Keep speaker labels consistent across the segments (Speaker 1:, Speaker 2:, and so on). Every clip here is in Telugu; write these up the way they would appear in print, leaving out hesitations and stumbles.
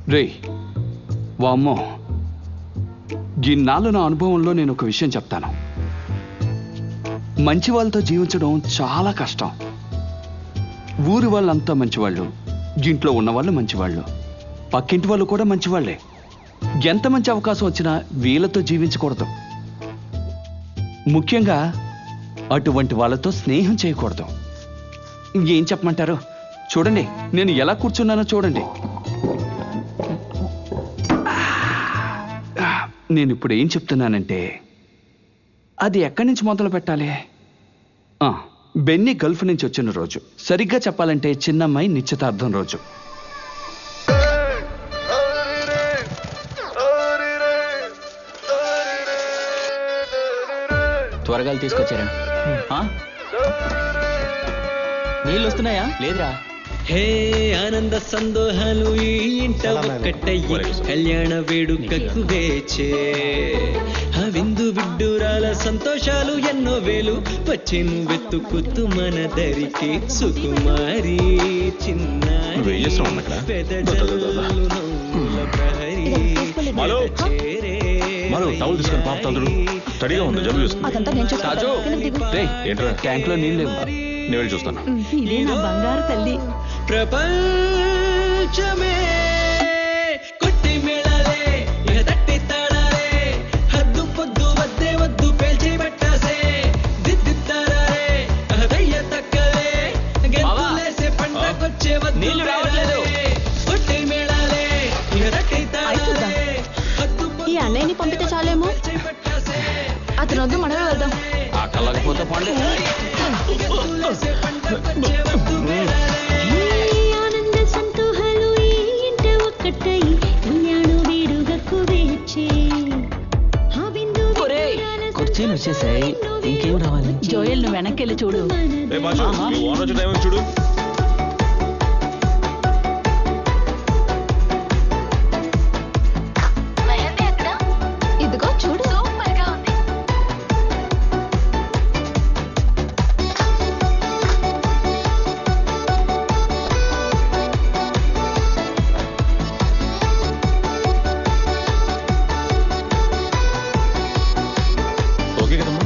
Speaker 1: రే వామ్మో, ఇన్నాళ్ళు నా అనుభవంలో నేను ఒక విషయం చెప్తాను. మంచి వాళ్ళతో జీవించడం చాలా కష్టం. ఊరి వాళ్ళంతా మంచివాళ్ళు, ఇంట్లో ఉన్నవాళ్ళు మంచివాళ్ళు, పక్కింటి వాళ్ళు కూడా మంచివాళ్లే. ఎంత మంచి అవకాశం వచ్చినా వీళ్ళతో జీవించకూడదు. ముఖ్యంగా అటువంటి వాళ్ళతో స్నేహం చేయకూడదు. ఏం చెప్పమంటారు? చూడండి, నేను ఎలా కూర్చున్నానో చూడండి. నేను ఇప్పుడు ఏం చెప్తున్నానంటే, అది ఎక్కడి నుంచి మొదలు పెట్టాలి? బెన్నీ గల్ఫ్ నుంచి వచ్చిన రోజు, సరిగ్గా చెప్పాలంటే చిన్నమ్మాయి నిశ్చితార్థం రోజు.
Speaker 2: త్వరగా తీసుకొచ్చారా? నీళ్ళు వస్తున్నాయా? లేదురా.
Speaker 3: హే ఆనంద సందోహాలు ఈ ఇంట ఒక్కటయ్యి కళ్యాణ వేడుకకు వేచే విందు విడ్డూరాల సంతోషాలు ఎన్నో వేలు వచ్చేను వెతుకుతూ మన దరికి సుకుమారి చిన్నారి పెదజల్లు నవ్వుల ప్రహరీ చేరే
Speaker 1: ట్యాంక్ లో నీళ్ళు లేవు.
Speaker 4: నేను చూస్తాను.
Speaker 5: ఇదే నా బంగారు తల్లి.
Speaker 3: ప్రపంచమే కొట్టి మేళాలే ఇక తట్టి తాళాలే హద్దు పొద్దు వద్దే వద్దు పేల్చి పట్టాసే దిద్దిత్తారే అహదయ్య తక్కలే గెంతులేసే పంటకొచ్చే వద్దు కొట్టి మేళాలే ఇక తట్టి తాళాలే హద్దు
Speaker 5: ఈ అన్నయ్యని పంపితే చాలేమో. అతను వద్దు, మనమే వెళ్దాం.
Speaker 1: అక్కలేకపోతే పండు.
Speaker 6: ఆనంద సంతోహాలు ఈ ఇంట ఒక్కటై కళ్యాణ వేడుకకు వేచే
Speaker 2: కుర్చీలు వచ్చేసాయి, ఇంకేం రావాలి?
Speaker 5: జోయల్, నువ్వు వెనక్కి వెళ్ళి చూడు.
Speaker 4: చూడు.
Speaker 5: ఇదిగో చూడు.
Speaker 4: ఓకే కదమ్మా?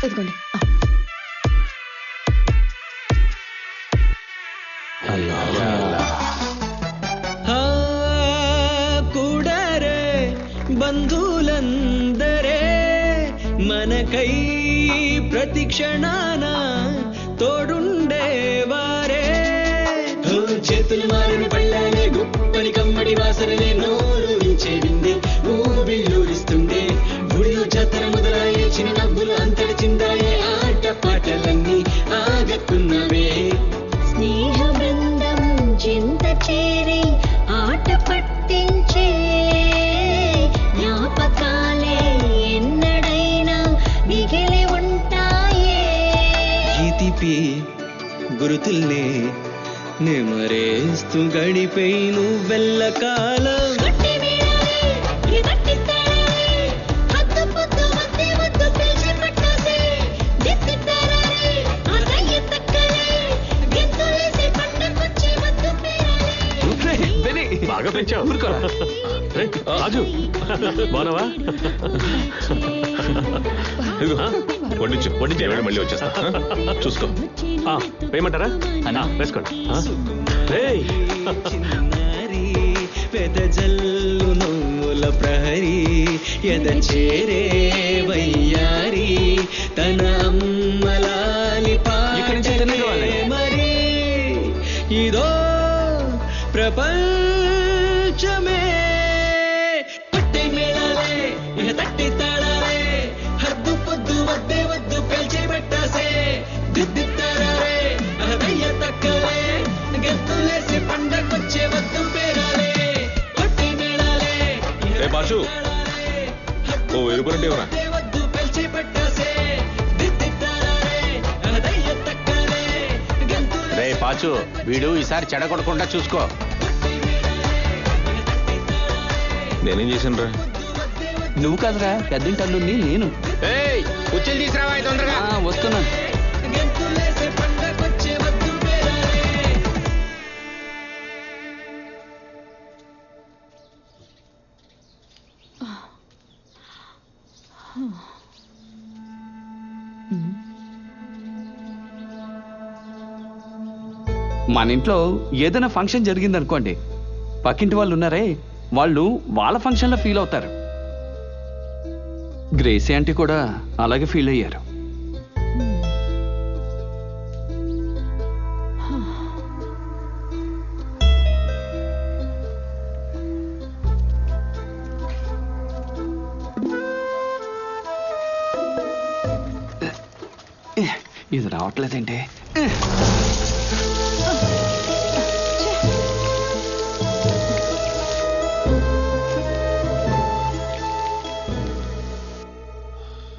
Speaker 5: ఇదిగోండి.
Speaker 3: కూడరే బంధువులందరే మనకై ప్రతి క్షణాన తోడుండేవారే చేతులు మారిన పళ్ళానే గొప్పని కమ్మడి వాసనలే నోరూరించేవిందే ఊబిల్లూరిస్తుండే గుడిలో జాతర మొదలయ్యే చిన్న నవ్వులు అంతటి చిందాయే ఆట పాటలన్నీ ఆగకున్నవే
Speaker 6: స్నేహ బృందం చింత చేరి ఆట పట్టించే జ్ఞాపకాలే ఎన్నడైనా మిగిలి ఉంటాయే
Speaker 3: గీతిపి గురుతుల్నే నెమరేస్తూ గడిపై నువ్వెల్ల కాలం
Speaker 6: కొట్టి వీడాలి, ఈ గట్టి తాళాలి, హద్దు పొద్దు వద్దే వద్దు పిలిచి పట్టాసే, దిద్ది తాళాలి, ఆ దయ్య తక్కలే, గెంతులేసి పండకొచ్చి వద్దు పేరాలి.
Speaker 4: బాగా పెంచావు.
Speaker 1: ఊరుకోరా.
Speaker 4: రాజు బాగున్నావా? వడ్డించు వడ్డించు, మళ్ళీ వచ్చేస్తా. చూసుకో. వేయమంటారా? అన్నా వేసుకోండి.
Speaker 3: చిన్నారి పెదజల్లు నవ్వుల ప్రహరీ ఎద చేరే వయ్యారి తన అమ్మలాలి పాటే మరి ఇదో ప్రపంచమే పట్టి మేళాలే ఇక తట్టి తాళాలే హద్దు పొద్దు వద్దే వద్దు పేల్చి పెట్టాసే దిద్దిత్తారే అహదయ్య తక్కలే గెంతులేసి పండకొచ్చే వద్దు పేరాలే పట్టి మేళాలే
Speaker 4: బాషు, ఓ 1000 రూపాయలు ఇవ్వరా?
Speaker 3: వద్దు పేల్చి పెట్టాసే దిద్దిత్తారే అహదయ్య తక్కలే
Speaker 2: రే పాచు, వీడు ఈసారి చెడగొడకుండా చూసుకో.
Speaker 4: నేనేం చేశాను రా?
Speaker 1: నువ్వు కాదురా, పెద్దింటల్లుని నేను.
Speaker 2: కుర్చీలు తీసుకురావా తొందరగా.
Speaker 1: వస్తా. వస్తున్నాను.
Speaker 3: గెంతులేసే పండకొచ్చే వద్దు పేరాలే.
Speaker 1: మన ఇంట్లో ఏదైనా ఫంక్షన్ జరిగిందనుకోండి, పక్కింటి వాళ్ళు ఉన్నారే, వాళ్ళు వాళ్ళ ఫంక్షన్లో ఫీల్ అవుతారు. గ్రేసీ ఆంటీ కూడా అలాగే ఫీల్ అయ్యారు. ఇది రావట్లేదంటే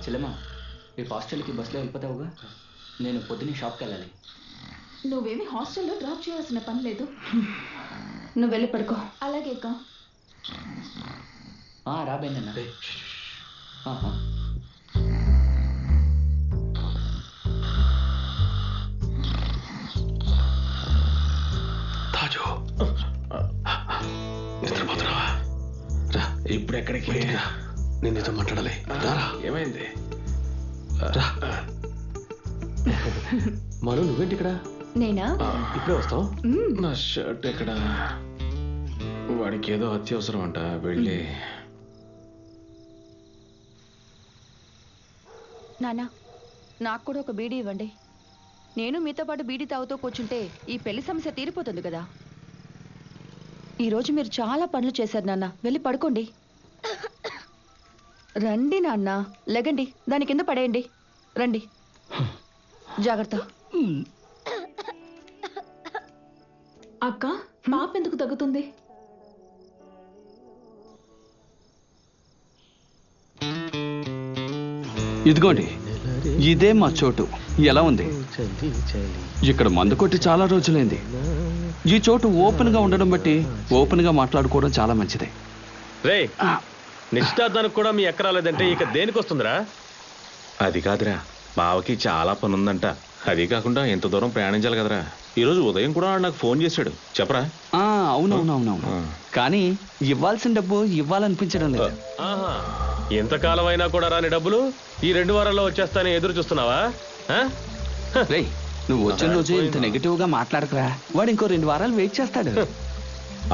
Speaker 7: చెల్లెమ్మా, రేపు హాస్టల్కి బస్సులో వెళ్ళిపోతావుగా? నేను పొద్దున్నే షాప్కి వెళ్ళాలి.
Speaker 5: నువ్వేమి హాస్టల్లో డ్రాప్ చేయాల్సిన పని లేదు. నువ్వు వెళ్ళి పడుకో. అలాగే అక్క.
Speaker 7: రాబోయిందన్న.
Speaker 4: తాజు నిద్రపోతున్నావా? రా. ఇప్పుడు ఎక్కడికి? నేను నీతో మాట్లాడాలి. రారా. ఏమైంది? రా. మను, నువ్వేంటి ఇక్కడ?
Speaker 5: నేనా?
Speaker 4: ఇప్పుడే వస్తావు? నా షర్ట్ ఎక్కడ? వాడికి ఏదో అత్యవసరం అంట, వెళ్ళి.
Speaker 5: నానా, నాకు కూడా ఒక బీడీ ఇవ్వండి. నేను మీతో పాటు బీడీ తాగుతూ కూర్చుంటే ఈ పెళ్లి సమస్య తీరిపోతుంది కదా. ఈరోజు మీరు చాలా పనులు చేశారు నాన్న. వెళ్ళి పడుకోండి. రండి నాన్న, లెగండి. దాని కింద పడేయండి. రండి, జాగ్రత్త. అక్క, పాప ఎందుకు తగ్గుతుంది?
Speaker 1: ఇదిగోండి, ఇదే మా చోటు. ఎలా ఉంది? ఇక్కడ మందు కొట్టి చాలా రోజులైంది. ఈ చోటు ఓపెన్ గా ఉండడం బట్టి ఓపెన్ గా మాట్లాడుకోవడం చాలా మంచిది.
Speaker 8: రే, నిశ్చితార్థానికి కూడా మీ ఎక్కరాలేదంటే ఇక దేనికి వస్తుందిరా?
Speaker 4: అది కాదురా, బావకి చాలా పని ఉందంట. అది కాకుండా ఎంత దూరం ప్రయాణించాలి కదరా. ఈరోజు ఉదయం కూడా నాకు ఫోన్ చేశాడు. చెప్పరా?
Speaker 1: అవునవునవునవును. కానీ ఇవ్వాల్సిన డబ్బు ఇవ్వాలనిపించడం లేదు.
Speaker 8: ఆహా, ఎంతకాలం అయినా కూడా రాని డబ్బులు ఈ 2 వారాల్లో వచ్చేస్తానని ఎదురు చూస్తున్నావా?
Speaker 1: రేయ్, నువ్వు వచ్చిన రోజు ఇంత నెగిటివ్ గా మాట్లాడకరా. వాడు ఇంకో 2 వారాలు వెయిట్ చేస్తాడు.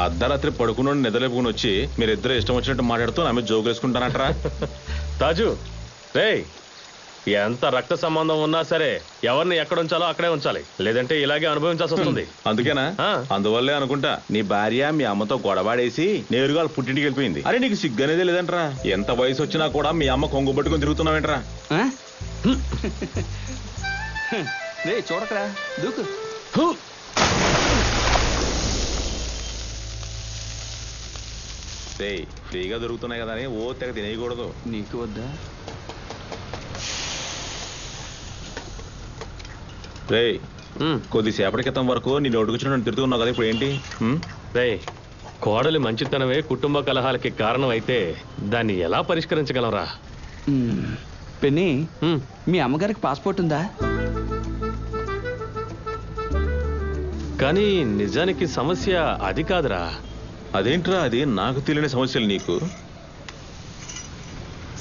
Speaker 4: అర్ధరాత్రి పడుకున్నాడు నిద్రలేపుకుని వచ్చి మీరిద్దరు ఇష్టం వచ్చినట్టు మాట్లాడుతూ నా మీద జోకులేసుకుంటానంటరా.
Speaker 8: తాజు, రే, ఎంత రక్త సంబంధం ఉన్నా సరే ఎవరిని ఎక్కడ ఉంచాలో అక్కడే ఉంచాలి, లేదంటే ఇలాగే అనుభవించాల్సి వస్తుంది.
Speaker 4: అందుకేనా? అందువల్లే అనుకుంటా నీ భార్య మీ అమ్మతో గొడవాడేసి నేరుగా పుట్టింటికి వెళ్ళిపోయింది. అరే, నీకు సిగ్గు అనేది లేదంటరా? ఎంత వయసు వచ్చినా కూడా మీ అమ్మ కొంగు పట్టుకొని తిరుగుతున్నావేంట్రా?
Speaker 1: రే, చూడకరా, దూకు.
Speaker 4: ఫ్రీగా దొరుకుతున్నాయి కదా అని ఓ తెగ తినేయకూడదు.
Speaker 1: నీకు వద్దా?
Speaker 4: రే, కొద్దిసేపటి క్రితం వరకు నీ నోటుకొచ్చిన నన్ను తిరుగుతున్నావు కదా, ఇప్పుడు ఏంటి?
Speaker 8: రే, కోడలి మంచితనమే కుటుంబ కలహాలకి కారణం అయితే దాన్ని ఎలా పరిష్కరించగలరా?
Speaker 1: పెన్ని, మీ అమ్మగారికి పాస్పోర్ట్ ఉందా?
Speaker 8: కానీ నిజానికి సమస్య అది కాదురా.
Speaker 4: అదేంట్రా? అది నాకు తెలియని సమస్యలు నీకు.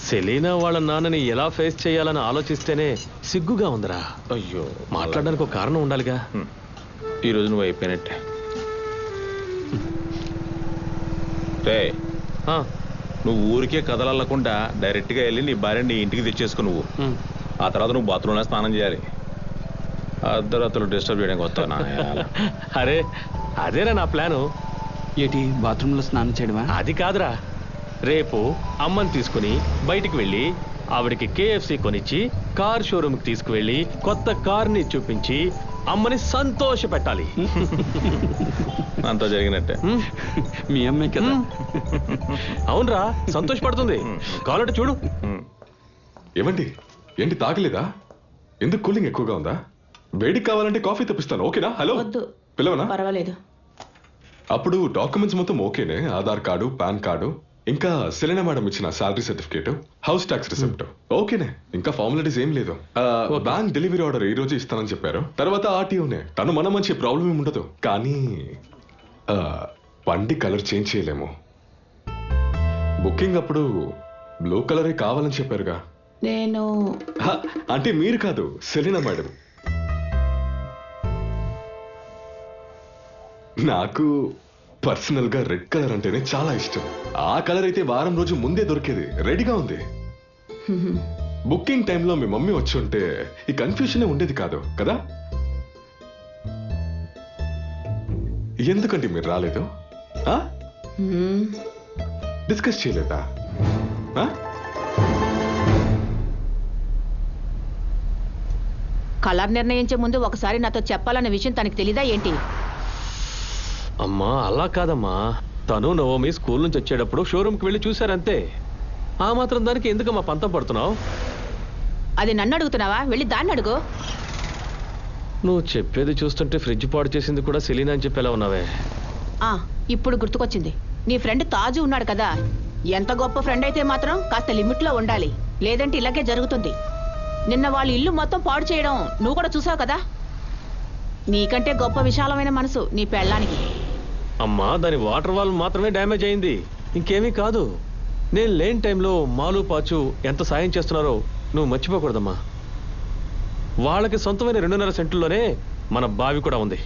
Speaker 8: సెలీనా వాళ్ళ నాన్నని ఎలా ఫేస్ చేయాలని ఆలోచిస్తేనే సిగ్గుగా ఉందిరా.
Speaker 4: అయ్యో,
Speaker 8: మాట్లాడడానికి ఒక కారణం ఉండాలిగా.
Speaker 4: ఈరోజు నువ్వు అయిపోయినట్టే. రే, నువ్వు ఊరికే కదలకుండా డైరెక్ట్గా వెళ్ళి నీ భార్యని నీ ఇంటికి తెచ్చేసుకో. నువ్వు ఆ తర్వాత నువ్వు బాత్రూంలో స్నానం చేయాలి. అర్ధరాత్రులు డిస్టర్బ్ చేయడానికి వస్తావు.
Speaker 8: అరే, అదేరా నా ప్లాను.
Speaker 1: ఏంటి, బాత్రూంలో స్నానం చేయడమా?
Speaker 8: అది కాదురా, రేపు అమ్మని తీసుకుని బయటికి వెళ్ళి ఆవిడికి KFC కొనిచ్చి కార్ షోరూమ్కి తీసుకువెళ్ళి కొత్త కార్ని చూపించి అమ్మని సంతోష పెట్టాలి.
Speaker 4: అంతా జరిగినట్టే.
Speaker 1: మీ అమ్మే కదా.
Speaker 8: అవునరా, సంతోషపడుతుంది. కావాలంటే చూడు.
Speaker 9: ఏమండి, ఏంటి తాగలేదా? ఎందుకు కూలింగ్ ఎక్కువగా ఉందా? వేడికి కావాలంటే కాఫీ తెప్పిస్తాను. ఓకేనా? హలో, పిలవనా?
Speaker 5: పర్వాలేదు.
Speaker 9: అప్పుడు డాక్యుమెంట్స్ మొత్తం ఓకేనే? ఆధార్ కార్డు, పాన్ కార్డు, ఇంకా సెలెనా మేడం ఇచ్చిన salary certificate, house tax receipt ఓకేనే. ఇంకా ఫార్మాలిటీస్ ఏం లేదు. బ్యాంక్ డెలివరీ ఆర్డర్ ఈ రోజు ఇస్తానని చెప్పారు. తర్వాత ఆర్టీఓనే. తను మన మంచి ప్రాబ్లం ఏమి ఉండదు. కానీ బండి కలర్ చేంజ్ చేయలేము. బుకింగ్ అప్పుడు బ్లూ కలరే కావాలని చెప్పారుగా.
Speaker 5: నేను
Speaker 9: అంటే మీరు కాదు, సెలీనా మేడం. నాకు పర్సనల్ గా రెడ్ కలర్ అంటేనే చాలా ఇష్టం. ఆ కలర్ అయితే వారం రోజు ముందే దొరికేది, రెడీగా ఉంది. బుకింగ్ టైంలో మీ మమ్మీ వచ్చి ఉంటే ఈ కన్ఫ్యూజన్ ఉండేది కాదు కదా. ఎందుకంటే మీరు రాలేదు? డిస్కస్ చేయలేదా?
Speaker 10: కలర్ నిర్ణయించే ముందు ఒకసారి నాతో చెప్పాలన్న విషయం తనకి తెలీదా ఏంటి?
Speaker 8: అమ్మా అలా కాదమ్మా, తను నవమి స్కూల్ నుంచి వచ్చేటప్పుడు షోరూమ్కి వెళ్ళి చూశారంతే. ఆ మాత్రం దానికి ఎందుకమ్మా పంతం పడుతున్నావు?
Speaker 10: అది నన్ను అడుగుతున్నావా? వెళ్ళి దాన్ని అడుగు.
Speaker 8: నువ్వు చెప్పేది చూస్తుంటే ఫ్రిడ్జ్ పాడు చేసింది కూడా సెలీనా అని చెప్పేలా ఉన్నావే.
Speaker 10: ఇప్పుడు గుర్తుకొచ్చింది. నీ ఫ్రెండ్ తాజు ఉన్నాడు కదా, ఎంత గొప్ప ఫ్రెండ్ అయితే మాత్రం కాస్త లిమిట్లో ఉండాలి, లేదంటే ఇలాగే జరుగుతుంది. నిన్న వాళ్ళ ఇల్లు మొత్తం పాడు చేయడం నువ్వు కూడా చూసావు కదా. నీకంటే గొప్ప విశాలమైన మనసు నీ పెళ్ళానికి.
Speaker 8: అమ్మా దాని వాటర్ వాల్ మాత్రమే డ్యామేజ్ అయింది, ఇంకేమీ కాదు. నేను లేని టైంలో మాలు పాచు ఎంత సాయం చేస్తున్నారో నువ్వు మర్చిపోకూడదమ్మా. వాళ్ళకి సొంతమైన 2.5 సెంట్లలోనే మన బావి కూడా ఉంది.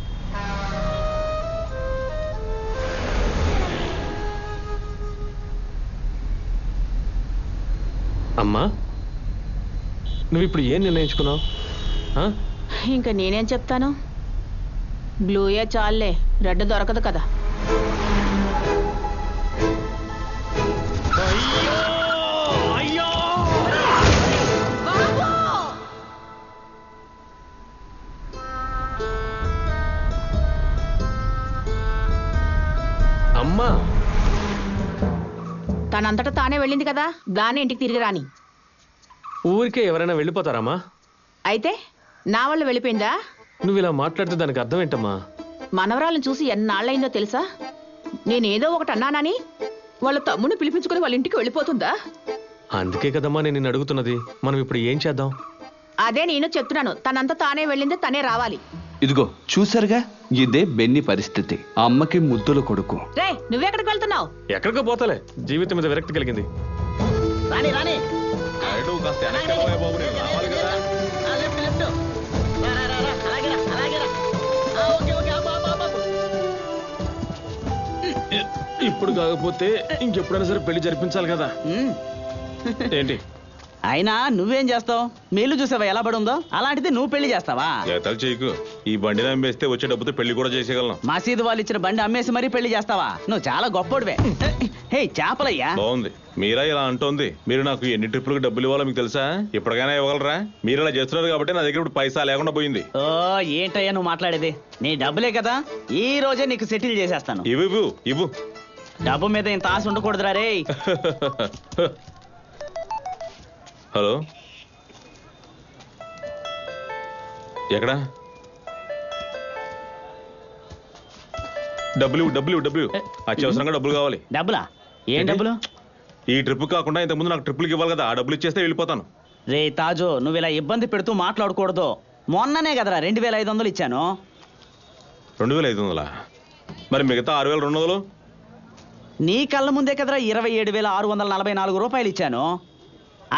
Speaker 8: అమ్మా నువ్వు ఇప్పుడు ఏం నిర్ణయించుకున్నావు?
Speaker 10: ఇంకా నేనేం చెప్తాను, బ్లూయే చాలే, రెడ్ దొరకదు కదా.
Speaker 8: అమ్మా
Speaker 10: తనంతటా తానే వెళ్ళింది కదా, దాన్ని ఇంటికి తిరిగి రాని.
Speaker 8: ఊరికే ఎవరైనా వెళ్ళిపోతారమ్మా?
Speaker 10: అయితే నా వల్ల వెళ్ళిపోయిందా?
Speaker 8: నువ్వు ఇలా మాట్లాడితే దానికి అర్థం ఏంటమ్మా?
Speaker 10: మనవరాలను చూసి ఎన్నాళ్ళైందో తెలుసా? నేనేదో ఒకటి అన్నానని వాళ్ళ తమ్ముని పిలిపించుకుని వాళ్ళ ఇంటికి వెళ్ళిపోతుందా?
Speaker 8: అందుకే కదమ్మా నేను నిన్ను అడుగుతున్నది. మనం ఇప్పుడు ఏం చేద్దాం?
Speaker 10: అదే నేను చెప్తున్నాను, తనంతా తానే వెళ్ళింది, తనే రావాలి.
Speaker 1: ఇదిగో చూసారుగా, ఇదే బెన్ని పరిస్థితి. ఆ అమ్మకి ముద్దుల కొడుకు.
Speaker 10: రే నువ్వెక్కడికి వెళ్తున్నావు?
Speaker 8: ఎక్కడికో పోతలే, జీవితం మీద విరక్తి కలిగింది.
Speaker 10: రాని రాని
Speaker 8: ఇప్పుడు కాకపోతే ఇంకెప్పుడైనా సరే పెళ్లి జరిపించాలి కదా. ఏంటి
Speaker 11: అయినా నువ్వేం చేస్తావు? మేలు చూసావా ఎలా పడి ఉందో, అలాంటిది నువ్వు పెళ్లి చేస్తావా?
Speaker 4: చేయకు, ఈ బండిని అమ్మేస్తే వచ్చే డబ్బుతో పెళ్లి కూడా చేసేయగలను.
Speaker 11: మసీదు వాళ్ళు ఇచ్చిన బండి అమ్మేసి మరీ పెళ్లి చేస్తావా? నువ్వు చాలా గొప్పోడివే. హే చేపలయ్యా.
Speaker 4: బాగుంది, మీరా ఇలా అంటోంది. మీరు నాకు ఎన్ని ట్రిప్పులకు డబ్బులు ఇవ్వాలో మీకు తెలుసా? ఇప్పటికైనా ఇవ్వగలరా? మీరు ఇలా చేస్తున్నారు కాబట్టి నా దగ్గర ఇప్పుడు పైసా లేకుండా పోయింది.
Speaker 11: ఓ ఏంటయ్యా నువ్వు మాట్లాడేది? నీ డబ్బులే కదా, ఈ రోజే నీకు సెటిల్ చేసేస్తాను.
Speaker 4: ఇవ్వు ఇవ్వు.
Speaker 11: డబ్బు మీద ఇంత ఆశ ఉండకూడదురా రే.
Speaker 4: హలో, ఎక్కడా? డబ్బులు అత్యవసరంగా డబ్బులు కావాలి.
Speaker 11: డబ్బులా? ఏం డబ్బులు?
Speaker 4: ఈ ట్రిప్ కాకుండా ఇంతకుముందు నాకు ట్రిప్పులకి ఇవ్వాలి కదా, ఆ డబ్బులు ఇచ్చేస్తే వెళ్ళిపోతాను.
Speaker 11: రే తాజు, నువ్వు ఇలా ఇబ్బంది పెడుతూ మాట్లాడకూడదు. మొన్ననే కదరా 2500 ఇచ్చాను.
Speaker 4: 2500? మరి మిగతా 6200?
Speaker 11: నీ కళ్ళ ముందే కదరా 27,644 రూపాయలు ఇచ్చాను.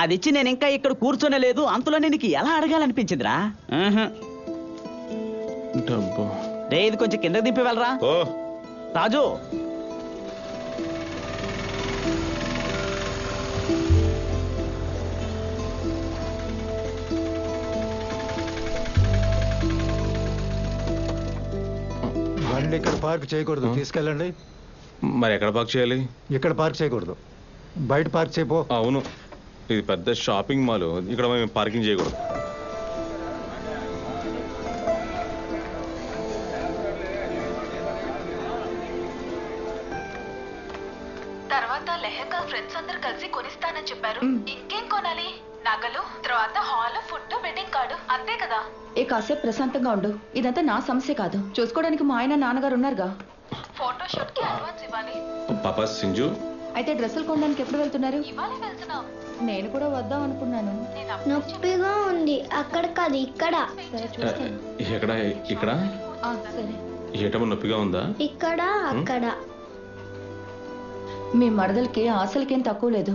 Speaker 11: అది ఇచ్చి నేను ఇంకా ఇక్కడ కూర్చొనే లేదు, అంతలోనే నీకు ఎలా అడగాలనిపించిందిరా? రే ఇది కొంచెం కిందకి దింపి వెళ్ళరా. రాజు
Speaker 12: బండి ఇక్కడ పార్క్ చేయకూడదు, తీసుకెళ్ళండి.
Speaker 4: మరి ఎక్కడ పార్క్ చేయాలి?
Speaker 12: ఇక్కడ పార్క్ చేయకూడదు, బయట పార్క్ చేయపో.
Speaker 4: అవును, ఇది పెద్ద షాపింగ్ మాల్, ఇక్కడ మేము పార్కింగ్ చేయకూడదు.
Speaker 5: తర్వాత లెహంగా ఫ్రెండ్స్ అందరు కలిసి కొనిస్తానని చెప్పారు. ఇంకేం కొనాలి? నగలు, తర్వాత హాల్, ఫుడ్, వెడ్డింగ్ కార్డు, అంతే కదా. కాసేపు ప్రశాంతంగా ఉండు. ఇదంతా నా సమస్య కాదు, చూసుకోవడానికి మా ఆయన నాన్నగారు ఉన్నారుగా. ఫోటో షూట్ కి అడ్వాన్స్ ఇవ్వాలి.
Speaker 4: పాపా సింజు,
Speaker 5: అయితే డ్రెస్సులు కొనడానికి ఎప్పుడు వెళ్తున్నారు? ఇవాళే వెళ్తున్నాం. నేను కూడా వద్దాం అనుకున్నాను.
Speaker 6: నొప్పిగా ఉంది. అక్కడ కాదు, ఇక్కడ.
Speaker 5: సరే చూస్తాను.
Speaker 4: ఎక్కడ ఇక్కడ
Speaker 5: సరే.
Speaker 4: ఏటమ్మ నొప్పిగా ఉందా?
Speaker 6: ఇక్కడ అక్కడ.
Speaker 5: మీ మరదలకి ఆశలకేం తక్కువ లేదు.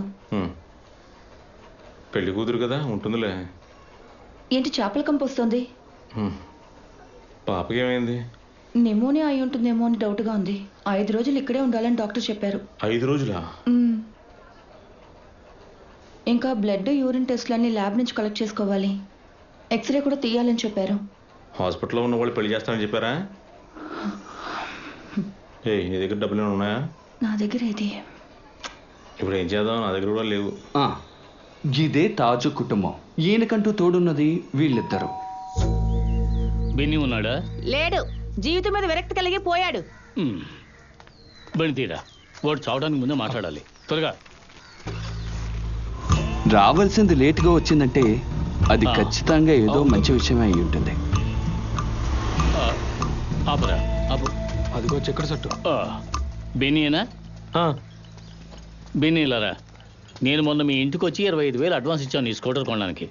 Speaker 4: పెళ్లి కూతురు కదా, ఉంటుందిలే.
Speaker 5: ఏంటి చేపల కంపు వస్తుంది?
Speaker 4: పాపకి ఏమైంది?
Speaker 5: నిమోనియా అయి ఉంటుందేమో అని డౌట్గా ఉంది. 5 రోజులు ఇక్కడే ఉండాలని డాక్టర్ చెప్పారు.
Speaker 4: 5 రోజులా?
Speaker 5: ఇంకా బ్లడ్, యూరిన్ టెస్ట్లన్నీ ల్యాబ్ నుంచి కలెక్ట్ చేసుకోవాలి. ఎక్స్రే కూడా తీయాలని చెప్పారు.
Speaker 4: హాస్పిటల్లో ఉన్న వాళ్ళు పెళ్లి చేస్తానని చెప్పారా? నీ దగ్గర డబ్బులు ఏమైనా ఉన్నాయా?
Speaker 5: నా దగ్గర ఏది?
Speaker 4: ఇప్పుడు ఏం చేద్దాం, నా దగ్గర కూడా లేవు.
Speaker 1: ఇదే తాజు కుటుంబం. ఈయనకంటూ తోడున్నది వీళ్ళిద్దరు.
Speaker 13: బెన్నీ ఉన్నాడా?
Speaker 10: లేడు. జీవితం మీద విరక్తి కలిగి పోయాడు.
Speaker 13: బెని తీరా, వాడు చావడానికి ముందే మాట్లాడాలి. త్వరగా
Speaker 1: రావాల్సింది లేటుగా వచ్చిందంటే అది ఖచ్చితంగా ఏదో మంచి విషయమే అయి ఉంటుంది.
Speaker 13: ఆపరా, ఆపు.
Speaker 8: అదిగో చక్కెర సట్టు.
Speaker 13: బెన్నీనా? బెన్నీ ఇలారా, నేను మొన్న మీ ఇంటికి వచ్చి 25,000 అడ్వాన్స్ ఇచ్చాను నీ స్కూటర్ కొనడానికి.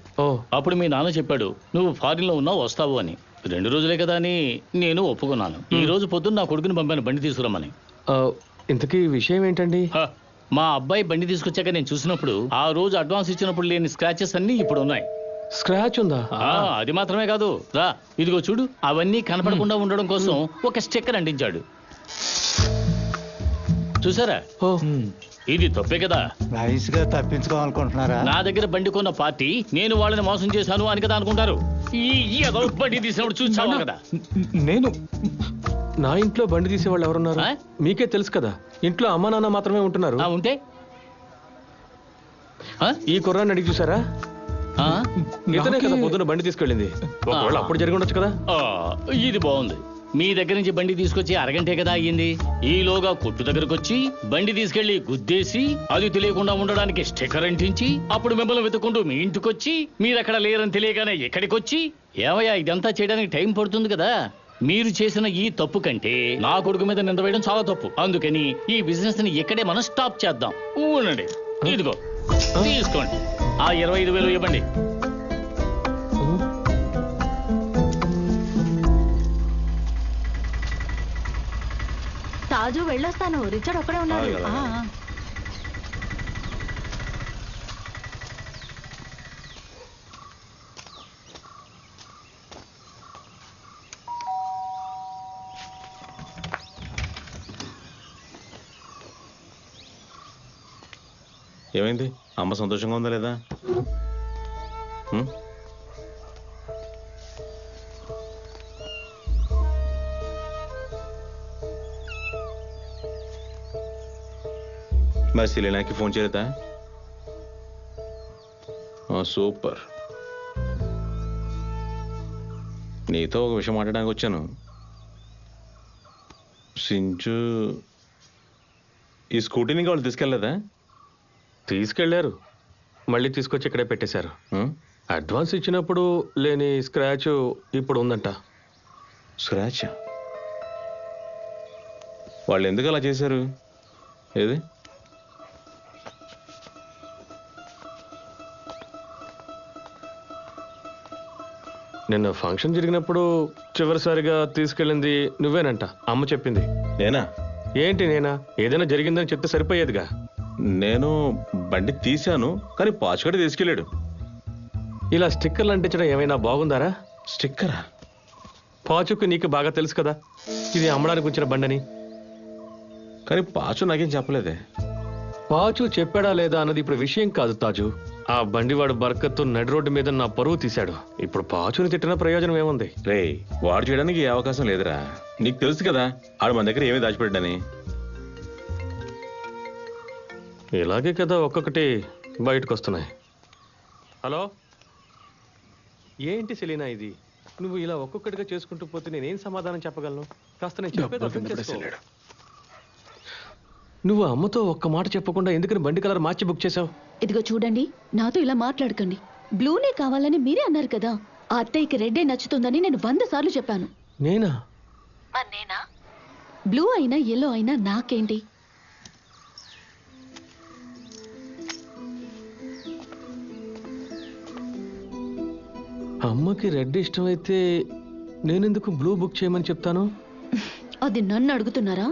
Speaker 13: అప్పుడు మీ నాన్న చెప్పాడు నువ్వు ఫారిన్లో ఉన్నావు, వస్తావు అని. 2 రోజులే కదా అని నేను ఒప్పుకున్నాను. ఈ రోజు పొద్దున్న నా కొడుకుని పంపాను బండి తీసుకురమ్మని.
Speaker 8: ఇంతకీ విషయం ఏంటండి?
Speaker 13: మా అబ్బాయి బండి తీసుకొచ్చాక నేను చూసినప్పుడు ఆ రోజు అడ్వాన్స్ ఇచ్చినప్పుడు లేని స్క్రాచెస్ అన్నీ ఇప్పుడు ఉన్నాయి.
Speaker 8: స్క్రాచ్ ఉందా?
Speaker 13: అది మాత్రమే కాదు, రా ఇదిగో చూడు. అవన్నీ కనపడకుండా ఉండడం కోసం ఒక స్టిక్కర్ అంటించాడు. చూసారా? ఇది తప్పే కదా.
Speaker 12: నైస్ గా తప్పించుకోవాలనుకుంటున్నారా?
Speaker 13: నా దగ్గర బండి కొన్న పార్టీ నేను వాళ్ళని మోసం చేశాను అని కదా అనుకుంటారు. ఈ బండి తీసినప్పుడు చూసావు కదా.
Speaker 8: నేను నా ఇంట్లో బండి తీసేవాళ్ళు ఎవరున్నారు? మీకే తెలుసు కదా, ఇంట్లో అమ్మా నాన్న మాత్రమే ఉంటున్నారు.
Speaker 13: ఉంటే
Speaker 8: ఈ కుర్రాన్ని అడిగి చూసారా? ఇతనే కదా పొద్దున బండి తీసుకెళ్ళింది. ఒకవేళ అప్పుడు జరిగి ఉండొచ్చు కదా.
Speaker 13: ఇది బాగుంది. మీ దగ్గర నుంచి బండి తీసుకొచ్చి అరగంటే కదా అయ్యింది. ఈలోగా కొట్టు దగ్గరకు వచ్చి బండి తీసుకెళ్లి గుద్దేసి అది తెలియకుండా ఉండడానికి స్టిక్కర్ అంటించి అప్పుడు మిమ్మల్ని వెతుక్కుంటూ మీ ఇంటికొచ్చి మీరక్కడ లేరని తెలియగానే ఎక్కడికి వచ్చి, ఏమయ్యా ఇదంతా చేయడానికి టైం పడుతుంది కదా. మీరు చేసిన ఈ తప్పు కంటే నా కొడుకు మీద నింద వేయడం చాలా తప్పు. అందుకని ఈ బిజినెస్ ని ఇక్కడే మనం స్టాప్ చేద్దాం. ఉండండి, ఇదిగో తీసుకోండి. ఆ 25,000 ఇవ్వండి.
Speaker 5: తాజు వెళ్ళొస్తాను. రిచర్డ్ ఒక్కడే ఉన్నాడు.
Speaker 4: ఏమైంది? అమ్మ సంతోషంగా ఉందా లేదా? మరి సెలీనాకి ఫోన్ చేయలేదా? సూపర్. నీతో ఒక విషయం మాట్లాడడానికి వచ్చాను. సించు ఈ స్కూటీని వాళ్ళు తీసుకెళ్ళలేదా?
Speaker 8: తీసుకెళ్లారు, మళ్ళీ తీసుకొచ్చి ఇక్కడే పెట్టేశారు. అడ్వాన్స్ ఇచ్చినప్పుడు లేని స్క్రాచ్ ఇప్పుడు ఉందంట.
Speaker 4: స్క్రాచ్? వాళ్ళు ఎందుకు అలా చేశారు? ఏది?
Speaker 8: నిన్న ఫంక్షన్ జరిగినప్పుడు చివరిసారిగా తీసుకెళ్ళింది నువ్వేనంట, అమ్మ చెప్పింది.
Speaker 4: నేనా?
Speaker 8: ఏంటి నేనా? ఏదైనా జరిగిందని చెప్తే సరిపోయేదిగా.
Speaker 4: నేను బండి తీశాను, కానీ పాచుగడ తీసుకెళ్ళాడు.
Speaker 8: ఇలా స్టిక్కర్లు అంటించడం ఏమైనా బాగుందారా?
Speaker 4: స్టిక్కరా?
Speaker 8: పాచుకు నీకు బాగా తెలుసు కదా ఇది అమ్మడానికి వచ్చిన బండని.
Speaker 4: కానీ పాచు నాకేం చెప్పలేదే.
Speaker 8: పాచు చెప్పాడా లేదా అన్నది ఇప్పుడు విషయం కాదు తాజు. ఆ బండివాడు బర్కత్తు నడి రోడ్డు మీద నా పరువు తీశాడు. ఇప్పుడు పాచుని తిట్టిన ప్రయోజనం ఏముంది?
Speaker 4: రే, వాడు చేయడానికి ఏ అవకాశం లేదురా. నీకు తెలుసు కదా ఆడు మన దగ్గర ఏమీ దాచిపెట్టాడని.
Speaker 8: ఇలాగే కదా ఒక్కొక్కటి బయటకు వస్తున్నాయి. హలో, ఏంటి సెలీనా ఇది? నువ్వు ఇలా ఒక్కొక్కటిగా చేసుకుంటూ పోతే నేనేం సమాధానం చెప్పగలను? కాస్త నేను చెప్పేది అర్థం చేసుకో. నువ్వు అమ్మతో ఒక్క మాట చెప్పకుండా ఎందుకని బండి కలర్ మార్చి బుక్ చేసావు?
Speaker 5: ఇదిగో చూడండి, నాతో ఇలా మాట్లాడకండి. బ్లూనే కావాలని మీరే అన్నారు కదా. ఆ అత్తయ్యకి రెడ్డే నచ్చుతుందని నేను 100 సార్లు చెప్పాను.
Speaker 8: నేనా?
Speaker 5: బ్లూ అయినా ఎల్లో అయినా నాకేంటి?
Speaker 8: అమ్మకి రెడ్ ఇష్టమైతే నేనెందుకు బ్లూ బుక్ చేయమని చెప్తాను?
Speaker 5: అది నన్ను అడుగుతున్నారా?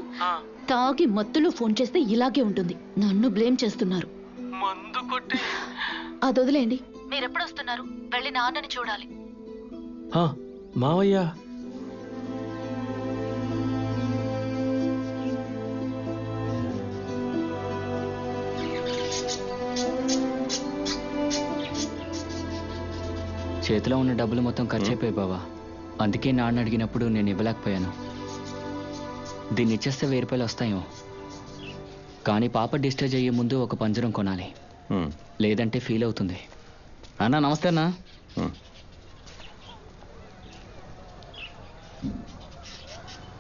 Speaker 5: తాగి మత్తులో ఫోన్ చేస్తే ఇలాగే ఉంటుంది. నన్ను బ్లేమ్ చేస్తున్నారు. అది వదిలేండి. మీరెప్పుడు వస్తున్నారు? వెళ్ళి నాన్నని చూడాలి.
Speaker 8: మావయ్య
Speaker 7: చేతిలో ఉన్న డబ్బులు మొత్తం ఖర్చు అయిపోయాయి బావా. అందుకే నాన్న అడిగినప్పుడు నేను ఇవ్వలేకపోయాను. దీన్ని ఇచ్చేస్తే 1000 రూపాయలు వస్తాయేమో. కానీ పాప డిశ్చార్జ్ అయ్యే ముందు ఒక పంజరం కొనాలి, లేదంటే ఫీల్ అవుతుంది. అన్నా నమస్తే అన్నా.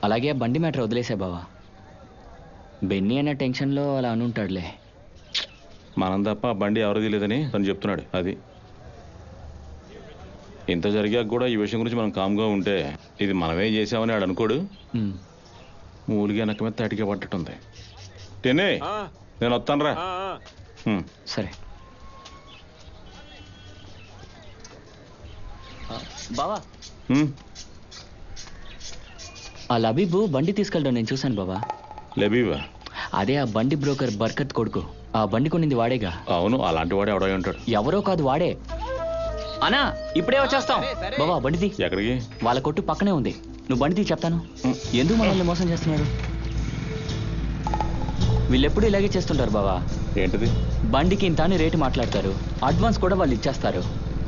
Speaker 7: అలాగే బండి మ్యాటర్ వదిలేసా బావా. బెన్నీ అన్న టెన్షన్లో అలా అనుంటాడులే.
Speaker 4: మనం తప్ప బండి ఎవరిది లేదని తను చెప్తున్నాడు. అది ఇంత జరిగాక కూడా ఈ విషయం గురించి మనం కామ్గా ఉంటే ఇది మనమే చేసామని ఆడు అనుకోడు. మూలిగా నక్క మీద తటికే పట్టట్టుంది. టెనే నేను వస్తానురా.
Speaker 7: సరే బావా. ఆ లబీబు బండి తీసుకెళ్ళడం నేను చూశాను బావా.
Speaker 4: లబీబా?
Speaker 7: అదే ఆ బండి బ్రోకర్ బర్కత్ కొడుకు. ఆ బండి కొనింది వాడేగా.
Speaker 4: అవును, అలాంటి వాడే ఎవడో ఉంటాడు.
Speaker 7: ఎవరో కాదు, వాడే. అన్నా ఇప్పుడే వచ్చేస్తాం. బావా బండిది.
Speaker 4: ఎక్కడికి?
Speaker 7: వాళ్ళ కొట్టు పక్కనే ఉంది. నువ్వు బండిది చెప్తాను. ఎందుకు మనల్ని మోసం చేస్తున్నారు? వీళ్ళెప్పుడు ఇలాగే చేస్తుంటారు బావా.
Speaker 4: ఏంటిది?
Speaker 7: బండికి ఇంత అని రేటు మాట్లాడతారు, అడ్వాన్స్ కూడా వాళ్ళు ఇచ్చేస్తారు.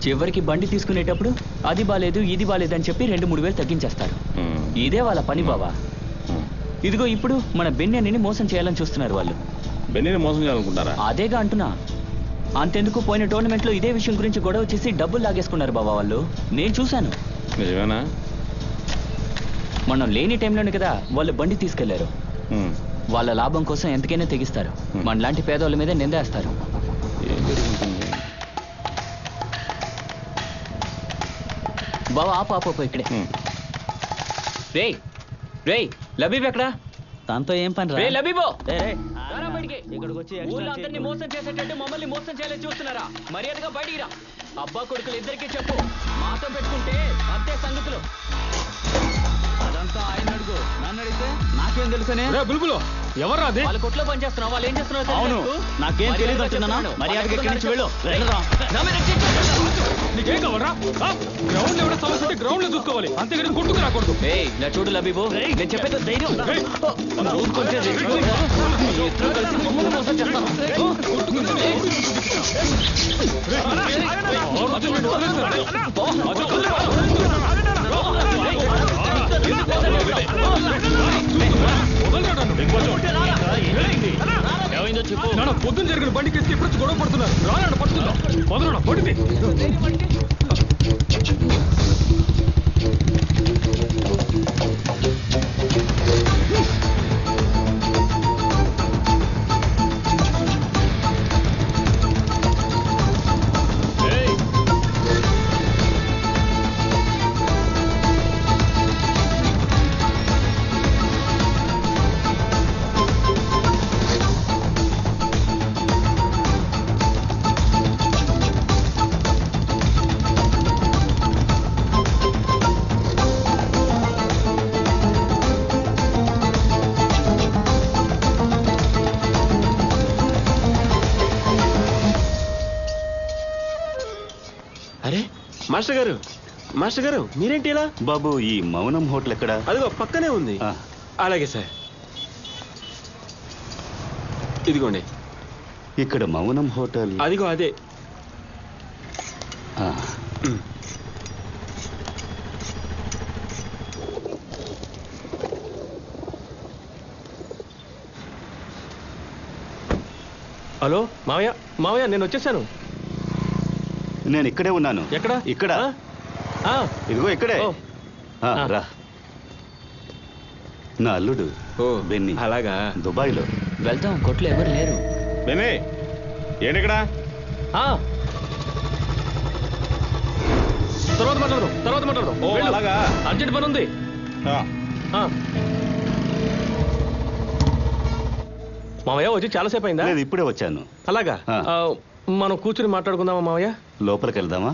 Speaker 7: చివరికి బండి తీసుకునేటప్పుడు అది బాలేదు ఇది బాలేదు అని చెప్పి 2-3 వేలు తగ్గించేస్తారు. ఇదే వాళ్ళ పని బావా. ఇదిగో ఇప్పుడు మన బెన్నీని మోసం చేయాలని చూస్తున్నారు వాళ్ళు.
Speaker 4: బెన్నీని మోసం చేయాలనుకుంటారా?
Speaker 7: అదేగా అంటున్నా. అంతెందుకు పోయిన టోర్నమెంట్లో ఇదే విషయం గురించి గొడవ చేసి డబ్బులు లాగేసుకున్నారు బాబా వాళ్ళు. నేను చూశాను.
Speaker 4: నిజమేనా?
Speaker 7: మనం లేని టైంలోనే కదా వాళ్ళు బండి తీసుకెళ్లారు. వాళ్ళ లాభం కోసం ఎంతకైనా తెగిస్తారు. మనలాంటి పేదవాళ్ళ మీద నిందేస్తారు. బావా ఆపు ఇక్కడే. రేయ్ రేయ్ లబీబ్ ఎక్కడా?
Speaker 11: దాంతో ఏం పని రా?
Speaker 7: లబీబో
Speaker 11: ఇక్కడికి వచ్చి
Speaker 7: ఊళ్ళో అందరినీ మోసం చేసేటట్టు మమ్మల్ని మోసం చేయాలని చూస్తున్నారా? మర్యాదగా బయటికి రా. అబ్బా కొడుకులు ఇద్దరికీ చెప్పు, మాతో పెట్టుకుంటే అంతే సంగతులు.
Speaker 11: అదంతా ఆయన అడుగు, నన్ను అడిగితే నాకేం తెలుసనే?
Speaker 8: బుల్బులు ఎవరు అది?
Speaker 7: వాళ్ళ కొట్లో పని చేస్తున్నావు, వాళ్ళు ఏం చేస్తున్నారు?
Speaker 11: అవును, నాకేం తెలియదు అంటున్నాను. మర్యాదగా ఇక్కడి నుంచి వెళ్ళు.
Speaker 8: నీకేం కావాలరా? గ్రౌండ్ ఎవడో సమస్య ఉంటే గ్రౌండ్ లో చూసుకోవాలి, అంతేగాని కొట్టుకు రాకూడదు.
Speaker 7: నా చూడు లబీబు, నేను చెప్పేది ధైర్యం. ఇద్దరు కలిసి మమ్మల్ని మోసం చేస్తాను.
Speaker 13: ఏమైందో చెప్పు.
Speaker 8: పొద్దున జరిగిన బండి కేసుకి ఎప్పుడు గొడవ పడుతున్నారు. రానా పడుతుందా? మొదలు పడింది.
Speaker 14: మాస్టర్ గారు మీరేంటి ఇలా?
Speaker 15: బాబు ఈ మౌనం హోటల్ ఎక్కడ?
Speaker 14: అదిగో పక్కనే ఉంది. అలాగే సార్, ఇదిగోండి.
Speaker 15: ఇక్కడ మౌనం హోటల్
Speaker 14: అదిగో అదే.
Speaker 8: హలో మావయ్య, మావయ్య నేను వచ్చేసాను.
Speaker 15: నేను ఇక్కడే ఉన్నాను.
Speaker 8: ఎక్కడ?
Speaker 15: ఇక్కడ. ఇదిగో ఇక్కడే. రా. నా అల్లుడు బెన్నీ.
Speaker 14: అలాగా?
Speaker 15: దుబాయ్లో.
Speaker 7: వెళ్తాం, కొట్లో ఎవరు లేరు.
Speaker 4: బెన్నీ ఏంటిక్కడ?
Speaker 8: తర్వాత మాట్లాడదాం.
Speaker 4: ఓ అలాగా?
Speaker 8: అర్జెంట్ పని ఉంది. మావయ్య వచ్చి చాలాసేపు అయిందా?
Speaker 15: లేదు, ఇప్పుడే వచ్చాను.
Speaker 8: అలాగా? మనం కూర్చుని మాట్లాడుకుందామా మావయ్య?
Speaker 15: లోపలికి వెళ్దామా?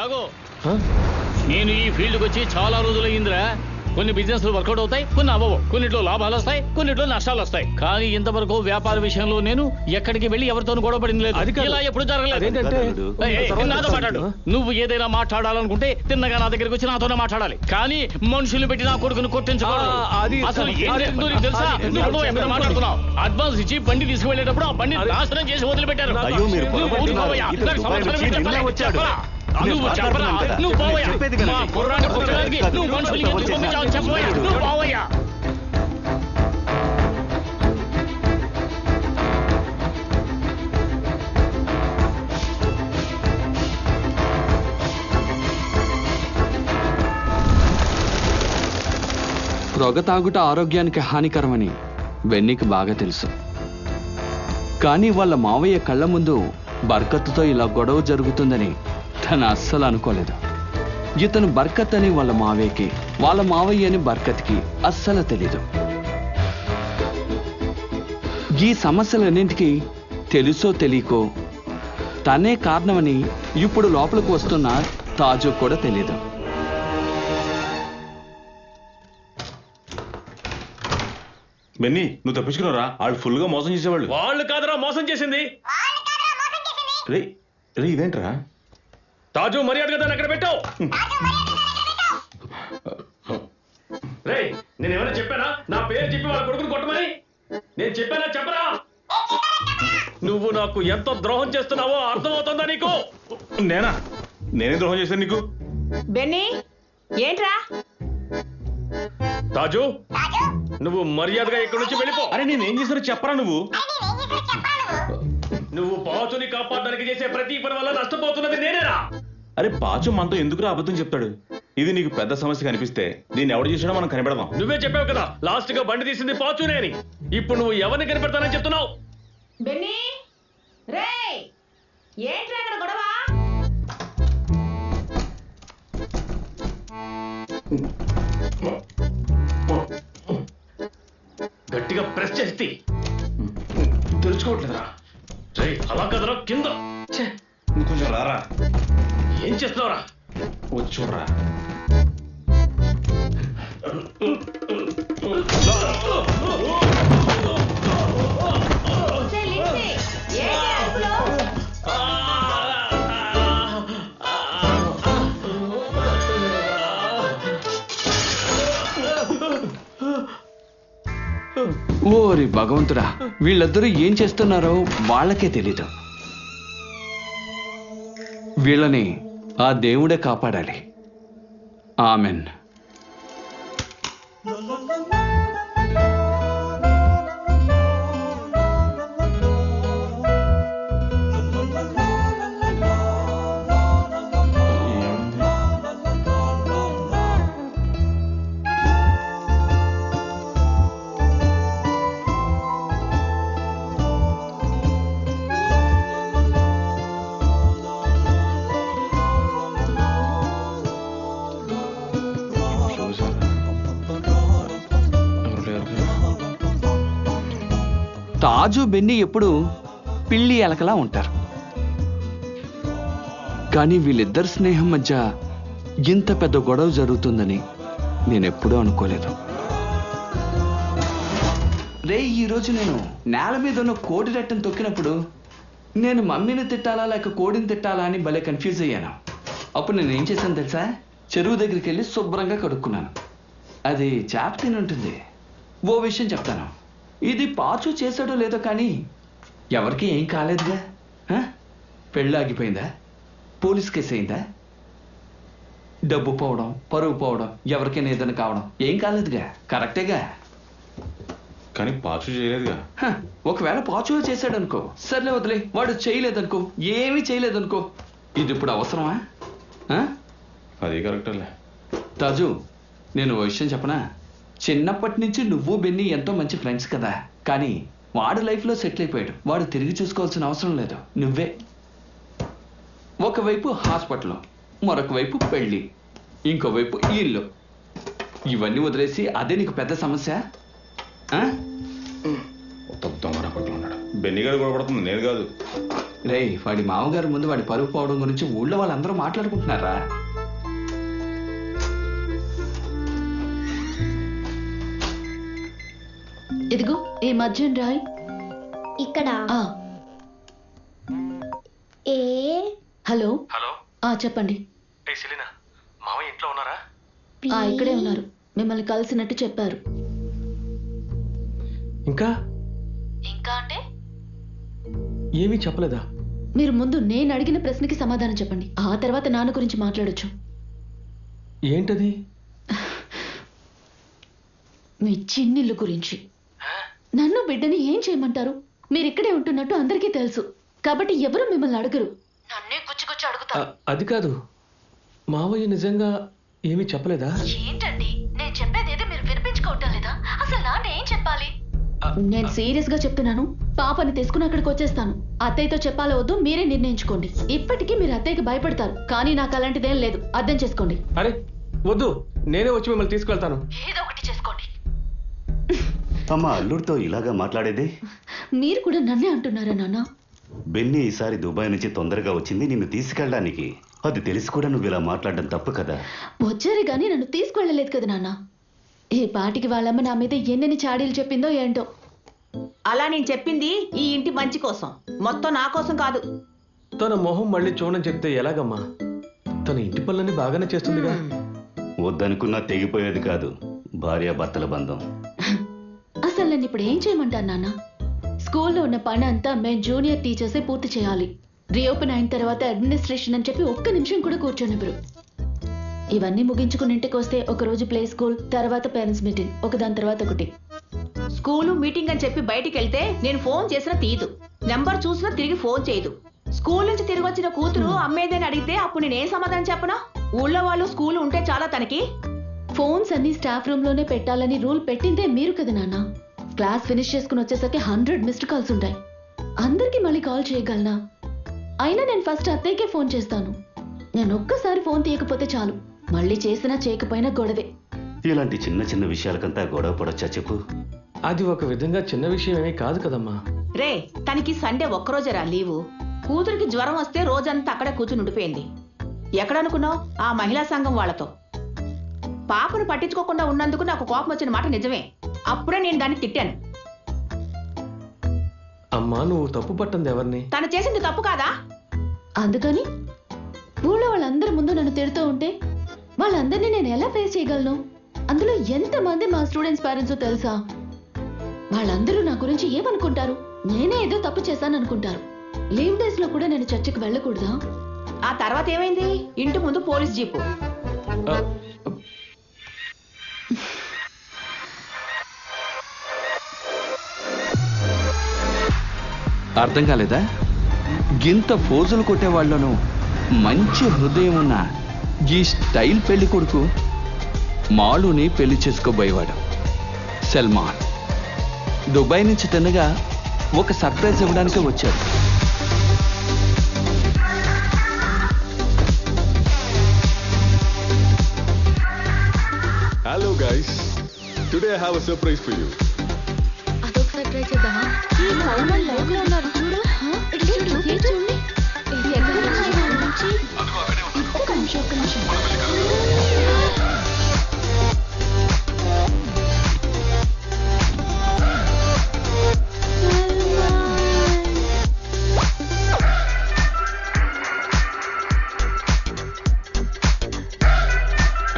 Speaker 13: ఆగో, నేను ఈ ఫీల్డ్కి వచ్చి చాలా రోజులయ్యిందిరా. కొన్ని బిజినెస్లు వర్కౌట్ అవుతాయి, కొన్ని అవ్వవు. కొన్నిట్లో లాభాలు వస్తాయి, కొన్నిట్లో నష్టాలు వస్తాయి. కానీ ఇంతవరకు వ్యాపార విషయంలో నేను ఎక్కడికి వెళ్ళి ఎవరితోనూ గొడవ పడింది లేదు. ఇలా ఎప్పుడు జరగలేదు. నాతో మాట్లాడు. నువ్వు ఏదైనా మాట్లాడాలనుకుంటే తిన్నగా నా దగ్గరికి వచ్చి నాతోనే మాట్లాడాలి. కానీ మనుషులు పెట్టి నా కొడుకును కొట్టించకూడదు. అసలు ఏం జరిగిందో నీకు తెలుసా? నువ్వు ఎక్కడ మాట్లాడుతున్నావు? అడ్వాన్స్ ఇచ్చి బండి తీసుకువెళ్ళేటప్పుడు ఆ బండి నాశనం చేసి వదిలిపెట్టారు. నువ్వు చెప్పరా? నువ్వు పోవయ్యా. మా కుర్రాన్ని కొట్టడానికి నువ్వు మనుషులకి ఎందుకు పంపించావు? చెప్పవయ్యా. నువ్వు పోవయ్యా.
Speaker 1: పొగ తాగుట ఆరోగ్యానికి హానికరమని బెన్నీకి బాగా తెలుసు. కానీ వాళ్ళ మావయ్య కళ్ళ ముందు బర్కత్తుతో ఇలా గొడవ జరుగుతుందని తను అస్సలు అనుకోలేదు. ఇతను బర్కత్ అని వాళ్ళ మావయ్యకి, వాళ్ళ మావయ్య అని బర్కత్కి అస్సలు తెలీదు. ఈ సమస్యలన్నింటికీ తెలుసో తెలియకో తనే కారణమని ఇప్పుడు లోపలికి వస్తున్న తాజు కూడా తెలీదు.
Speaker 4: బెన్నీ, నువ్వు తప్పించుకున్నారా? వాళ్ళు ఫుల్ గా మోసం చేసేవాళ్ళు.
Speaker 8: వాళ్ళు కాదురా మోసం చేసింది.
Speaker 4: రే రే, ఇదేంట్రా?
Speaker 8: తాజు మర్యాదగా దాన్ని అక్కడ పెట్టావు. రే, నేను ఏమైనా చెప్పానా? నా పేరు చెప్పి వాళ్ళ కొడుకుని కొట్టమని నేను చెప్పానా? చెప్పరా? నువ్వు నాకు ఎంత ద్రోహం చేస్తున్నావో అర్థమవుతుందా నీకు?
Speaker 4: నేనే ద్రోహం చేశాను నీకు?
Speaker 10: బెన్నీ, ఏంట్రా?
Speaker 8: తాజు, నువ్వు మర్యాదగా ఇక్కడి నుంచి వెళ్ళిపో.
Speaker 4: అరే నేనేం చేశానో చెప్పరా?
Speaker 8: నువ్వు పాచుని కాపాడడానికి చేసే ప్రతి పని వల్ల నష్టపోతున్నది నేనేరా.
Speaker 4: అరే పాచు మనతో ఎందుకురా అబద్ధం చెప్తాడు? ఇది నీకు పెద్ద సమస్య కనిపిస్తే దీన్ని ఎవడు చేసినా మనం కనిపెడదాం.
Speaker 8: నువ్వే చెప్పావు కదా లాస్ట్ గా బండి తీసింది పాచునే అని. ఇప్పుడు నువ్వు ఎవరిని కనిపెడతానని చెప్తున్నావు?
Speaker 10: బెన్నీ, రేయ్, ఏంట్రా ఇక్కడ గొడవ?
Speaker 8: గట్టిగా ప్రెస్ చేస్తే తెలుసుకోవట్లేదురా. రేయ్, అలా కదరా, కింద
Speaker 4: కొంచెం రారా.
Speaker 8: ఏం చేస్తున్నావురా?
Speaker 4: వచ్చి చూడరా.
Speaker 1: ఓరి భగవంతుడా, వీళ్ళిద్దరూ ఏం చేస్తున్నారో వాళ్ళకే తెలీదు. వీళ్ళని ఆ దేవుడే కాపాడాలి. ఆమెన్. తాజు బెన్నీ ఎప్పుడు పిల్లి ఎలకలా ఉంటారు. కానీ వీళ్ళిద్దరి స్నేహం మధ్య ఇంత పెద్ద గొడవ జరుగుతుందని నేనెప్పుడూ అనుకోలేదు. రే, ఈరోజు నేను నేల మీద ఉన్న కోడి రెట్టను తొక్కినప్పుడు నేను మమ్మీని తిట్టాలా లేక కోడిని తిట్టాలా అని భలే కన్ఫ్యూజ్ అయ్యాను. అప్పుడు నేను ఏం చేశాను తెలుసా? చెరువు దగ్గరికి వెళ్ళి శుభ్రంగా కడుక్కున్నాను. అది చేప తిని ఉంటుంది. ఓ విషయం చెప్తాను. ఇది పాచు చేశాడో లేదో కానీ ఎవరికి ఏం కాలేదుగా. పెళ్ళి ఆగిపోయిందా? పోలీస్ కేసు అయిందా? డబ్బు పోవడం, పరువు పోవడం, ఎవరికైనా ఏదైనా కావడం ఏం కాలేదుగా. కరెక్టేగా.
Speaker 4: కానీ పాచు చేయలేదుగా.
Speaker 1: ఒకవేళ పాచు చేశాడనుకో, సర్లే వదిలే. వాడు చేయలేదనుకో, ఏమీ చేయలేదనుకో, ఇది ఇప్పుడు అవసరమా?
Speaker 4: అది కరెక్టేలే.
Speaker 1: తాజు, నేను ఓ విషయం చెప్పనా? చిన్నప్పటి నుంచి నువ్వు బెన్నీ ఎంతో మంచి ఫ్రెండ్స్ కదా. కానీ వాడు లైఫ్లో సెటిల్ అయిపోయాడు. వాడు తిరిగి చూసుకోవాల్సిన అవసరం లేదు. నువ్వే ఒకవైపు హాస్పిటల్, మరొక వైపు పెళ్ళి, ఇంకోవైపు ఇల్లు. ఇవన్నీ వదిలేసి అదే నీకు పెద్ద సమస్య?
Speaker 4: దొంగ ఉన్నాడు. బెన్నిగాడు గొడవపడుతుంది, నేను కాదు.
Speaker 1: రేయ్, వాడి మామగారు ముందు వాడి పరుగు పోవడం గురించి ఊళ్ళో వాళ్ళందరూ మాట్లాడుకుంటున్నారా?
Speaker 5: ఇదిగో ఈ మధ్యన రాయ్.
Speaker 6: ఇక్కడ ఏ
Speaker 5: హలో
Speaker 8: హలో,
Speaker 5: చెప్పండి.
Speaker 8: సెలీనా, మామయ్య ఇంట్లో ఉన్నారా?
Speaker 5: ఇక్కడే ఉన్నారు. మిమ్మల్ని కలిసినట్టు చెప్పారు.
Speaker 8: ఇంకా
Speaker 5: ఇంకా అంటే
Speaker 8: ఏమీ చెప్పలేదా?
Speaker 5: మీరు ముందు నేను అడిగిన ప్రశ్నకి సమాధానం చెప్పండి. ఆ తర్వాత నాన్న గురించి మాట్లాడొచ్చు.
Speaker 8: ఏంటది?
Speaker 5: మీ చిన్నిల్లు గురించి. నన్ను బిడ్డని ఏం చేయమంటారు? మీరు ఇక్కడే ఉంటున్నట్టు అందరికీ తెలుసు, కాబట్టి ఎవరు మిమ్మల్ని అడగరు. నన్నే గుచ్చి అడుగుతారు.
Speaker 8: అది కాదు, మావయ్య నిజంగా ఏమీ చెప్పలేదా?
Speaker 5: ఏంటండి, నేను చెప్పేది ఏదో మీరు వినిపించుకోవటం లేదా? అసలు నాన్న ఏం చెప్పాలి? నేను సీరియస్ గా చెప్తున్నాను. పాపని తీసుకుని అక్కడికి వచ్చేస్తాను. అత్తయ్యతో చెప్పాలో వద్దు మీరే నిర్ణయించుకోండి. ఇప్పటికీ మీరు అత్తయ్యకి భయపడతారు, కానీ నాకు అలాంటిదేం లేదు. అర్థం చేసుకోండి.
Speaker 8: అరే వద్దు, నేనే వచ్చి మిమ్మల్ని తీసుకెళ్తాను.
Speaker 5: ఏదో ఒకటి చేసుకోండి.
Speaker 15: అమ్మ అల్లుడితో ఇలాగా మాట్లాడేది?
Speaker 5: మీరు కూడా నన్నే అంటున్నారా నాన్న?
Speaker 15: బెన్నీ ఈసారి దుబాయ్ నుంచి తొందరగా వచ్చింది నిన్ను తీసుకెళ్ళడానికి. అది తెలిసి కూడా నువ్వు ఇలా మాట్లాడడం తప్పు కదా.
Speaker 5: వచ్చారే గానీ నన్ను తీసుకువెళ్ళలేదు కదా నాన్న. ఈ పాటికి వాళ్ళమ్మ నా మీద ఎన్నెన్ని చాడీలు చెప్పిందో ఏంటో.
Speaker 10: అలా నేను చెప్పింది ఈ ఇంటి మంచి కోసం, మొత్తం నా కోసం కాదు.
Speaker 8: తన మొహం మళ్ళీ చూడని చెప్తే ఎలాగమ్మా? తన ఇంటి పనులన్నీ బాగానే చేస్తుందిగా.
Speaker 15: వద్దనుకున్నా తెగిపోయేది కాదు భార్యాభర్తల బంధం.
Speaker 5: అసలు నన్ను ఇప్పుడు ఏం చేయమంటారు నాన్న? స్కూల్లో ఉన్న పని అంతా మేము జూనియర్ టీచర్సే పూర్తి చేయాలి. రీఓపెన్ అయిన తర్వాత అడ్మినిస్ట్రేషన్ అని చెప్పి ఒక్క నిమిషం కూడా కూర్చోనివ్వరు. ఇవన్నీ ముగించుకుని ఇంటికి వస్తే ఒకరోజు ప్లే స్కూల్, తర్వాత పేరెంట్స్ మీటింగ్, ఒకదాని తర్వాత ఒకటి.
Speaker 10: స్కూలు మీటింగ్ అని చెప్పి బయటికి వెళ్తే నేను ఫోన్ చేసినా తీయదు, నెంబర్ చూసినా తిరిగి ఫోన్ చేయదు. స్కూల్ నుంచి తిరిగి వచ్చిన కూతురు అమ్మేదని అడిగితే అప్పుడు నేనేం సమాధానం చెప్పనా? ఊళ్ళో వాళ్ళు స్కూల్ ఉంటే చాలా తనకి.
Speaker 5: ఫోన్స్ అన్ని స్టాఫ్ రూమ్ లోనే పెట్టాలని రూల్ పెట్టిందే మీరు కదా నాన్న. క్లాస్ ఫినిష్ చేసుకుని వచ్చేసరికి 100 మిస్డ్ కాల్స్ ఉంటాయి. అందరికి మళ్ళీ కాల్ చేయగలనా? అయినా నేను ఫస్ట్ అత్తయ్యకే ఫోన్ చేస్తాను. నేను ఒక్కసారి ఫోన్ తీయకపోతే చాలు, మళ్ళీ చేసినా చేయకపోయినా గొడవే.
Speaker 15: ఇలాంటి చిన్న చిన్న విషయాలకంతా గొడవ పడొచ్చా చెప్పు?
Speaker 8: అది ఒక విధంగా చిన్న విషయం ఏమీ కాదు కదమ్మా.
Speaker 10: రే, తనకి సండే ఒక్కరోజేరా లీవు. కూతురికి జ్వరం వస్తే రోజంతా అక్కడే కూర్చుని ఉండిపోయింది. ఎక్కడనుకున్నావు? ఆ మహిళా సంఘం వాళ్ళతో. పాపను పట్టించుకోకుండా ఉన్నందుకు నాకు కోపం వచ్చిన మాట నిజమే. అప్పుడే నేను దాన్ని తిట్టాను.
Speaker 8: అమ్మా, నువ్వు తప్పు పట్టింది ఎవరిని?
Speaker 10: తను చేసింది తప్పు కాదా?
Speaker 5: అందుకని ఊళ్ళో వాళ్ళందరి ముందు నన్ను తిడుతూ ఉంటే వాళ్ళందరినీ నేను ఎలా ఫేస్ చేయగలను? అందులో ఎంతమంది మా స్టూడెంట్స్ పేరెంట్స్ తెలుసా? వాళ్ళందరూ నా గురించి ఏమనుకుంటారు? నేనే ఏదో తప్పు చేశాను అనుకుంటారు. లీవ్ డేస్ లో కూడా నేను చర్చికి వెళ్ళకూడదా?
Speaker 10: ఆ తర్వాత ఏమైంది? ఇంటి ముందు పోలీస్ జీపు.
Speaker 1: అర్థం కాలేదా? గింత ఫోజులు కొట్టేవాళ్లను మంచి హృదయం ఉన్న ఈ స్టైల్ పెళ్లి కొడుకు మాలుని పెళ్లి చేసుకోబోయేవాడు సల్మాన్. దుబాయ్ నుంచి తిన్నగా ఒక సర్ప్రైజ్ ఇవ్వడానికి వచ్చాడు.
Speaker 9: Hello guys, today I have a surprise for you.
Speaker 5: అదొకసారి ట్రై చేద్దామా? ఈ నార్మల్ లైవ్ లో ఉన్నారు చూడు. చూడండి ఇది ఎక్కడ నుంచి ఒక్క నిమిషం.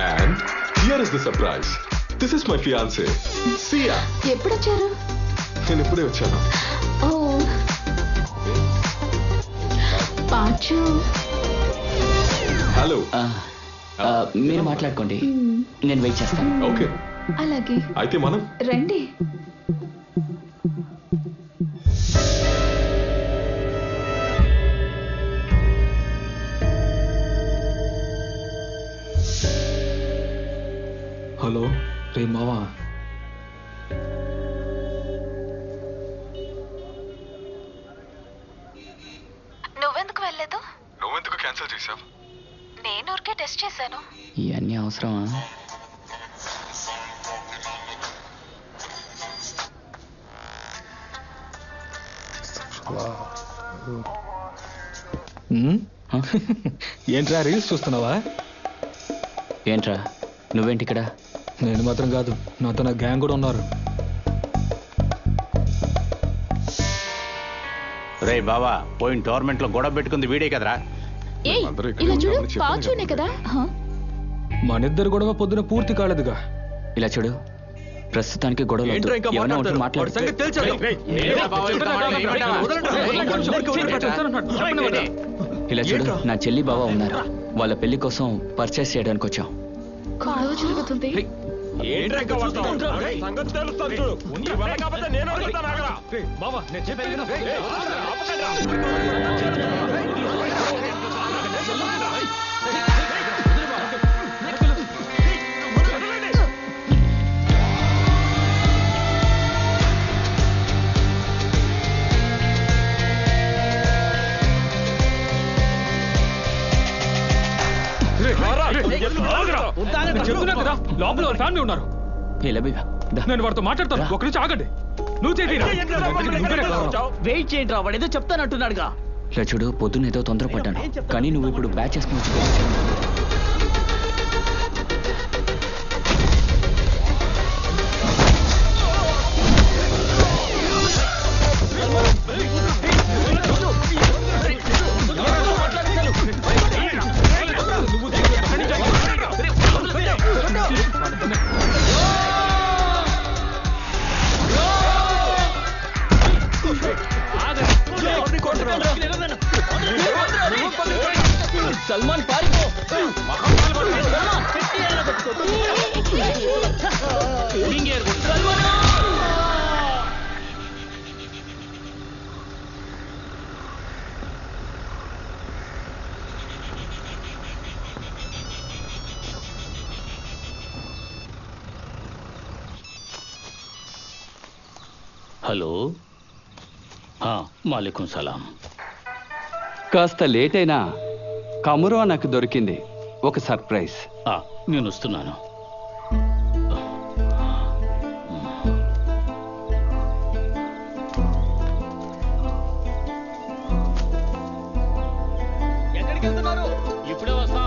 Speaker 9: And here is the surprise. This is my fiancée, Sia.
Speaker 5: ఎప్పుడు వచ్చారు?
Speaker 9: నేను ఇప్పుడే వచ్చాను.
Speaker 5: ఓ పాచు.
Speaker 9: హలో.
Speaker 7: మీరు మాట్లాడుకోండి, నేను వెయిట్ చేస్తాను.
Speaker 9: ఓకే,
Speaker 5: అలాగే.
Speaker 9: అయితే మనం
Speaker 5: రండి.
Speaker 8: హలో, రే మావా.
Speaker 5: నువ్వెందుకు వెళ్ళలేదు?
Speaker 9: నువ్వెందుకు క్యాన్సిల్ చేసావు?
Speaker 5: నేను ఊరికే టెస్ట్ చేశాను.
Speaker 7: ఇవన్నీ అవసరమా?
Speaker 16: ఏంట్రా రీల్స్ చూస్తున్నావా?
Speaker 7: ఏంట్రా నువ్వేంటి ఇక్కడ?
Speaker 16: నేను మాత్రం కాదు, నాతో నా గ్యాంగ్ కూడా ఉన్నారు.
Speaker 2: రే బావా, పోయిన టోర్నమెంట్ లో గొడవ పెట్టుకుంది వీడే కదరా?
Speaker 5: ఏయ్ ఇలా చూడు, పాచునే కదా.
Speaker 16: మనిద్దరు గొడవ పొద్దున పూర్తి కాలేదుగా.
Speaker 7: ఇలా చూడు, ప్రస్తుతానికి గొడవలు వద్దు. ఎవరో ఒకరు మాట్లాడు. ఇలా చూడు, నా చెల్లి బావ ఉన్నారు. వాళ్ళ పెళ్లి కోసం పర్చేస్ చేయడానికి వచ్చాం.
Speaker 5: గొడవ జరుగుతుంది.
Speaker 16: లోపల ఫ్యామిలీ ఉన్నారు. నేను వాడితో మాట్లాడతాను, ఒక నుంచి ఆగండి. నువ్వు
Speaker 11: వెయిట్ చేయండి రా, వాడు ఏదో చెప్తానంటున్నాడుగా.
Speaker 7: ఇలా చూడు, పొద్దున్న ఏదో తొందరపడ్డాను, కానీ నువ్వు ఇప్పుడు బ్యాచ్ చేసుకుని
Speaker 11: సల్మాన్ పారిపో.
Speaker 13: హలో, మాలేకుం సలాం.
Speaker 1: కాస్త లేట్ అయినా కమరువా నాకు దొరికింది, ఒక సర్ప్రైజ్.
Speaker 13: నేను వస్తున్నాను.
Speaker 11: ఎక్కడికి వెళ్తున్నారు?
Speaker 13: ఇప్పుడే వస్తా.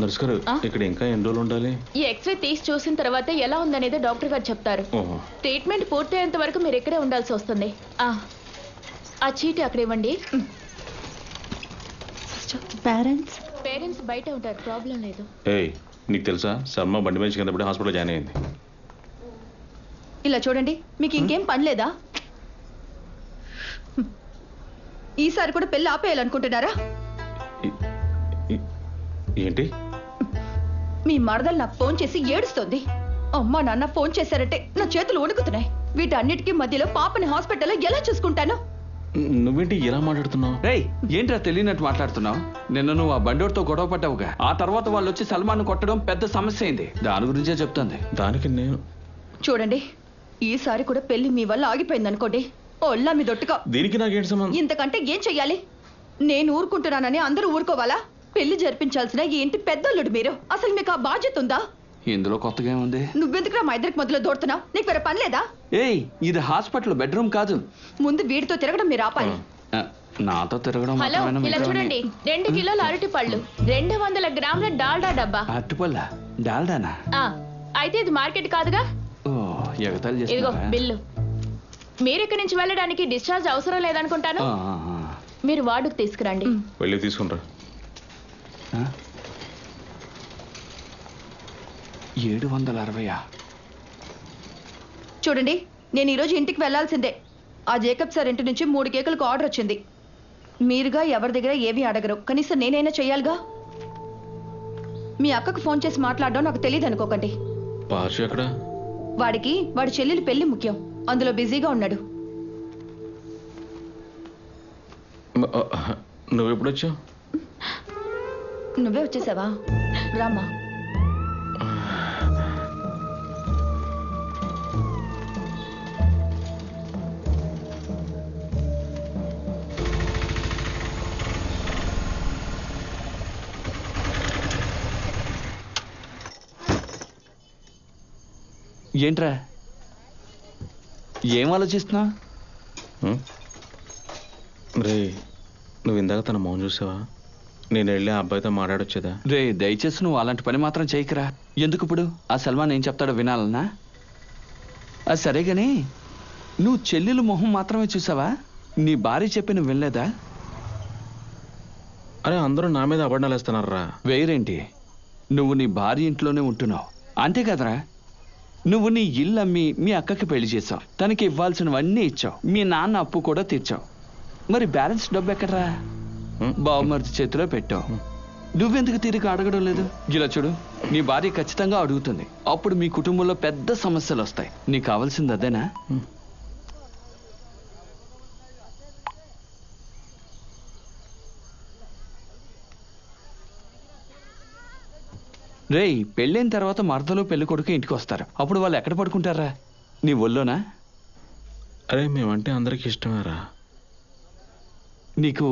Speaker 4: నర్స్ గారు, ఇక్కడ ఇంకా ఎన్ని రోజులు ఉండాలి?
Speaker 5: ఈ ఎక్స్రే తీసి చూసిన తర్వాత ఎలా ఉందనేది డాక్టర్ గారు చెప్తారు. ట్రీట్మెంట్ పూర్తయ్యేంత వరకు మీరు ఇక్కడే ఉండాల్సి వస్తుంది. ఆ చీటీ అక్కడ ఇవ్వండి. పేరెంట్స్ బయట ఉంటారు, ప్రాబ్లం లేదు.
Speaker 4: ఏయ్, నీకు తెలుసా శర్మ బండి మీద కింద హాస్పిటల్ జాయిన్ అయింది.
Speaker 5: ఇలా చూడండి, మీకు ఇంకేం పని లేదా? ఈసారి కూడా పెళ్లి ఆపేయాలనుకుంటున్నారా?
Speaker 4: ఏంటి?
Speaker 5: మీ మరదలు నాకు ఫోన్ చేసి ఏడుస్తోంది. అమ్మా నాన్న ఫోన్ చేశారంటే నా చేతులు వణుకుతున్నాయి. వీటన్నిటికీ మధ్యలో పాపని హాస్పిటల్లో ఎలా చూసుకుంటాను?
Speaker 4: నువ్వేంటి ఇలా మాట్లాడుతున్నావు?
Speaker 1: రేయ్, ఏంట్రా తెలియనట్టు మాట్లాడుతున్నావు? నిన్న నువ్వు ఆ బండోడితో గొడవ పడ్డావుగా, ఆ తర్వాత వాళ్ళు వచ్చి సల్మాన్ కొట్టడం పెద్ద సమస్య అయింది. దాని గురించే చెప్తుంది.
Speaker 4: దానికి నేను
Speaker 5: చూడండి, ఈసారి కూడా పెళ్లి మీ వల్ల ఆగిపోయింది అనుకోండి, ఒళ్ళ మీ దొట్టుగా.
Speaker 4: దీనికి నాకేంటి సంబంధం?
Speaker 5: ఇంతకంటే ఏం చెయ్యాలి? నేను ఊరుకుంటున్నానని అందరూ ఊరుకోవాలా? పెళ్లి జరిపించాల్సిన ఈ ఇంటి పెద్దల్లుడు మీరు. అసలు మీకు ఆ బాధ్యత ఉందా?
Speaker 1: ఇందులో కొత్తగా ఏముంది?
Speaker 5: నువ్వెందుకురా మా ఇద్దరికి మొదలు దూడుతున్నావు? నీకు వేరే పని లేదా?
Speaker 1: ఏయ్, ఇది హాస్పిటల్ బెడ్రూమ్ కాదు.
Speaker 5: ముందు వీడితో తిరగడం మీరు ఆపాలి.
Speaker 1: నాతో తిరగడం
Speaker 5: హలో, ఇలా చూడండి, 2 కిలోల అరటి పళ్ళు, 200 గ్రాముల డాల్డా డబ్బా.
Speaker 1: అరటిపళ్ళ డాల్డానా?
Speaker 5: అయితే ఇది మార్కెట్ కాదుగా.
Speaker 1: ఓ, ఎగతాళి
Speaker 5: ఇదిగో
Speaker 1: చేస్తున్నావా?
Speaker 5: బిల్లు. మీరు ఇక్కడి నుంచి వెళ్ళడానికి డిశ్చార్జ్ అవసరం లేదనుకుంటాను. మీరు వార్డుకు తీసుకురండి.
Speaker 4: వెళ్ళి తీసుకుంటా.
Speaker 1: 760.
Speaker 5: చూడండి, నేను ఈరోజు ఇంటికి వెళ్లాల్సిందే. ఆ జేకబ్ సార్ ఇంటి నుంచి 3 కేకులకు ఆర్డర్ వచ్చింది. మీరుగా ఎవరి దగ్గర ఏమీ అడగరు, కనీసం నేనైనా చెయ్యాలిగా. మీ అక్కకు ఫోన్ చేసి మాట్లాడడం నాకు తెలియదు అనుకోకండి.
Speaker 4: పార్షి ఎక్కడ?
Speaker 5: వాడికి వాడి చెల్లెలి పెళ్లి ముఖ్యం, అందులో బిజీగా ఉన్నాడు.
Speaker 4: నువ్వు ఎప్పుడు వచ్చావు?
Speaker 5: నువ్వే వచ్చేసావా? రామ్మా.
Speaker 1: ఏంట్రా ఏం ఆలోచిస్తున్నా?
Speaker 4: రే నువ్వు ఇందాక తన మౌన్ చూసావా? నేను వెళ్ళి ఆ అబ్బాయితో మాట్లాడొచ్చేదా?
Speaker 1: రే దయచేసి నువ్వు అలాంటి పని మాత్రం చేయకురా. ఎందుకు ఇప్పుడు ఆ సల్మాన్ ఏం చెప్తాడో వినాలన్నా? అది సరే గానీ నువ్వు చెల్లెలు మొహం మాత్రమే చూసావా? నీ భార్య చెప్పి నువ్వు వినలేదా?
Speaker 4: అరే అందరూ నా మీద అబద్ధాలు వేస్తున్నారా?
Speaker 1: వేరేంటి, నువ్వు నీ భార్య ఇంట్లోనే ఉంటున్నావు అంతే కదరా. నువ్వు నీ ఇల్లు అమ్మి మీ అక్కకి పెళ్లి చేసావు, తనకి ఇవ్వాల్సినవన్నీ ఇచ్చావు, మీ నాన్న అప్పు కూడా తీర్చావు. మరి బ్యాలెన్స్ డబ్బు ఎక్కడరా? బావమరిది చేతిలో పెట్టావు. నువ్వెందుకు తిరిగి అడగడం లేదు? ఇలా చూడు, నీ భార్య ఖచ్చితంగా అడుగుతుంది. అప్పుడు మీ కుటుంబంలో పెద్ద సమస్యలు వస్తాయి. నీకు కావాల్సింది అదేనా? రేయ్ పెళ్ళైన తర్వాత మరదలు పెళ్లి కొడుకు ఇంటికి వస్తారు. అప్పుడు వాళ్ళు ఎక్కడ పడుకుంటారా? నీ ఒళ్ళోనా?
Speaker 4: అరే మేమంటే అందరికి ఇష్టమేరా.
Speaker 1: నీకు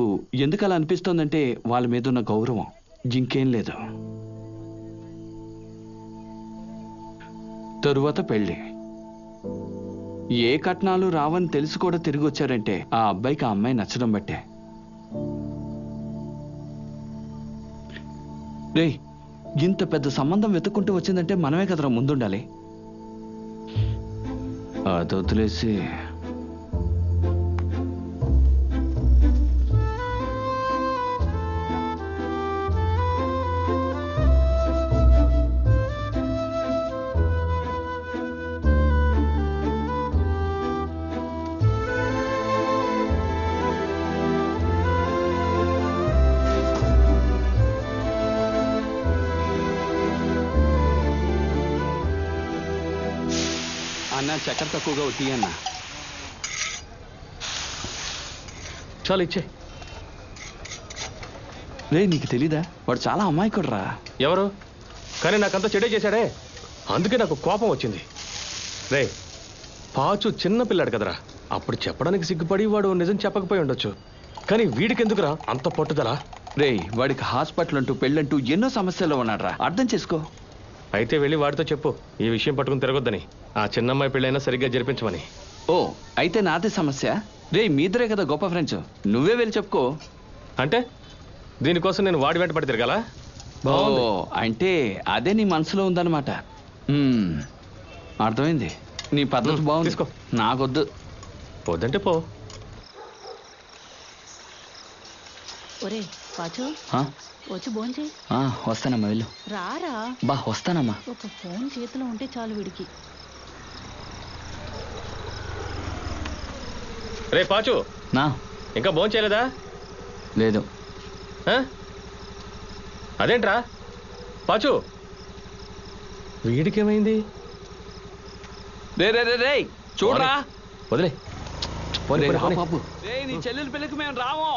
Speaker 1: ఎందుకు అలా అనిపిస్తోందంటే వాళ్ళ మీద ఉన్న గౌరవం, ఇంకేం లేదు. తరువాత పెళ్ళి. ఏ కట్నాలు రావని తెలిసి కూడా తిరిగి వచ్చారంటే ఆ అబ్బాయికి ఆ అమ్మాయి నచ్చడం బట్టే. రేయ్ ఇంత పెద్ద సంబంధం వెతుక్కుంటూ వచ్చిందంటే మనమే కదరా ముందుండాలి. అది వదిలేసి అన్న చక్కెర తక్కువగా టీ అన్న.
Speaker 8: చాలు ఇచ్చే.
Speaker 1: రే నీకు తెలీదా, వాడు చాలా అమాయకుడు రా.
Speaker 8: ఎవరు? కానీ నాకంతా చెడే చేశాడే, అందుకే నాకు కోపం వచ్చింది. రే పాచు చిన్న పిల్లాడు కదరా, అప్పుడు చెప్పడానికి సిగ్గుపడి వాడు నిజం చెప్పకపోయి ఉండొచ్చు. కానీ వీడికెందుకురా అంత పట్టుదల?
Speaker 1: రే వాడికి హాస్పిటల్ అంటూ పెళ్ళంటూ ఎన్నో సమస్యలు ఉన్నాడు రా, అర్థం చేసుకో.
Speaker 8: అయితే వెళ్ళి వాడితో చెప్పు ఈ విషయం పట్టుకుని తిరగొద్దని, ఆ చిన్నమ్మాయి పెళ్ళైనా సరిగ్గా జరిపించమని.
Speaker 1: ఓ అయితే నాదే సమస్య? రే మీ ఇద్దరే కదా గొప్ప ఫ్రెండ్స్, నువ్వే వెళ్ళి చెప్పుకో.
Speaker 8: అంటే దీనికోసం నేను వాడి వెంట పడి తిరగాలా?
Speaker 1: ఓ అంటే అదే నీ మనసులో ఉందన్నమాట. అర్థమైంది. నీ పద్ధతి బాగుంది, తీసుకో. నాకొద్దు.
Speaker 8: వద్దంటే పో.
Speaker 10: ఒరే పాచు వచ్చి భోంచేయి.
Speaker 7: వస్తానమ్మా వెళ్ళు.
Speaker 10: రారా
Speaker 7: బా వస్తానమ్మా.
Speaker 10: ఒక ఫోన్ చేతిలో ఉంటే చాలు వీడికి.
Speaker 8: రే పాచు
Speaker 7: నా
Speaker 8: ఇంకా భోంచేయలేదా?
Speaker 7: లేదు.
Speaker 8: అదేంట్రా పాచు, వీడికేమైంది?
Speaker 1: రే రే రే రే చూడరా.
Speaker 8: వదిలే
Speaker 1: బాబు, రే నీ చెల్లెల పెళ్ళికి మేము రాము.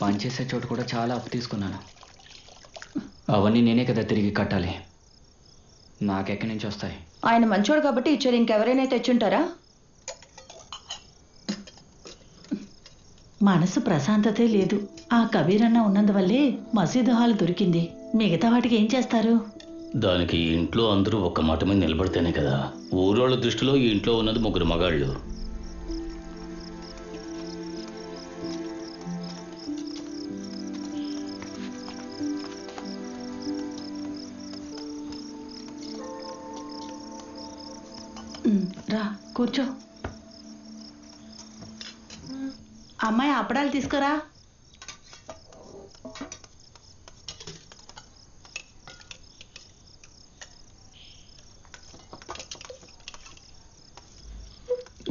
Speaker 7: పనిచేసే చోటు కూడా చాలా అప్పు తీసుకున్నాను. అవన్నీ నేనే కదా తిరిగి కట్టాలి. నాకెక్కడి నుంచి వస్తాయి?
Speaker 5: ఆయన మంచోడు కాబట్టి ఇచ్చారు, ఇంకెవరైనా తెచ్చుంటారా?
Speaker 10: మనసు ప్రశాంతతే లేదు. ఆ కబీరన్న ఉన్నందువల్లే మసీదు హాల్ దొరికింది. మిగతా వాటికి ఏం చేస్తారు?
Speaker 13: దానికి ఇంట్లో అందరూ ఒక్క మాట మీద నిలబడితేనే కదా. ఊరోళ్ళ దృష్టిలో ఈ ఇంట్లో ఉన్నది 3 మగాళ్ళు.
Speaker 10: రా కూర్చో. అమ్మాయి అప్పడాలు తీసుకురా.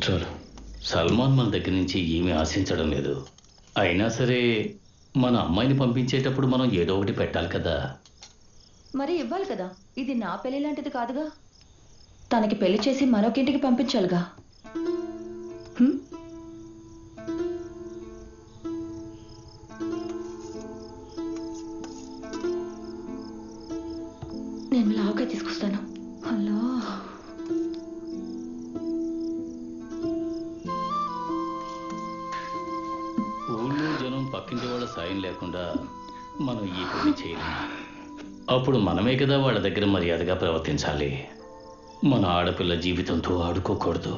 Speaker 13: చాలు. సల్మాన్ మన దగ్గర నుంచి ఏమీ ఆశించడం లేదు. అయినా సరే మన అమ్మాయిని పంపించేటప్పుడు మనం ఏదో ఒకటి పెట్టాలి కదా.
Speaker 5: మరి ఇవ్వాలి కదా, ఇది నా పెళ్లి లాంటిది కాదుగా. తనకి పెళ్లి చేసి మరొకింటికి పంపించాలిగా. నేను లావుగా తీసుకొస్తాను. హలో
Speaker 13: ఊళ్ళో జనం పక్కింటి వాళ్ళ సాయం లేకుండా మనం ఈ పని చేయలేం. అప్పుడు మనమే కదా వాళ్ళ దగ్గర మర్యాదగా ప్రవర్తించాలి. మన ఆడపిల్ల జీవితంతో ఆడుకోకూడదు.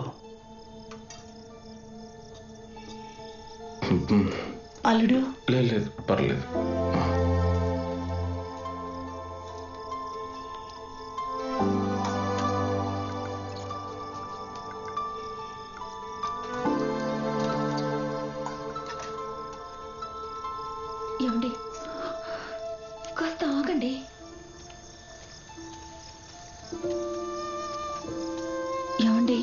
Speaker 5: అల్లుడు
Speaker 9: లేదు పర్లేదు.
Speaker 5: ఏమండి కాస్త ఆగండి. ఏమండి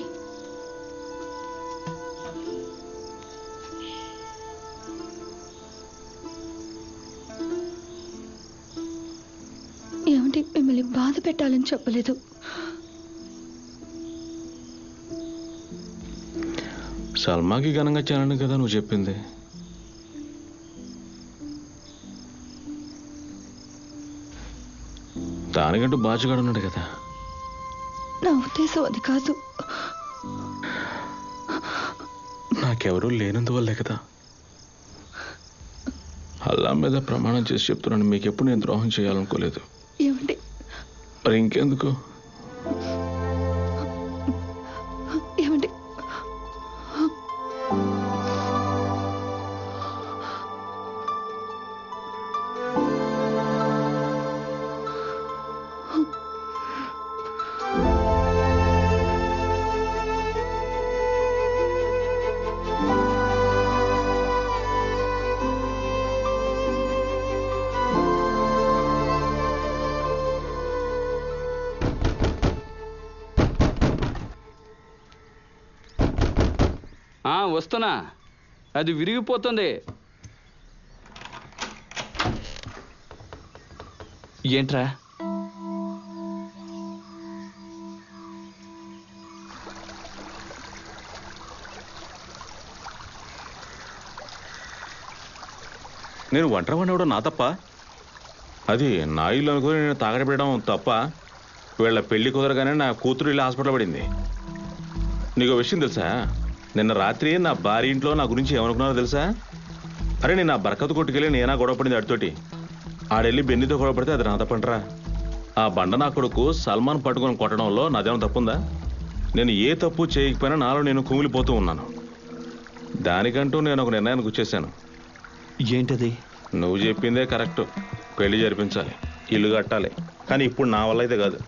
Speaker 5: ఏమండి మిమ్మల్ని బాధ పెట్టాలని చెప్పలేదు.
Speaker 4: సల్మాకి ఘనంగా చేయాలని కదా నువ్వు చెప్పింది. దానికంటూ బాచుగాడు ఉన్నాడు కదా.
Speaker 5: నా ఉద్దేశం అది కాదు.
Speaker 4: నాకెవరూ లేనందువల్లే కదా. అల్లా మీద ప్రమాణం చేసి చెప్తున్నాను, మీకెప్పుడు నేను ద్రోహం చేయాలనుకోలేదు.
Speaker 5: ఏమండి
Speaker 4: మరి ఇంకెందుకు?
Speaker 5: ఏమండి
Speaker 1: వస్తున్నా, అది విరిగిపోతుంది. ఏంట్రా?
Speaker 4: నేను ఒంటరి వాడినవడం నా తప్ప? అది నా ఇల్లు అనుకుని నేను తాగడపెట్టడం తప్ప? వీళ్ళ పెళ్లి కుదరగానే నా కూతురు ఇల్లు హాస్పిటల్ పడింది. నీకు విషయం తెలుసా? నిన్న రాత్రి నా భార్య ఇంట్లో నా గురించి ఏమనుకున్నారో తెలుసా? అరే నేను నా బరకతు కొట్టుకెళ్ళి నేనా గొడవపడింది అడితోటి. ఆడెళ్ళి బెన్నితో గొడవపడితే అది నా తప్పంటరా? ఆ బండ నా కొడుకు సల్మాన్ పట్టుకొని కొట్టడంలో నాదేమైనా తప్పుందా? నేను ఏ తప్పు చేయకపోయినా నాలో నేను కుమిలిపోతూ ఉన్నాను. దానికంటూ నేను ఒక నిర్ణయానికి వచ్చేసాను.
Speaker 1: ఏంటది?
Speaker 4: నువ్వు చెప్పిందే కరెక్ట్. పెళ్లి జరిపించాలి, ఇల్లు కట్టాలి. కానీ ఇప్పుడు నా వల్ల అయితే కాదు.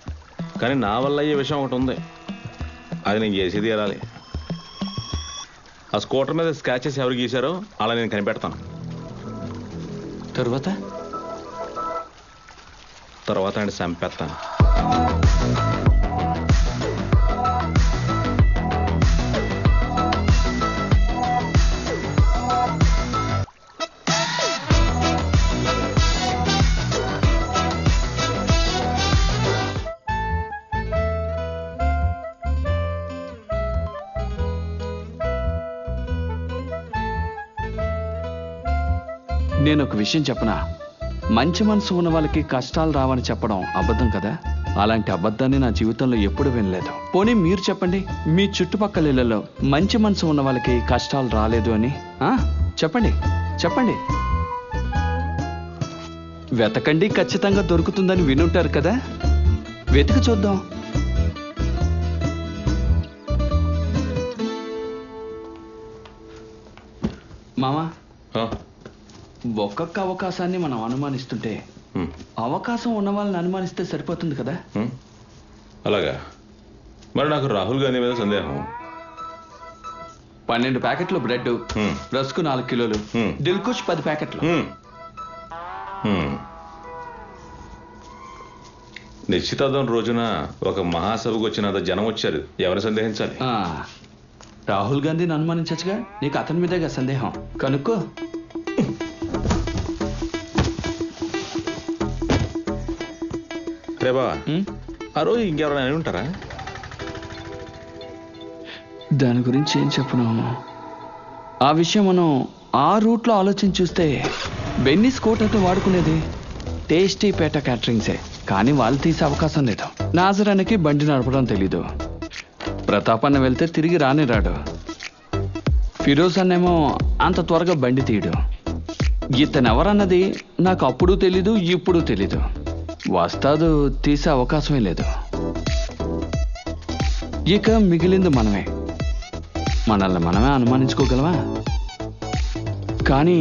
Speaker 4: కానీ నా వల్ల అయ్యే విషయం ఒకటి ఉంది, అది నేను చేసేది వెళ్ళాలి. ఆ స్కూటర్ మీద స్క్రాచెస్ ఎవరు గీశారో అలా నేను కనిపెడతాను. తర్వాత అంటే చంపేస్తాను.
Speaker 1: నేను ఒక విషయం చెప్పనా? మంచి మనసు ఉన్న వాళ్ళకి కష్టాలు రావని చెప్పడం అబద్ధం కదా. అలాంటి అబద్ధాన్ని నా జీవితంలో ఎప్పుడు వినలేదు. పోనీ మీరు చెప్పండి, మీ చుట్టుపక్కల ఇళ్లలో మంచి మనసు ఉన్న వాళ్ళకి కష్టాలు రాలేదు అని. చెప్పండి చెప్పండి. వెతకండి, ఖచ్చితంగా దొరుకుతుందని వినుంటారు కదా. వెతికి చూద్దాం. మామా, ఒక్కొక్క అవకాశాన్ని మనం అనుమానిస్తుంటే అవకాశం ఉన్న వాళ్ళని అనుమానిస్తే సరిపోతుంది కదా.
Speaker 4: అలాగా? మరి నాకు రాహుల్ గాంధీ మీద సందేహం.
Speaker 1: 12 ప్యాకెట్లు బ్రెడ్, రస్కు 4 కిలోలు, దిల్కుష్ 10 ప్యాకెట్లు.
Speaker 4: నిశ్చితార్థం రోజున ఒక మహాసభకు వచ్చినంత జనం వచ్చారు. ఎవరు సందేహించాలి?
Speaker 1: రాహుల్ గాంధీని అనుమానించచ్చుగా. నీకు అతని మీదేగా సందేహం. కనుక్కో.
Speaker 4: రే బావా, ఆ రోజు ఇంకెవరైనా అని ఉంటారా?
Speaker 1: దాని గురించి ఏం చెప్పను. ఆ విషయం మనం ఆ రూట్లో ఆలోచించి చూస్తే బెన్నీ స్కూటర్తో వాడుకునేది టేస్టీ పేట క్యాటరింగ్సే. కానీ వాళ్ళు తీసే అవకాశం లేదు. నాజరానికి బండి నడపడం తెలీదు. ప్రతాప్ అన్న వెళ్తే తిరిగి రాని రాడు. ఫిరోజ్ అన్నేమో అంత త్వరగా బండి తీయడు. ఇతనెవరన్నది నాకు అప్పుడు తెలీదు, ఇప్పుడు తెలీదు. వస్తాదు తీసే అవకాశమే లేదు. ఇక మిగిలింది మనమే. మనల్ని మనమే అనుమానించుకోగలవా? కానీ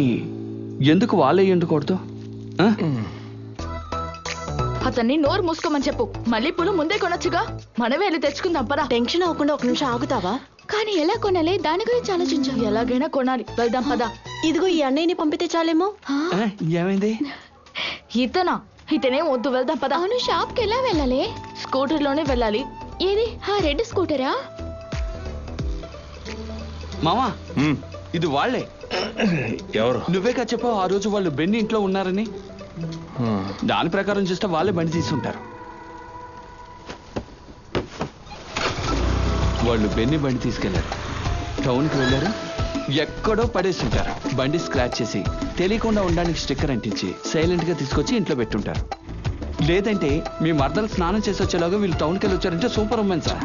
Speaker 1: ఎందుకు వాళ్ళే ఎండుకూడదు?
Speaker 5: అతన్ని నోరు మూసుకోమని చెప్పు. మళ్ళీ పూలు ముందే కొనొచ్చుగా, మనమే వెళ్ళి తెచ్చుకుందాం పదా.
Speaker 10: టెన్షన్ అవ్వకుండా ఒక నిమిషం ఆగుతావా?
Speaker 5: కానీ ఎలా కొనాలి, దాని గురించి ఆలోచించు. ఎలాగైనా కొనాలి, వెళ్దాం పదా.
Speaker 10: ఇదిగో ఈ అన్నయ్యని పంపితే చాలేమో.
Speaker 1: ఏమైంది?
Speaker 5: ఇతనే వద్దు, వెళ్దాం పదా. అవును, షాప్ కి ఎలా వెళ్ళాలి? స్కూటర్ లోనే వెళ్ళాలి. ఏది ఆ రెడ్ స్కూటరా?
Speaker 1: మామా ఇది వాళ్ళే.
Speaker 4: ఎవరు?
Speaker 1: నువ్వేగా చెప్పావు ఆ రోజు వాళ్ళు బెన్ని ఇంట్లో ఉన్నారని. దాని ప్రకారం చూస్తే వాళ్ళే బండి తీసుంటారు. వాళ్ళు బెన్ని బండి తీసుకెళ్లారు, టౌన్కి వెళ్ళారు, ఎక్కడో పడేస్తుంటారు. బండి స్క్రాచ్ చేసి తెలియకుండా ఉండడానికి స్టిక్కర్ అంటించి సైలెంట్ గా తీసుకొచ్చి ఇంట్లో పెట్టుంటారు. లేదంటే మీ మర్దలు స్నానం చేసి వచ్చేలాగా వీళ్ళు టౌన్కి వెళ్ళి వచ్చారంటే సూపర్ ఉమెన్ సార్.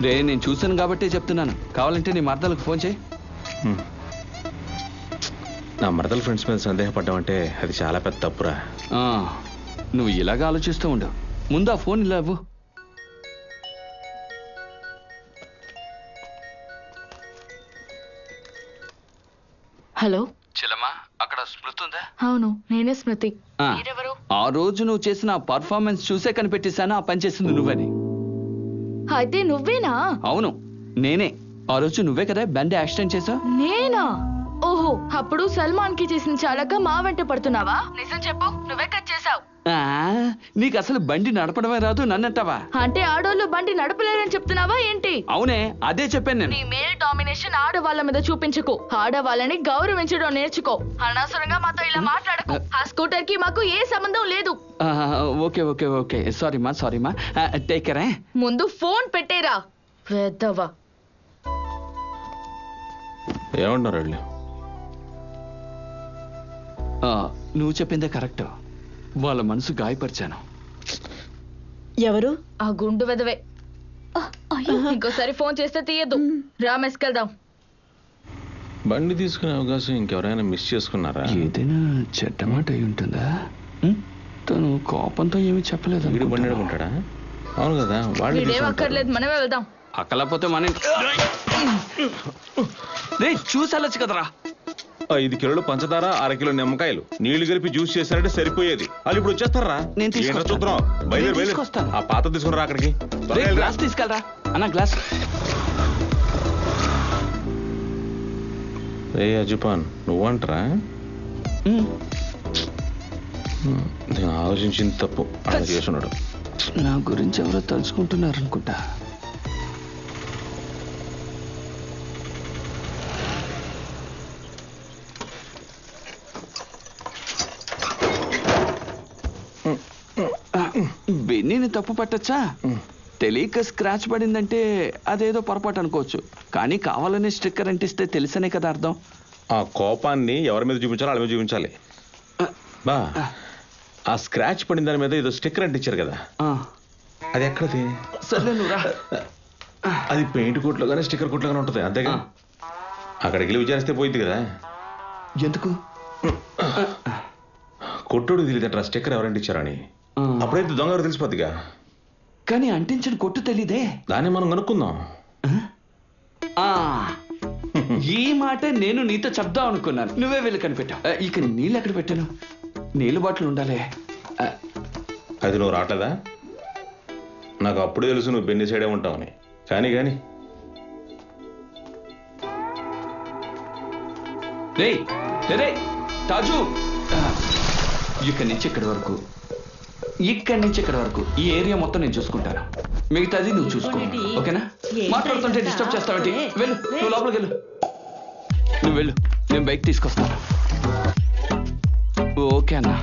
Speaker 1: రే నేను చూశాను కాబట్టి చెప్తున్నాను, కావాలంటే నీ మర్దలకు ఫోన్ చేయి.
Speaker 4: నా మరదల ఫ్రెండ్స్ మీద సందేహపడ్డామంటే అది చాలా పెద్ద తప్పురా.
Speaker 1: నువ్వు ఇలాగా ఆలోచిస్తూ ఉండు. ముందు ఆ ఫోన్ ఇలా ఇవ్వు.
Speaker 5: హలో
Speaker 1: చెల్లమ్మా, అక్కడ స్మృతి ఉందా?
Speaker 5: అవును, నేనే స్మృతి.
Speaker 1: ఆ రోజు నువ్వు చేసిన పర్ఫార్మెన్స్ చూసే కనిపెట్టేశాను ఆ పని చేసింది నువ్వని.
Speaker 5: అయితే నువ్వేనా?
Speaker 1: అవును నేనే. ఆ రోజు నువ్వే కదా బండి యాక్సిడెంట్ చేసావు.
Speaker 5: నేనా? ఓహో, అప్పుడు సల్మాన్ కి చేసిన చాలక మా వెంట పడుతున్నావా? నిజం చెప్పు, నువ్వే కట్ చేసావు.
Speaker 1: నీకు అసలు బండి నడపడమే రాదు, నన్నంటావా?
Speaker 5: అంటే ఆడోళ్ళు బండి నడపలేరని చెప్తున్నావా ఏంటి?
Speaker 1: అవునే, అదే చెప్పాను నేను.
Speaker 5: నీ మేల్ డామినేషన్ ఆడవాళ్ళ మీద చూపించుకో, ఆడవాళ్ళని గౌరవించడం నేర్చుకో. అనవసరంగా మాతో ఇలా మాట్లాడకు. ఆ స్కూటర్ కి మాకు ఏ సంబంధం లేదు.
Speaker 1: ఓకే ఓకే ఓకే, సారీమా సారీమా, టేక్ కేర్.
Speaker 5: ముందు ఫోన్ పెట్టేరా వెద్దవా.
Speaker 4: ఏమంటున్నారు వాళ్ళు?
Speaker 1: నువ్వు చెప్పిందే కరెక్ట్. వాళ్ళ మనసు గాయపరిచాను.
Speaker 10: ఎవరు?
Speaker 5: ఆ గుండు వెదవే. ఇంకోసారి ఫోన్ చేస్తే తీయద్దు. రామేసుకెళ్దాం.
Speaker 4: బండి తీసుకునే అవకాశం ఇంకెవరైనా మిస్ చేసుకున్నారా?
Speaker 1: ఏదైనా చెడ్డ మాట అయి ఉంటుందా? తను కోపంతో ఏమీ చెప్పలేదు.
Speaker 4: వీడు బండి నడుపుకుంటాడా? అవును కదా,
Speaker 5: వీడేం అక్కర్లేదు, మనమే వెళ్దాం.
Speaker 1: అక్కలేకపోతే మన చూసి వెళ్ళొచ్చు కదరా.
Speaker 4: 5 కిలోలు పంచదార, 1/2 కిలో నిమ్మకాయలు, నీళ్లు కలిపి జ్యూస్ చేశారంటే సరిపోయేది. వాళ్ళు ఇప్పుడు వచ్చేస్తారా?
Speaker 1: నేను
Speaker 4: చూద్దాం. బయలుదేరి ఆ పాత తీసుకురా అక్కడికి.
Speaker 1: గ్లాస్ తీసుకెళ్ళరా అన్న, గ్లాస్.
Speaker 4: రే అజుపాన్, నువ్వంటరా? నేను ఆలోచించింది తప్పు. అలా చేసున్నాడు.
Speaker 1: నా గురించి ఎవరో తలుచుకుంటున్నారు అనుకుంటా. బెన్నీని తప్పు పట్టచ్చా? తెలియక స్క్రాచ్ పడిందంటే అదేదో పొరపాటు అనుకోవచ్చు, కానీ కావాలనే స్టిక్కర్ అంటిస్తే తెలిసనే కదా అర్థం.
Speaker 4: ఆ కోపాన్ని ఎవరి మీద చూపించాలో వాళ్ళ మీద చూపించాలి. బా, ఆ స్క్రాచ్ పడిన దాని మీద ఏదో స్టిక్కర్ అంటించారు కదా, అది ఎక్కడది?
Speaker 1: సర్లే నువ్వు రా.
Speaker 4: అది పెయింట్ కోట్లో కానీ స్టిక్కర్ కోట్లో కానీ ఉంటుంది అంతేగా. అక్కడికి వెళ్ళి విచారిస్తే పోయింది కదా.
Speaker 1: ఎందుకు?
Speaker 4: కొట్టుడు తెలియదంటారా స్టిక్కర్ ఎవరంటించారని. అప్పుడైతే దొంగ తెలిసిపోద్దిగా.
Speaker 1: కానీ అంటించిన కొట్టు తెలీదే.
Speaker 4: దాన్ని మనం కనుక్కుందాం.
Speaker 1: ఈ మాట నేను నీతో చెప్దాం అనుకున్నాను, నువ్వే వెళ్ళి కనిపెట్టావు. ఇక నీళ్ళు ఎక్కడ పెట్టాను? నీళ్ళు బాటిల్ ఉండాలి.
Speaker 4: అది నువ్వు రావట్లేదా? నాకు అప్పుడే తెలుసు నువ్వు బెన్ని సైడే ఉంటావని. కానీ
Speaker 1: తాజు, ఇక్కడి నుంచి ఇక్కడి వరకు ఈ ఏరియా మొత్తం నేను చూసుకుంటాను. మిగతాది నువ్వు చూసుకో, ఓకేనా? మాట్లాడుతుంటే డిస్టర్బ్ చేస్తావేంటి? వెళ్ళు, నువ్వు లోపలికి వెళ్ళు. నువ్వు వెళ్ళు, నేను బైక్ తీసుకొస్తాను. ఓకే అన్నా.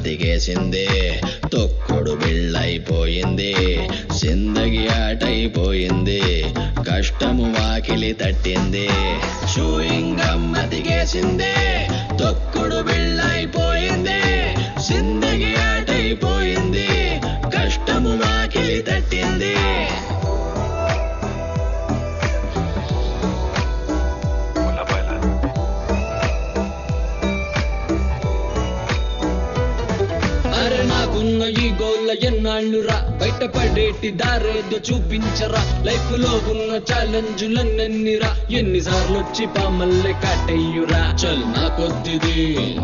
Speaker 17: దిగేసింది, తొక్కుడు బిళ్ళైపోయింది, జిందగి ఆటైపోయింది, కష్టము వాకిలి తట్టింది షూయింగమ్మ దిగేసింది తొక్కుడు బిళ్ళైపోయింది జిందగీ ఆటైపోయింది కష్టము వాకిలి తట్టింది
Speaker 3: అరే నాకున్న ఈ గోళ్ళ ఎన్నాళ్ళురా బయటపడేటి దారేదో చూపించరా లైఫ్ లో ఉన్న ఛాలెంజులన్నెన్నిరా ఎన్నిసార్లు వచ్చి పామల్లే కాటయ్యురా చల్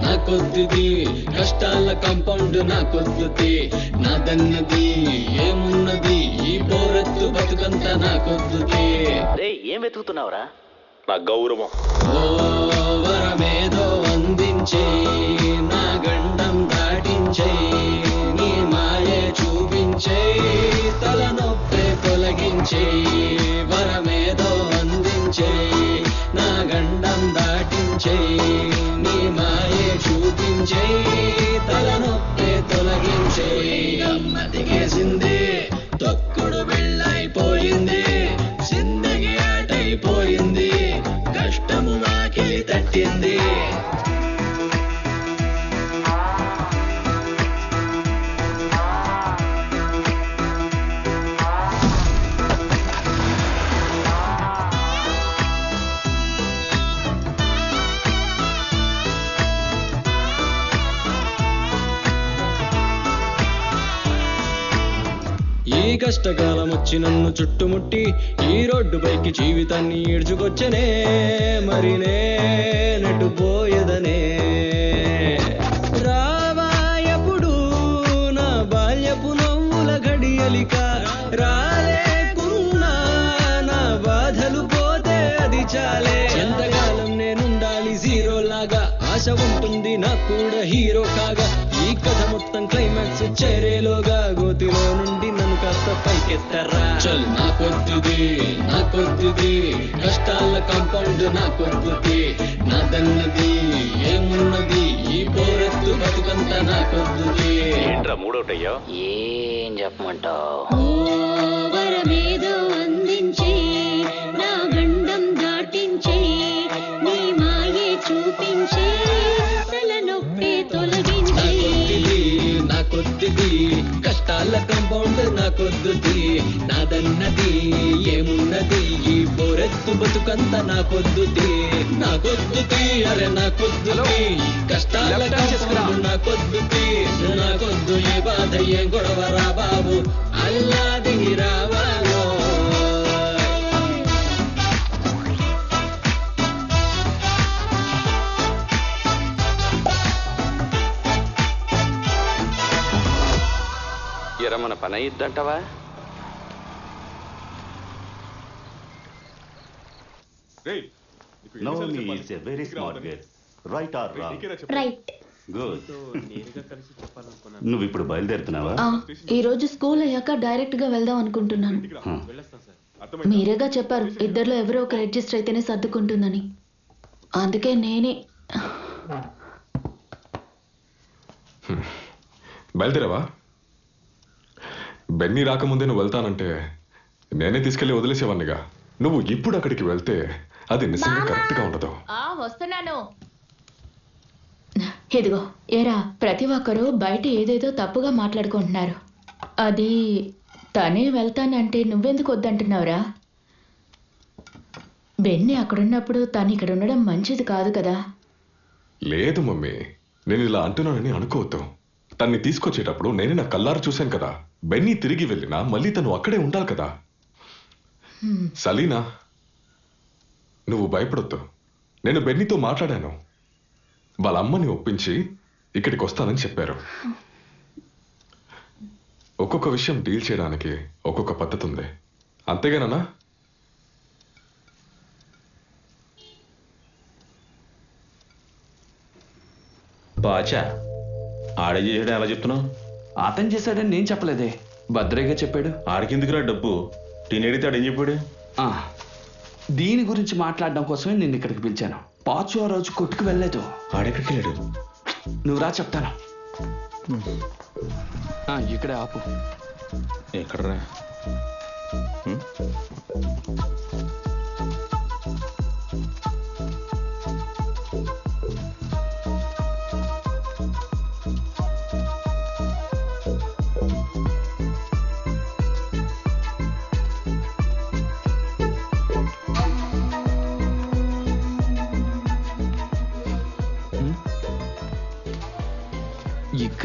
Speaker 3: నాకొద్దిది కష్టాల కాంపౌండ్ నాకొద్దుది నాదన్నది ఏమున్నది ఈ బోరెత్తు బతుకంతా నాకొద్దుది
Speaker 11: ఏం వెతుకుతున్నావురా?
Speaker 4: నా గౌరవం.
Speaker 3: ఓ వరమేదో అందించే నా గండం దాటించే నీ మాయే చూపించే తలనొప్పే తొలగించే వరమేదో అందించే నా గండం దాటించే నీ మాయే చూపించే తలనొప్పే తొలగించే అమ్మ దిగేసింది తొక్కుడు బిళ్ళైపోయింది జిందగీ ఆటైపోయింది కష్టము వాకిలి తట్టింది ఈ కష్టకాలం వచ్చి నన్ను చుట్టుముట్టి ఈ రోడ్డు పైకి జీవితాన్ని ఈడ్చుకొచ్చనే మరి నెట్టుపోయేదనే రావాయప్పుడు నా బాల్యపు నవ్వుల గడియలిక రాలేకున్నా నా బాధలు పోతే అది చాలే ఎంతకాలం నేనుండాలి జీరో లాగా ఆశ ఉంటుంది నాకు కూడా హీరో కాగా ఈ కథ మొత్తం క్లైమాక్స్ చేరేలోగా గోతిలో నుండి నన్ను కాస్త పైకెత్తరా చల్ నాకొద్దుది కష్టాల కాంపౌండ్ నాకొద్దుది నాదన్నది ఏమున్నది ఈ పోరెత్తు బతుకంతా నాకొద్దుది
Speaker 4: ఏంట్రా మూడోటయ్యా?
Speaker 7: ఏం చెప్పమంటావు?
Speaker 6: వరమేదో అందించే నా గండం దాటించే నీ మాయే చూపించే తలనొప్పే తొలగించే
Speaker 3: నాకొద్దుది కష్టాల కాంపౌండ్ నాకొద్దుది నాదన్నది ఏమున్నది ఈ పోరెత్తు బతుకంతా నాకొద్దుది అరే నాకొద్దుది కష్టాల కాంపౌండ్ నాకొద్దుది నాకొద్దు ఏ బాధ ఏం గొడవరా బాబు అల్లా దిగి రావాలో
Speaker 1: మన పని అయ్యిద్దంటావా?
Speaker 15: Naomi is a very smart girl. Right or wrong?
Speaker 6: Right.
Speaker 15: Good. నువ్వు ఇప్పుడు బయలుదేరుతున్నావా?
Speaker 5: ఈ రోజు స్కూల్ అయ్యాక డైరెక్ట్ గా వెళ్దాం అనుకుంటున్నాను. మీరేగా చెప్పారు ఇద్దరిలో ఎవరో ఒకరు అడ్జస్ట్ అయితేనే సర్దుకుంటుందని. అందుకే నేనే.
Speaker 9: బయలుదేరావా? బెన్నీ రాకముందే నువ్వు వెళ్తానంటే నేనే తీసుకెళ్లి వదిలేసేవాడినిగా. నువ్వు ఇప్పుడు అక్కడికి వెళ్తే అది నిజంగా కరెక్ట్ గా ఉండదు.
Speaker 5: వస్తున్నాను. ఇదిగో ఏరా, ప్రతి ఒక్కరూ బయట ఏదేదో తప్పుగా మాట్లాడుకుంటున్నారు. అది తనే వెళ్తానంటే నువ్వెందుకు వద్దంటున్నావురా? బెన్నీ అక్కడున్నప్పుడు తను ఇక్కడ ఉండడం మంచిది కాదు కదా.
Speaker 9: లేదు మమ్మీ, నేను ఇలా అంటున్నానని అనుకోవద్దు. తన్ని తీసుకొచ్చేటప్పుడు నేనే నా కల్లారు చూశాను కదా. బెన్నీ తిరిగి వెళ్ళినా మళ్ళీ తను అక్కడే ఉండాలి కదా. సలీనా, నువ్వు భయపడొద్దు. నేను బెన్నీతో మాట్లాడాను. వాళ్ళ అమ్మని ఒప్పించి ఇక్కడికి వస్తానని చెప్పారు. ఒక్కొక్క విషయం డీల్ చేయడానికి ఒక్కొక్క పద్ధతి ఉంది. అంతేగానన్నా?
Speaker 4: బాచా ఆడే చేసాడు ఎలా చెప్తున్నావు?
Speaker 1: అతను చేశాడని నేను చెప్పలేదే, భద్రయ్యగా చెప్పాడు.
Speaker 4: ఆడికెందుకురా డబ్బు? టీనేడితే ఆడేం చెప్పాడు?
Speaker 1: దీని గురించి మాట్లాడడం కోసమే నేను ఇక్కడికి పిలిచాను. పాచు ఆ రోజు కొట్టుకు వెళ్ళలేదు.
Speaker 4: ఆడెక్కడికి వెళ్ళాడు?
Speaker 1: నువ్వు రా చెప్తాను. ఇక్కడే ఆపు.
Speaker 4: ఎక్కడరా?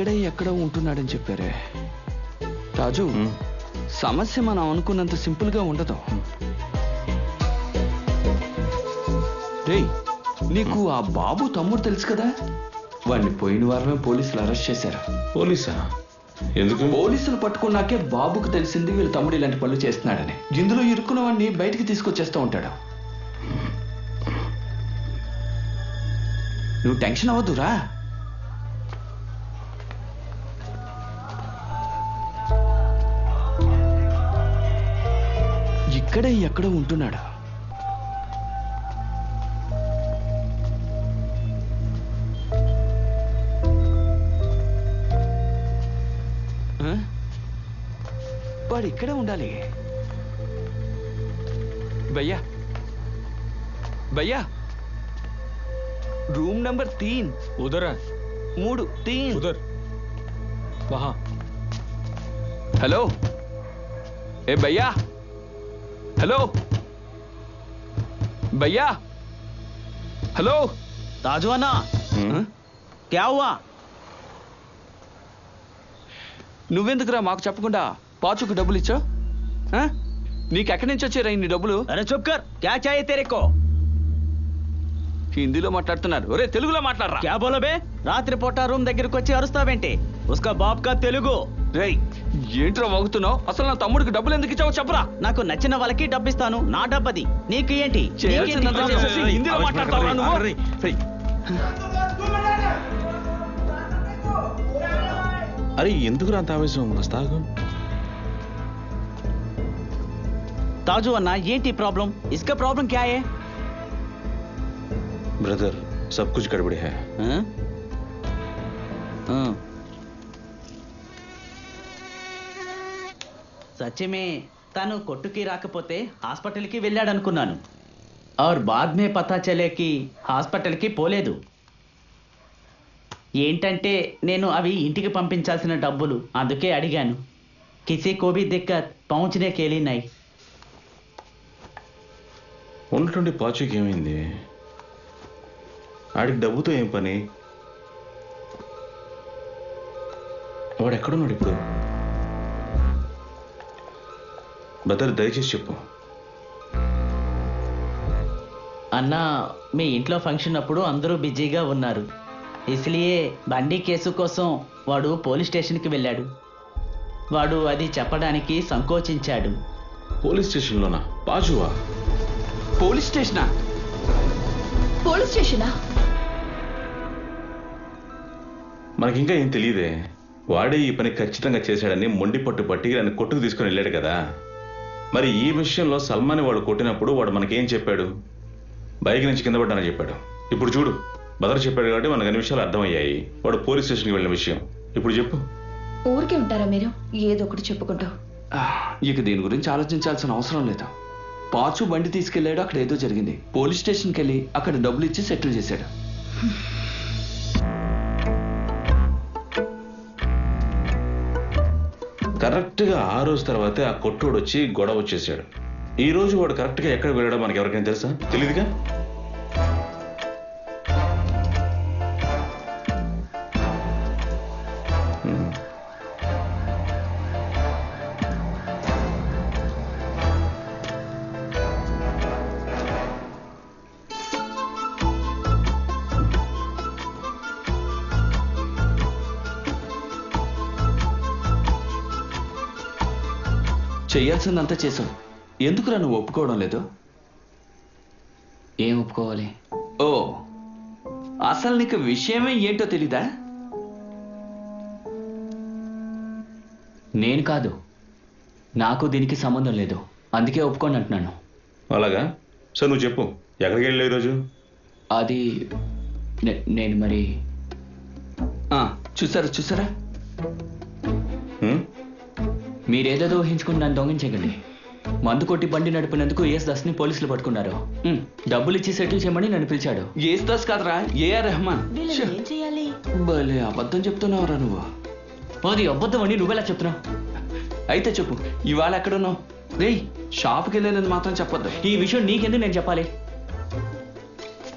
Speaker 1: ఇక్కడే ఎక్కడో ఉంటున్నాడని చెప్పారే రాజు. సమస్య మనం అనుకున్నంత సింపుల్ గా ఉండదు. రేయ్, నీకు ఆ బాబు తమ్ముడు తెలుసు కదా? వాడిని పోయిన వారమే పోలీసులు అరెస్ట్ చేశారు.
Speaker 4: పోలీసా? ఎందుకు?
Speaker 1: పోలీసులు పట్టుకున్నాకే బాబుకు తెలిసింది వీళ్ళ తమ్ముడు ఇలాంటి పనులు చేస్తున్నాడని. ఇందులో ఇరుక్కున్న వాడిని బయటికి తీసుకొచ్చేస్తూ ఉంటాడు. నువ్వు టెన్షన్ అవ్వద్దురా. ఇక్కడే ఎక్కడో ఉంటున్నాడు. వాడు ఇక్కడే ఉండాలి. భయ్యా భయ్యా, रूम नंबर 3
Speaker 16: उधर है।
Speaker 1: 3
Speaker 16: उधर वहां।
Speaker 1: हेलो ए भैया, हेलो भैया, हेलो
Speaker 11: ताजू अन्ना, क्या हुआ?
Speaker 1: నువ్వెందుకురా మాకు చెప్పకుండా పాచుకు డబ్బులు ఇచ్చావు? నీకు ఎక్కడి నుంచి వచ్చారా ఇన్ని డబ్బులు?
Speaker 11: అరే చుప్ కర్, క్యా చాహియే తేరేకో?
Speaker 1: హిందీలో మాట్లాడుతున్నారు. ఒరే తెలుగులో మాట్లాడరా.
Speaker 11: క్యా బోలో బే? రాత్రి పూట రూమ్ దగ్గరికి వచ్చి అరుస్తావేంటి? ఉస్కా బాప్ కా తెలుగు.
Speaker 1: రేయ్, ఏంట్రా వాగుతున్నావు? అసలు నా తమ్ముడికి డబ్బులు ఎందుకు ఇచ్చావో చెప్పరా.
Speaker 11: నాకు నచ్చిన వాళ్ళకి డబ్బిస్తాను, నా డబ్బది. నీకు ఏంటి?
Speaker 1: చేయాల్సిందంతా చేసేసి హిందీలో మాట్లాడతావురా నువ్వు?
Speaker 4: అరే ఎందుకు అంత ఆవేశం? వస్తాగు.
Speaker 11: ताजू अन्ना, ఏంటి ప్రాబ్లం? इसका प्रॉब्लम क्या है?
Speaker 4: ब्रदर, सब कुछ गड़बड़ है.
Speaker 11: సత్యమే, తను కొట్టుకి రాకపోతే హాస్పిటల్కి వెళ్ళాడనుకున్నాను. और बाद में पता चले कि హాస్పిటల్కి పోలేదు. ఏంటంటే నేను అవి ఇంటికి పంపించాల్సిన డబ్బులు, అందుకే అడిగాను. किसी को भी दिक्कत पहुंचने के लिए नहीं.
Speaker 4: ఉన్నటువంటి పాచుకి ఏమైంది? ఆడికి డబ్బుతో ఏం పని? వాడు ఎక్కడున్నాడు ఇప్పుడు? బ్రదర్ దయచేసి చెప్పు.
Speaker 11: అన్నా, మీ ఇంట్లో ఫంక్షన్ అప్పుడు అందరూ బిజీగా ఉన్నారు. ఇస్లియే బండి కేసు కోసం వాడు పోలీస్ స్టేషన్కి వెళ్ళాడు. వాడు అది చెప్పడానికి సంకోచించాడు.
Speaker 4: పోలీస్ స్టేషన్లోనా? పాచువా?
Speaker 1: పోలీస్ స్టేషనా?
Speaker 5: పోలీస్ స్టేషనా?
Speaker 4: మనకింకా ఏం తెలియదే. వాడే ఈ పని ఖచ్చితంగా చేశాడని మొండి పట్టు పట్టి నన్ను కొట్టుకు తీసుకుని వెళ్ళాడు కదా. మరి ఈ విషయంలో సల్మాన్ వాడు కొట్టినప్పుడు వాడు మనకేం చెప్పాడు? బైక్ నుంచి కింద పడ్డానని చెప్పాడు. ఇప్పుడు చూడు, బదర్ చెప్పాడు కాబట్టి మనకు అన్ని విషయాలు అర్థమయ్యాయి. వాడు పోలీస్ స్టేషన్కి వెళ్ళిన విషయం ఇప్పుడు చెప్పు.
Speaker 5: ఊరికే ఉంటారా మీరు? ఏదో ఒకటి చెప్పుకుంటావు.
Speaker 1: ఇక దీని గురించి ఆలోచించాల్సిన అవసరం లేదు. పాచు బండి తీసుకెళ్లాడు, అక్కడ ఏదో జరిగింది. పోలీస్ స్టేషన్కి వెళ్ళి అక్కడ డబ్బులు ఇచ్చి సెటిల్ చేశాడు.
Speaker 4: కరెక్ట్గా ఆ రోజు తర్వాతే ఆ కొట్టోడు వచ్చి గొడవ వచ్చేసాడు. ఈ రోజు వాడు కరెక్ట్గా ఎక్కడ వెళ్ళాడో మనకి ఎవరికైనా తెలుసా? తెలీదుగా.
Speaker 1: చెయ్యాల్సిందంతా చేసావు. ఎందుకురా నువ్వు ఒప్పుకోవడం లేదు?
Speaker 7: ఏం ఒప్పుకోవాలి?
Speaker 1: ఓ, అసలు నీకు విషయమే ఏంటో తెలీదా?
Speaker 7: నేను కాదు, నాకు దీనికి సంబంధం లేదు, అందుకే ఒప్పుకోండి అంటున్నాను.
Speaker 4: అలాగా? సార్ నువ్వు చెప్పు, ఎక్కడికి వెళ్ళావు ఈరోజు?
Speaker 7: అది నేను మరి
Speaker 1: చూసారా
Speaker 7: మీరేదేదో ఊహించుకుని నన్ను దొంగించకండి. మందు కొట్టి బండి నడిపినందుకు ఏఎస్ దాస్ని పోలీసులు పట్టుకున్నారు. డబ్బులు ఇచ్చి సెటిల్ చేయమని నన్ను పిలిచాడు.
Speaker 1: ఏఎస్ దాస్ కాదురా, ఏఆర్ రెహమాన్.
Speaker 10: ఏం చేయాలి?
Speaker 1: భలే అబద్ధం చెప్తున్నావురా నువ్వు.
Speaker 7: అది అబద్ధం అని నువ్వెలా చెప్తున్నావు?
Speaker 1: అయితే చెప్పు, ఇవాళ ఎక్కడున్నావు? రేయ్, షాప్కి వెళ్ళానని మాత్రం చెప్పొద్దు.
Speaker 7: ఈ విషయం నీకెందుకు నేను చెప్పాలి?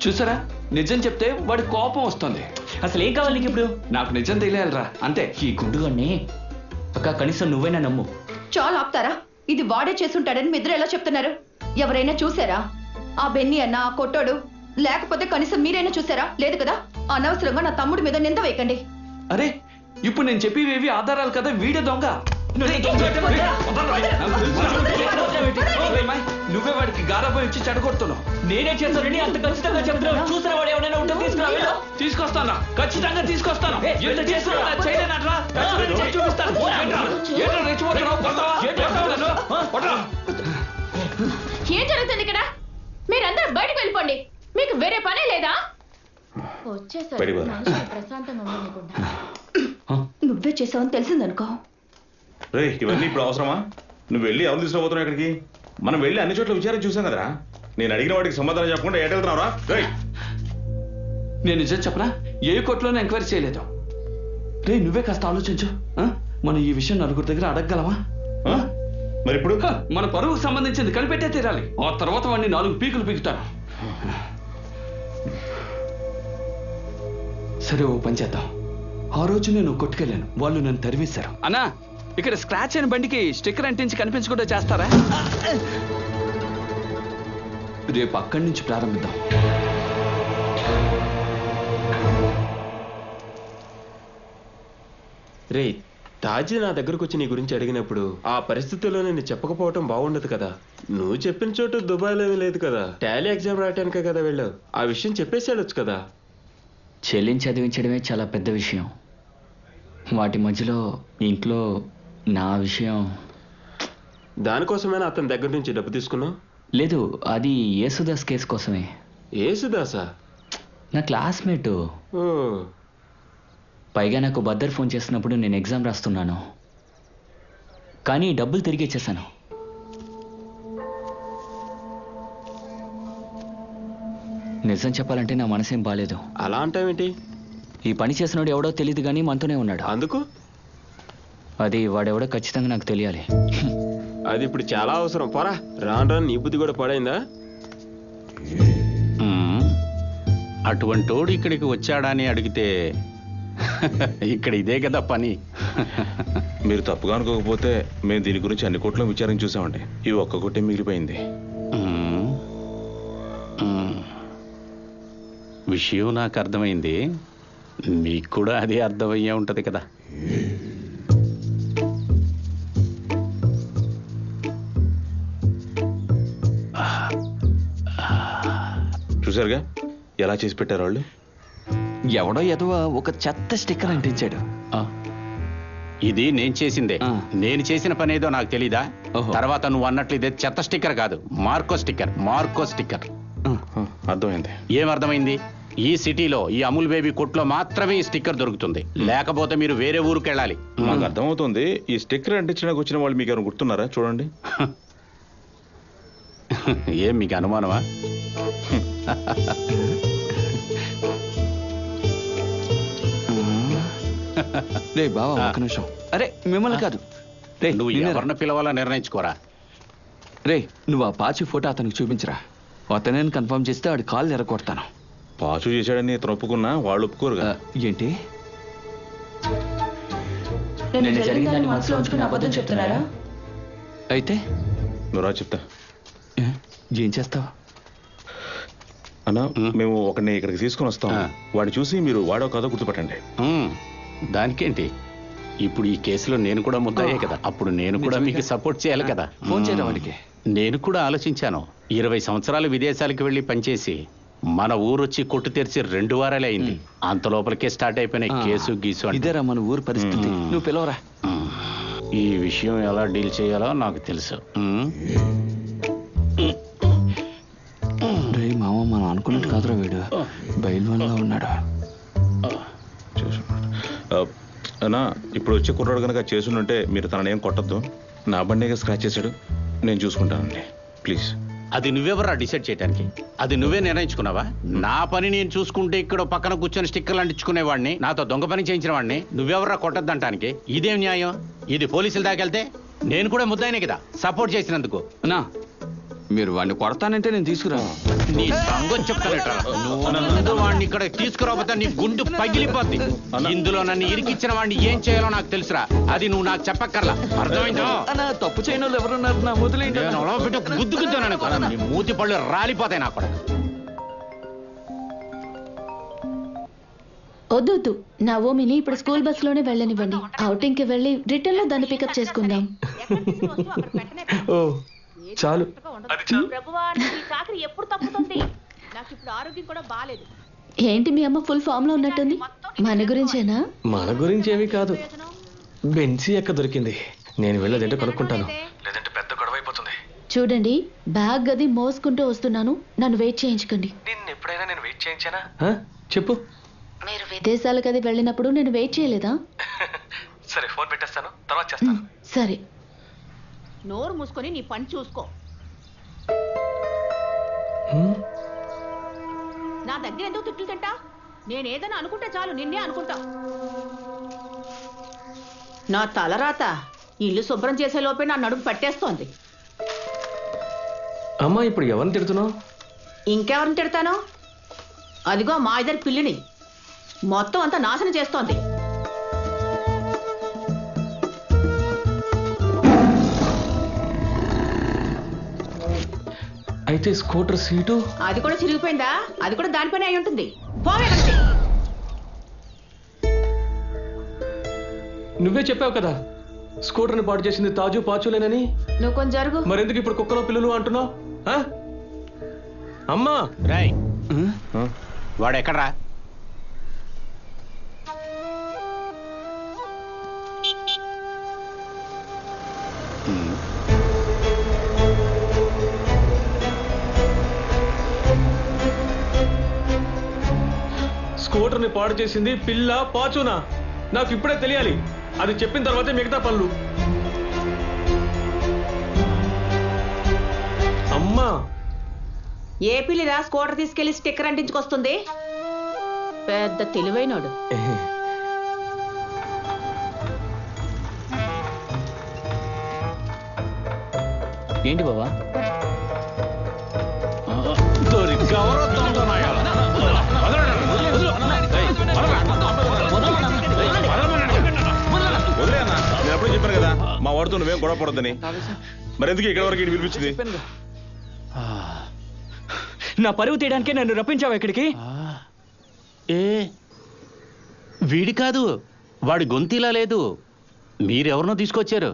Speaker 1: చూసారా, నిజం చెప్తే వాడి కోపం వస్తుంది.
Speaker 7: అసలు ఏం కావాలి నీకు ఇప్పుడు?
Speaker 1: నాకు నిజం తెలియాలిరా అంతే.
Speaker 7: ఈ గుండుగాన్ని అక్క కనీసం నువ్వైనా నమ్ము.
Speaker 5: చాలా ఆపుతారా? ఇది వాడే చేసుంటాడని మీ ఇద్దరు ఎలా చెప్తున్నారు? ఎవరైనా చూసారా? ఆ బెన్ని అన్న, ఆ కొట్టోడు, లేకపోతే కనీసం మీరైనా చూసారా? లేదు కదా. అనవసరంగా నా తమ్ముడి మీద నింద వేయకండి.
Speaker 1: అరే ఇప్పుడు నేను చెప్పేవి ఆధారాలు కదా. వీడే దొంగ. నువ్వే వాడికి గారాబం ఇచ్చి చెడగొడుతున్నావు.
Speaker 7: నేనే చేస్తానని అంత ఖచ్చితంగా చెప్తున్నావు. చూసిన వాడు ఎవరైనా ఉంటే తీసుకురా.
Speaker 1: తీసుకొస్తానా? ఖచ్చితంగా తీసుకొస్తాను. ఎంత చేస్తున్నా చేయలేనట్రా? చూపిస్తాను.
Speaker 5: ఏం జరుగుతుంది ఇక్కడ? మీరందరూ బయటకు వెళ్ళిపోండి. మీకు వేరే పనే లేదా? నువ్వే చేసావని తెలిసిందనుకో.
Speaker 4: రే ఇవన్నీ ఇప్పుడు అవసరమా? నువ్వు వెళ్ళి ఎవరు తీసుకుపోతున్నావు ఇక్కడికి? మనం వెళ్ళి అన్ని చోట్ల విచారం చూసాం కదరా. నేను అడిగిన వాటికి సమాధానం చెప్పకుండా ఎటు వెళ్తున్నావురా?
Speaker 1: నేను నిజం చెప్పనా? ఏ కోర్టులోనే ఎంక్వైరీ చేయలేదు. రే నువ్వే కాస్త ఆలోచించు. మనం ఈ విషయం నలుగురి దగ్గర అడగగలమా?
Speaker 4: మరి ఇప్పుడు
Speaker 1: మన పరువుకు సంబంధించింది కనిపెట్టే తీరాలి. ఆ తర్వాత వాడిని 4 పీకులు పీకుతాను. సరే ఓ పని చేద్దాం. ఆ రోజు నేను కొట్టుకెళ్ళాను. వాళ్ళు నన్ను తరివేశారు. అన్నా ఇక్కడ స్క్రాచ్ అయిన బండికి స్టిక్కర్ అంటించి కనిపించకుండా చేస్తారా? రేపు అక్కడి నుంచి ప్రారంభిద్దాం.
Speaker 14: రే తాజీ నా దగ్గరకు వచ్చి నీ గురించి అడిగినప్పుడు ఆ పరిస్థితుల్లో నేను చెప్పకపోవటం బాగుండదు కదా. నువ్వు చెప్పిన చోటు దుబాయ్లో ఏమీ లేదు కదా. టాలీ ఎగ్జామ్ రాయటానికే కదా వెళ్ళావు. ఆ విషయం చెప్పేసి వెళ్ళొచ్చు కదా.
Speaker 7: చెల్లిని చదివించడమే చాలా పెద్ద విషయం. వాటి మధ్యలో ఇంట్లో నా విషయం.
Speaker 14: దానికోసమైనా అతని దగ్గర నుంచి డబ్బు తీసుకున్నావు?
Speaker 7: లేదు, అది యేసుదాస్ కేసు కోసమే.
Speaker 14: యేసుదాసా?
Speaker 7: నా క్లాస్మేటు. పైగా నాకు బద్దర్ ఫోన్ చేస్తున్నప్పుడు నేను ఎగ్జామ్ రాస్తున్నాను, కానీ డబ్బులు తిరిగి ఇచ్చేసాను. నిజం చెప్పాలంటే నా మనసేం బాలేదు.
Speaker 14: అలా అంటావేంటి?
Speaker 7: ఈ పని చేసినోడు ఎవడో తెలియదు కానీ మనతోనే ఉన్నాడు.
Speaker 14: అందుకు?
Speaker 7: అది వాడెవడో ఖచ్చితంగా నాకు తెలియాలి.
Speaker 14: అది ఇప్పుడు చాలా అవసరం. పోరా, రాను రాను నీ బుద్ధి కూడా పడైందా?
Speaker 2: అటువంటోడు ఇక్కడికి వచ్చాడని అడిగితే ఇక్కడ ఇదే కదా పని.
Speaker 4: మీరు తప్పుగా అనుకోకపోతే మేము దీని గురించి అన్ని కోట్ల విచారం చూసామండి. ఈ ఒక్క కోటే మిగిలిపోయింది.
Speaker 2: విషయం నాకు అర్థమైంది. మీకు కూడా అదే అర్థమయ్యే ఉంటది కదా.
Speaker 4: చూసారుగా ఎలా చేసి పెట్టారు వాళ్ళు.
Speaker 1: ఎవడో ఎదవ ఒక చెత్త స్టిక్కర్ అంటించాడు.
Speaker 2: ఇది నేను చేసిందే. నేను చేసిన పని ఏదో నాకు తెలీదా? తర్వాత నువ్వు అన్నట్లు ఇదే చెత్త స్టిక్కర్ కాదు, మార్కో స్టిక్కర్. Marco sticker.
Speaker 4: అర్థమైంది.
Speaker 2: ఏమర్థమైంది? ఈ సిటీలో ఈ అమూల్ బేబీ కొట్లో మాత్రమే ఈ స్టిక్కర్ దొరుకుతుంది. లేకపోతే మీరు వేరే ఊరికి వెళ్ళాలి.
Speaker 4: మాకు అర్థమవుతుంది. ఈ స్టిక్కర్ అంటించడానికి వచ్చిన వాళ్ళు మీకు ఎవరు గుర్తున్నారా? చూడండి.
Speaker 2: ఏం మీకు అనుమానమా?
Speaker 1: రే బావా ఒక నిమిషం. అరే మిమ్మల్ని కాదు. రే
Speaker 2: నువ్వు ఎవరిని పిలవాలా నిర్ణయించుకోరా.
Speaker 1: రే నువ్వు ఆ పాచి ఫోటో అతనికి చూపించరా. అతనే కన్ఫర్మ్ చేస్తే వాడి కాళ్ళు ఎరగొడతాను.
Speaker 4: పాచు చేశాడని ఇతను ఒప్పుకున్నా వాళ్ళు ఒప్పుకోరు కదా.
Speaker 1: ఏంటి?
Speaker 5: నేను జరిగిన దాన్ని మనసులో ఉంచుకుని అబద్ధం చెప్తున్నారా?
Speaker 1: అయితే
Speaker 4: నువ్వు రా చెప్తా.
Speaker 1: ఏం చేస్తావు
Speaker 4: అన్నా? మేము ఒకరిని ఇక్కడికి తీసుకొని వస్తాం. వాడిని చూసి మీరు వాడో కాదో గుర్తుపట్టండి.
Speaker 2: దానికేంటి? ఇప్పుడు ఈ కేసులో నేను కూడా ముద్దాయే కదా. అప్పుడు నేను కూడా మీకు సపోర్ట్ చేయాలి కదా.
Speaker 1: ఫోన్ చేయడం వాడికి.
Speaker 2: నేను కూడా ఆలోచించాను. 20 సంవత్సరాలు విదేశాలకు వెళ్ళి పనిచేసి మన ఊరొచ్చి కొట్టు తెరిచి 2 వారాలే అయింది. అంత లోపలికే స్టార్ట్ అయిపోయినాయి కేసు గీసు.
Speaker 1: ఇదేరా మన ఊరు పరిస్థితి. నువ్వు పిలవరా.
Speaker 2: ఈ విషయం ఎలా డీల్ చేయాలో నాకు తెలుసు.
Speaker 1: రే మామ మనం అనుకున్నట్టు కాదురా వీడు. బయలువన్గా ఉన్నాడు.
Speaker 4: అన్నా ఇప్పుడు వచ్చే కుర్రాడు కనుక చేసుంటే మీరు తననేం కొట్టద్దు. నా బండిగా స్క్రాచ్ చేశాడు, నేను చూసుకుంటానండి ప్లీజ్.
Speaker 2: అది నువ్వెవరా డిసైడ్ చేయడానికి? అది నువ్వే నిర్ణయించుకున్నావా? నా పని నేను చూసుకుంటే ఇక్కడ పక్కన కూర్చొని స్టిక్కర్లు అంటించుకునేవాడిని, నాతో దొంగ పని చేయించిన వాడిని నువ్వెవరా కొట్టద్దంటానికి? ఇదేం న్యాయం? ఇది పోలీసుల దాకెళ్తే నేను కూడా ముద్దాయినే కదా సపోర్ట్ చేసినందుకు.
Speaker 1: అన్నా మీరు వాడిని కొడతానంటే నేను తీసుకురాను.
Speaker 2: నీ సంగతి చెప్తానట. నువ్వు ముందు వాడిని ఇక్కడ తీసుకురాబోతే నీ గుండు పగిలిపోద్ది. ఇందులో నన్ను ఇరికిచ్చిన వాడిని ఏం చేయాలో నాకు తెలుసురా. అది నువ్వు నాకు చెప్పక్కర్లా. అర్థమైందో?
Speaker 1: తప్పు చేయని వాళ్ళు ఎవరున్నారు? నా మొదలైంది
Speaker 2: గుద్దు గుద్దాను. నీ మూతి పళ్ళు రాలిపోతాయి నాకు కూడా.
Speaker 5: వద్దు, నా ఓమిని ఇప్పుడు స్కూల్ బస్ లోనే వెళ్ళనివ్వండి. అవుటింగ్ కి వెళ్ళి రిటర్న్ లో దాన్ని పికప్ చేసుకుందాం.
Speaker 8: ఓ చాలు.
Speaker 10: ఎప్పుడు తప్పుతుంది? నాకు ఇప్పుడు ఆరోగ్యం కూడా బాలేదు.
Speaker 5: ఏంటి మీ అమ్మ ఫుల్ ఫామ్ లో ఉన్నట్టుంది? మన గురించేనా?
Speaker 8: మన గురించి ఏమీ కాదు. బెన్సీ ఎక్క దొరికింది. నేను వెళ్ళేదంటే కనుక్కుంటాను, లేదంటే పెద్ద గొడవ అయిపోతుంది.
Speaker 5: చూడండి, బ్యాగ్ గది మోసుకుంటూ వస్తున్నాను. నన్ను వెయిట్ చేయించకండి.
Speaker 8: నిన్ను ఎప్పుడైనా నేను వెయిట్ చేయించానా? చెప్పు.
Speaker 5: మీరు విదేశాలకు అది వెళ్ళినప్పుడు నేను వెయిట్ చేయలేదా?
Speaker 8: సరే, ఫోన్ పెట్టేస్తాను, తర్వాత చేస్తాను.
Speaker 5: సరే.
Speaker 10: నోరు మూసుకొని నీ పని చూసుకో. నా దగ్గర ఎందుకు తిట్లు తింటా? నేనేదైనా అనుకుంటే చాలు నిన్నే అనుకుంటా. నా తలరాత ఇల్లు శుభ్రం చేసే లోపే నా నడుము పట్టేస్తోంది.
Speaker 8: అమ్మా, ఇప్పుడు ఎవరిని తిడుతున్నావు?
Speaker 10: ఇంకెవరిని తిడతాను? అదిగో మా ఇద్దరి పిల్లిని మొత్తం అంతా నాశనం చేస్తోంది.
Speaker 8: అయితే స్కూటర్ సీటు
Speaker 10: అది కూడా చిరిగిపోయిందా? అది కూడా దానిపైన అయి ఉంటుంది. పోవే.
Speaker 8: నువ్వే చెప్పావు కదా స్కూటర్ని పాడు చేసింది తాజు పాచులేనని.
Speaker 10: నువ్వు కొంచెం జరుగు.
Speaker 8: మరెందుకు ఇప్పుడు కుక్కలో పిల్లలు అంటున్నావు? అమ్మా
Speaker 2: రాయ్, వాడు ఎక్కడ్రా?
Speaker 8: స్కూటర్ని పాడు చేసింది పిల్ల పాచునా? నాకు ఇప్పుడే తెలియాలి. అది చెప్పిన తర్వాతే మిగతా పనులు. అమ్మా,
Speaker 10: ఏ పిల్లిరా స్కూటర్ తీసుకెళ్లి స్టిక్కర్ అంటించుకొస్తుంది? పెద్ద తెలివైనోడు.
Speaker 7: ఏంటి బావా?
Speaker 4: నేను అప్పుడే చెప్పాను కదా మా వాడితో నువ్వేం గొడవ పడొద్దని. మరెందుకు ఇక్కడ వరకు పిలిపించింది?
Speaker 7: నా పరువు తీయడానికే నన్ను రప్పించావు ఇక్కడికి.
Speaker 2: వీడి కాదు, వాడి గొంతిలా లేదు. మీరెవరినో తీసుకొచ్చారు.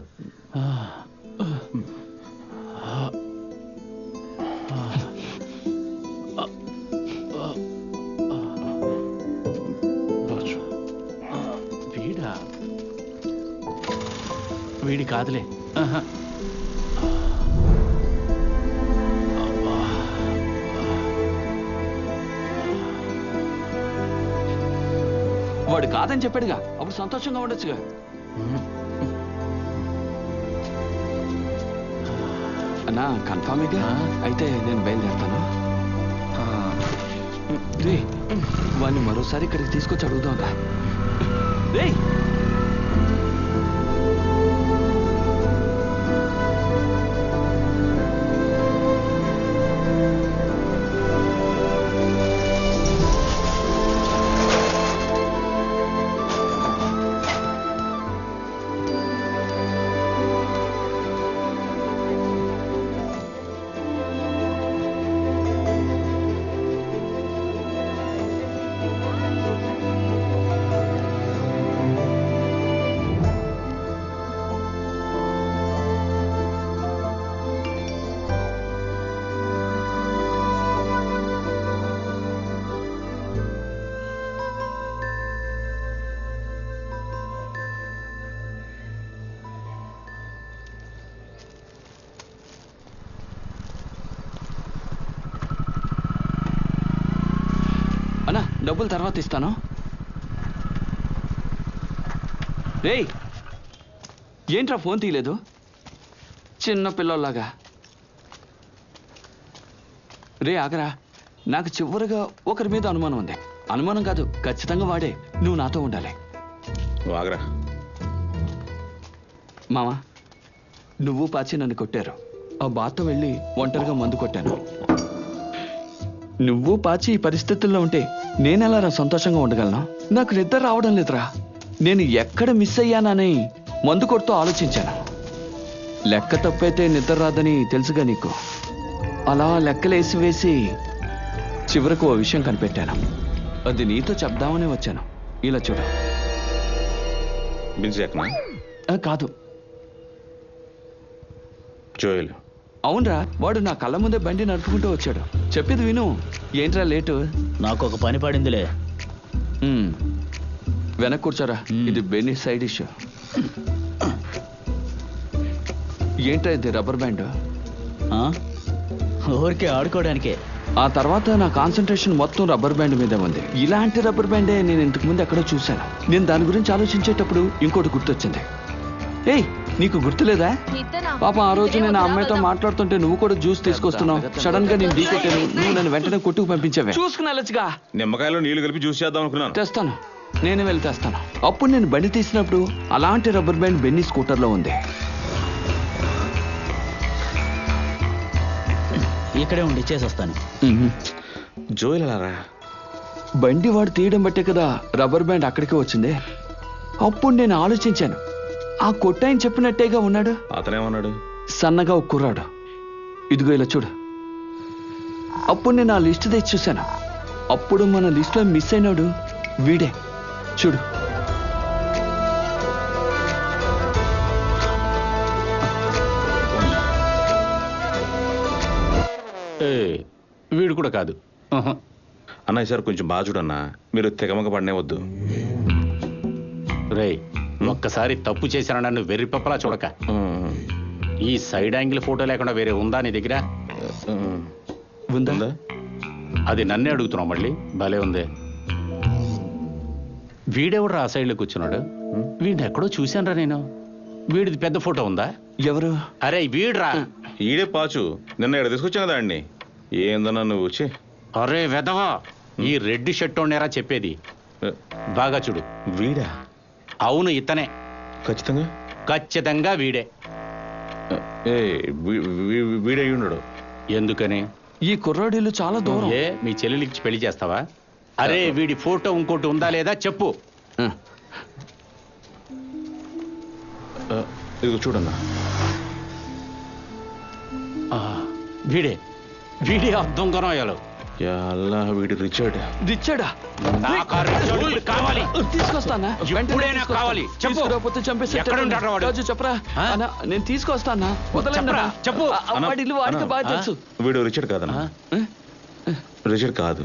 Speaker 2: వీడా? వీడి కాదులే.
Speaker 1: వాడు కాదని చెప్పాడుగా, అప్పుడు సంతోషంగా ఉండొచ్చుగా. అన్నా కన్ఫామ్గా అయితే నేను బయలుదేరుతాను. రే, వాడిని మరోసారి ఇక్కడికి తీసుకొచ్చి అడుగుదాం రా. రే, అన్నా డబ్బులు తర్వాత ఇస్తాను. రేయ్, ఏంట్రా ఫోన్ తీయలేదు? చిన్న పిల్లల్లాగా. రే ఆగరా, నాకు చివరిగా ఒకరి మీద అనుమానం ఉంది. అనుమానం కాదు, ఖచ్చితంగా వాడే. నువ్వు నాతో ఉండాలి.
Speaker 4: ఆగరా.
Speaker 1: మామా, నువ్వు పాచి నన్ను కొట్టారు. ఆ బాత్తో వెళ్ళి ఒంటరిగా మందు కొట్టాను. నువ్వు పాచి ఈ పరిస్థితుల్లో ఉంటే నేనెలా సంతోషంగా ఉండగలను? నాకు నిద్ర రావడం లేదురా. నేను ఎక్కడ మిస్ అయ్యానని మందు కొడుతూ ఆలోచించాను. లెక్క తప్పైతే నిద్ర రాదని తెలుసుగా నీకు. అలా లెక్కలేసి వేసి చివరకు ఓ విషయం కనిపెట్టాను. అది నీతో చెప్దామని వచ్చాను. ఇలా చూడు. కాదు,
Speaker 4: జోయల్.
Speaker 1: అవునరా, వాడు నా కళ్ళ ముందే బండి నడుపుకుంటూ వచ్చాడు. చెప్పేది విను. ఏంట్రా లేటు?
Speaker 13: నాకు ఒక పని పడిందిలే.
Speaker 1: వెనక కూర్చోరా. ఇది బెన్నీ సైడ్ ఇష్యూ. ఏంట్రా ఇది? Rubber band.
Speaker 13: ఊరికే ఆడుకోవడానికే.
Speaker 1: ఆ తర్వాత నా కాన్సన్ట్రేషన్ మొత్తం రబ్బర్ బ్యాండ్ మీదే ఉంది. ఇలాంటి రబ్బర్ బ్యాండే నేను ఇంతకు ముందు ఎక్కడో చూశాను. నేను దాని గురించి ఆలోచించేటప్పుడు ఇంకోటి గుర్తొచ్చింది. ఏయ్, నీకు గుర్తులేదా? పాప ఆ రోజు నేను ఆ అమ్మాయితో మాట్లాడుతుంటే నువ్వు కూడా జ్యూస్ తీసుకొస్తున్నావు. సడన్ గా నేను ఢీకొట్టాను. నువ్వు నన్ను వెంటనే కొట్టుకు పంపించావే. చూసుకుని వెళ్ళొచ్చుగా.
Speaker 4: నిమ్మకాయలో నీళ్లు కలిపి జ్యూస్ చేద్దాం అనుకున్నాను.
Speaker 1: తెస్తాను, నేనే వెళ్ళి తెస్తాను. అప్పుడు నేను బండి తీసినప్పుడు అలాంటి రబ్బర్ బ్యాండ్ బెన్నీ స్కూటర్లో ఉంది.
Speaker 13: ఇక్కడే ఉండి చేసేస్తాను.
Speaker 4: జోయల్ అలారా?
Speaker 1: బండి వాడు తీయడం బట్టే కదా రబ్బర్ బ్యాండ్ అక్కడికి వచ్చింది. అప్పుడు నేను ఆలోచించాను, ఆ కొట్టాయని చెప్పినట్టేగా ఉన్నాడు.
Speaker 4: అతనేమన్నాడు?
Speaker 1: సన్నగా ఒక కుర్రాడు. ఇదిగో ఇలా చూడు. అప్పుడు నేను ఆ లిస్ట్ తెచ్చి చూశాను. అప్పుడు మన లిస్ట్లో మిస్ అయినాడు వీడే. చూడు.
Speaker 2: వీడు కూడా కాదు.
Speaker 4: అన్నయ్య సార్ కొంచెం బాగా చూడన్నా. మీరు తెగమగ పడనే వద్దు.
Speaker 2: రేయ్, ఒక్కసారి తప్పు చేశాను నన్ను వెర్రిపప్పలా చూడక. ఈ సైడ్ యాంగిల్ ఫోటో లేకుండా వేరే ఉందా నీ దగ్గర?
Speaker 1: ఉందా?
Speaker 2: అది నన్నే అడుగుతున్నావు మళ్ళీ. భలే ఉంది. వీడెవడు ఆ సైడ్లో కూర్చున్నాడు? వీడిని ఎక్కడో చూశానురా నేను. వీడిది పెద్ద ఫోటో ఉందా?
Speaker 1: ఎవరు?
Speaker 2: అరే వీడ్రా.
Speaker 4: ఈడే పాచు. నిన్న ఇక్కడ తీసుకొచ్చాను కదా అండి. ఏందన్నా నువ్వు వచ్చి?
Speaker 2: అరే వెదవా, ఈ రెడ్ షర్ట్ ఉండేరా చెప్పేది. బాగా చూడు.
Speaker 4: వీడా?
Speaker 2: అవును, ఇతనే.
Speaker 4: ఖచ్చితంగా?
Speaker 2: ఖచ్చితంగా వీడే.
Speaker 4: వీడే ఉన్నాడు.
Speaker 2: ఎందుకని?
Speaker 1: ఈ కుర్రాడీలు చాలా దూరం.
Speaker 2: ఏ మీ చెల్లెలికి పెళ్లి చేస్తావా? అరే వీడి ఫోటో ఇంకోటి ఉందా లేదా చెప్పు.
Speaker 4: ఇది చూడన్నా.
Speaker 2: వీడే వీడే అర్థం కొనయాలు.
Speaker 4: వీడి రిచర్డ్.
Speaker 1: రిచర్డా?
Speaker 2: కావాలి.
Speaker 1: తీసుకొస్తానా?
Speaker 2: ఎప్పుడైనా కావాలి.
Speaker 1: చెప్పు. చంపేసి చెప్పరా. నేను తీసుకొస్తానా? వదలండి.
Speaker 2: చెప్పు.
Speaker 1: వాడి ఇల్లు వాడికి బాగా తెలుసు.
Speaker 4: వీడు రిచర్డ్ కాదన్నా. రిచర్డ్ కాదు.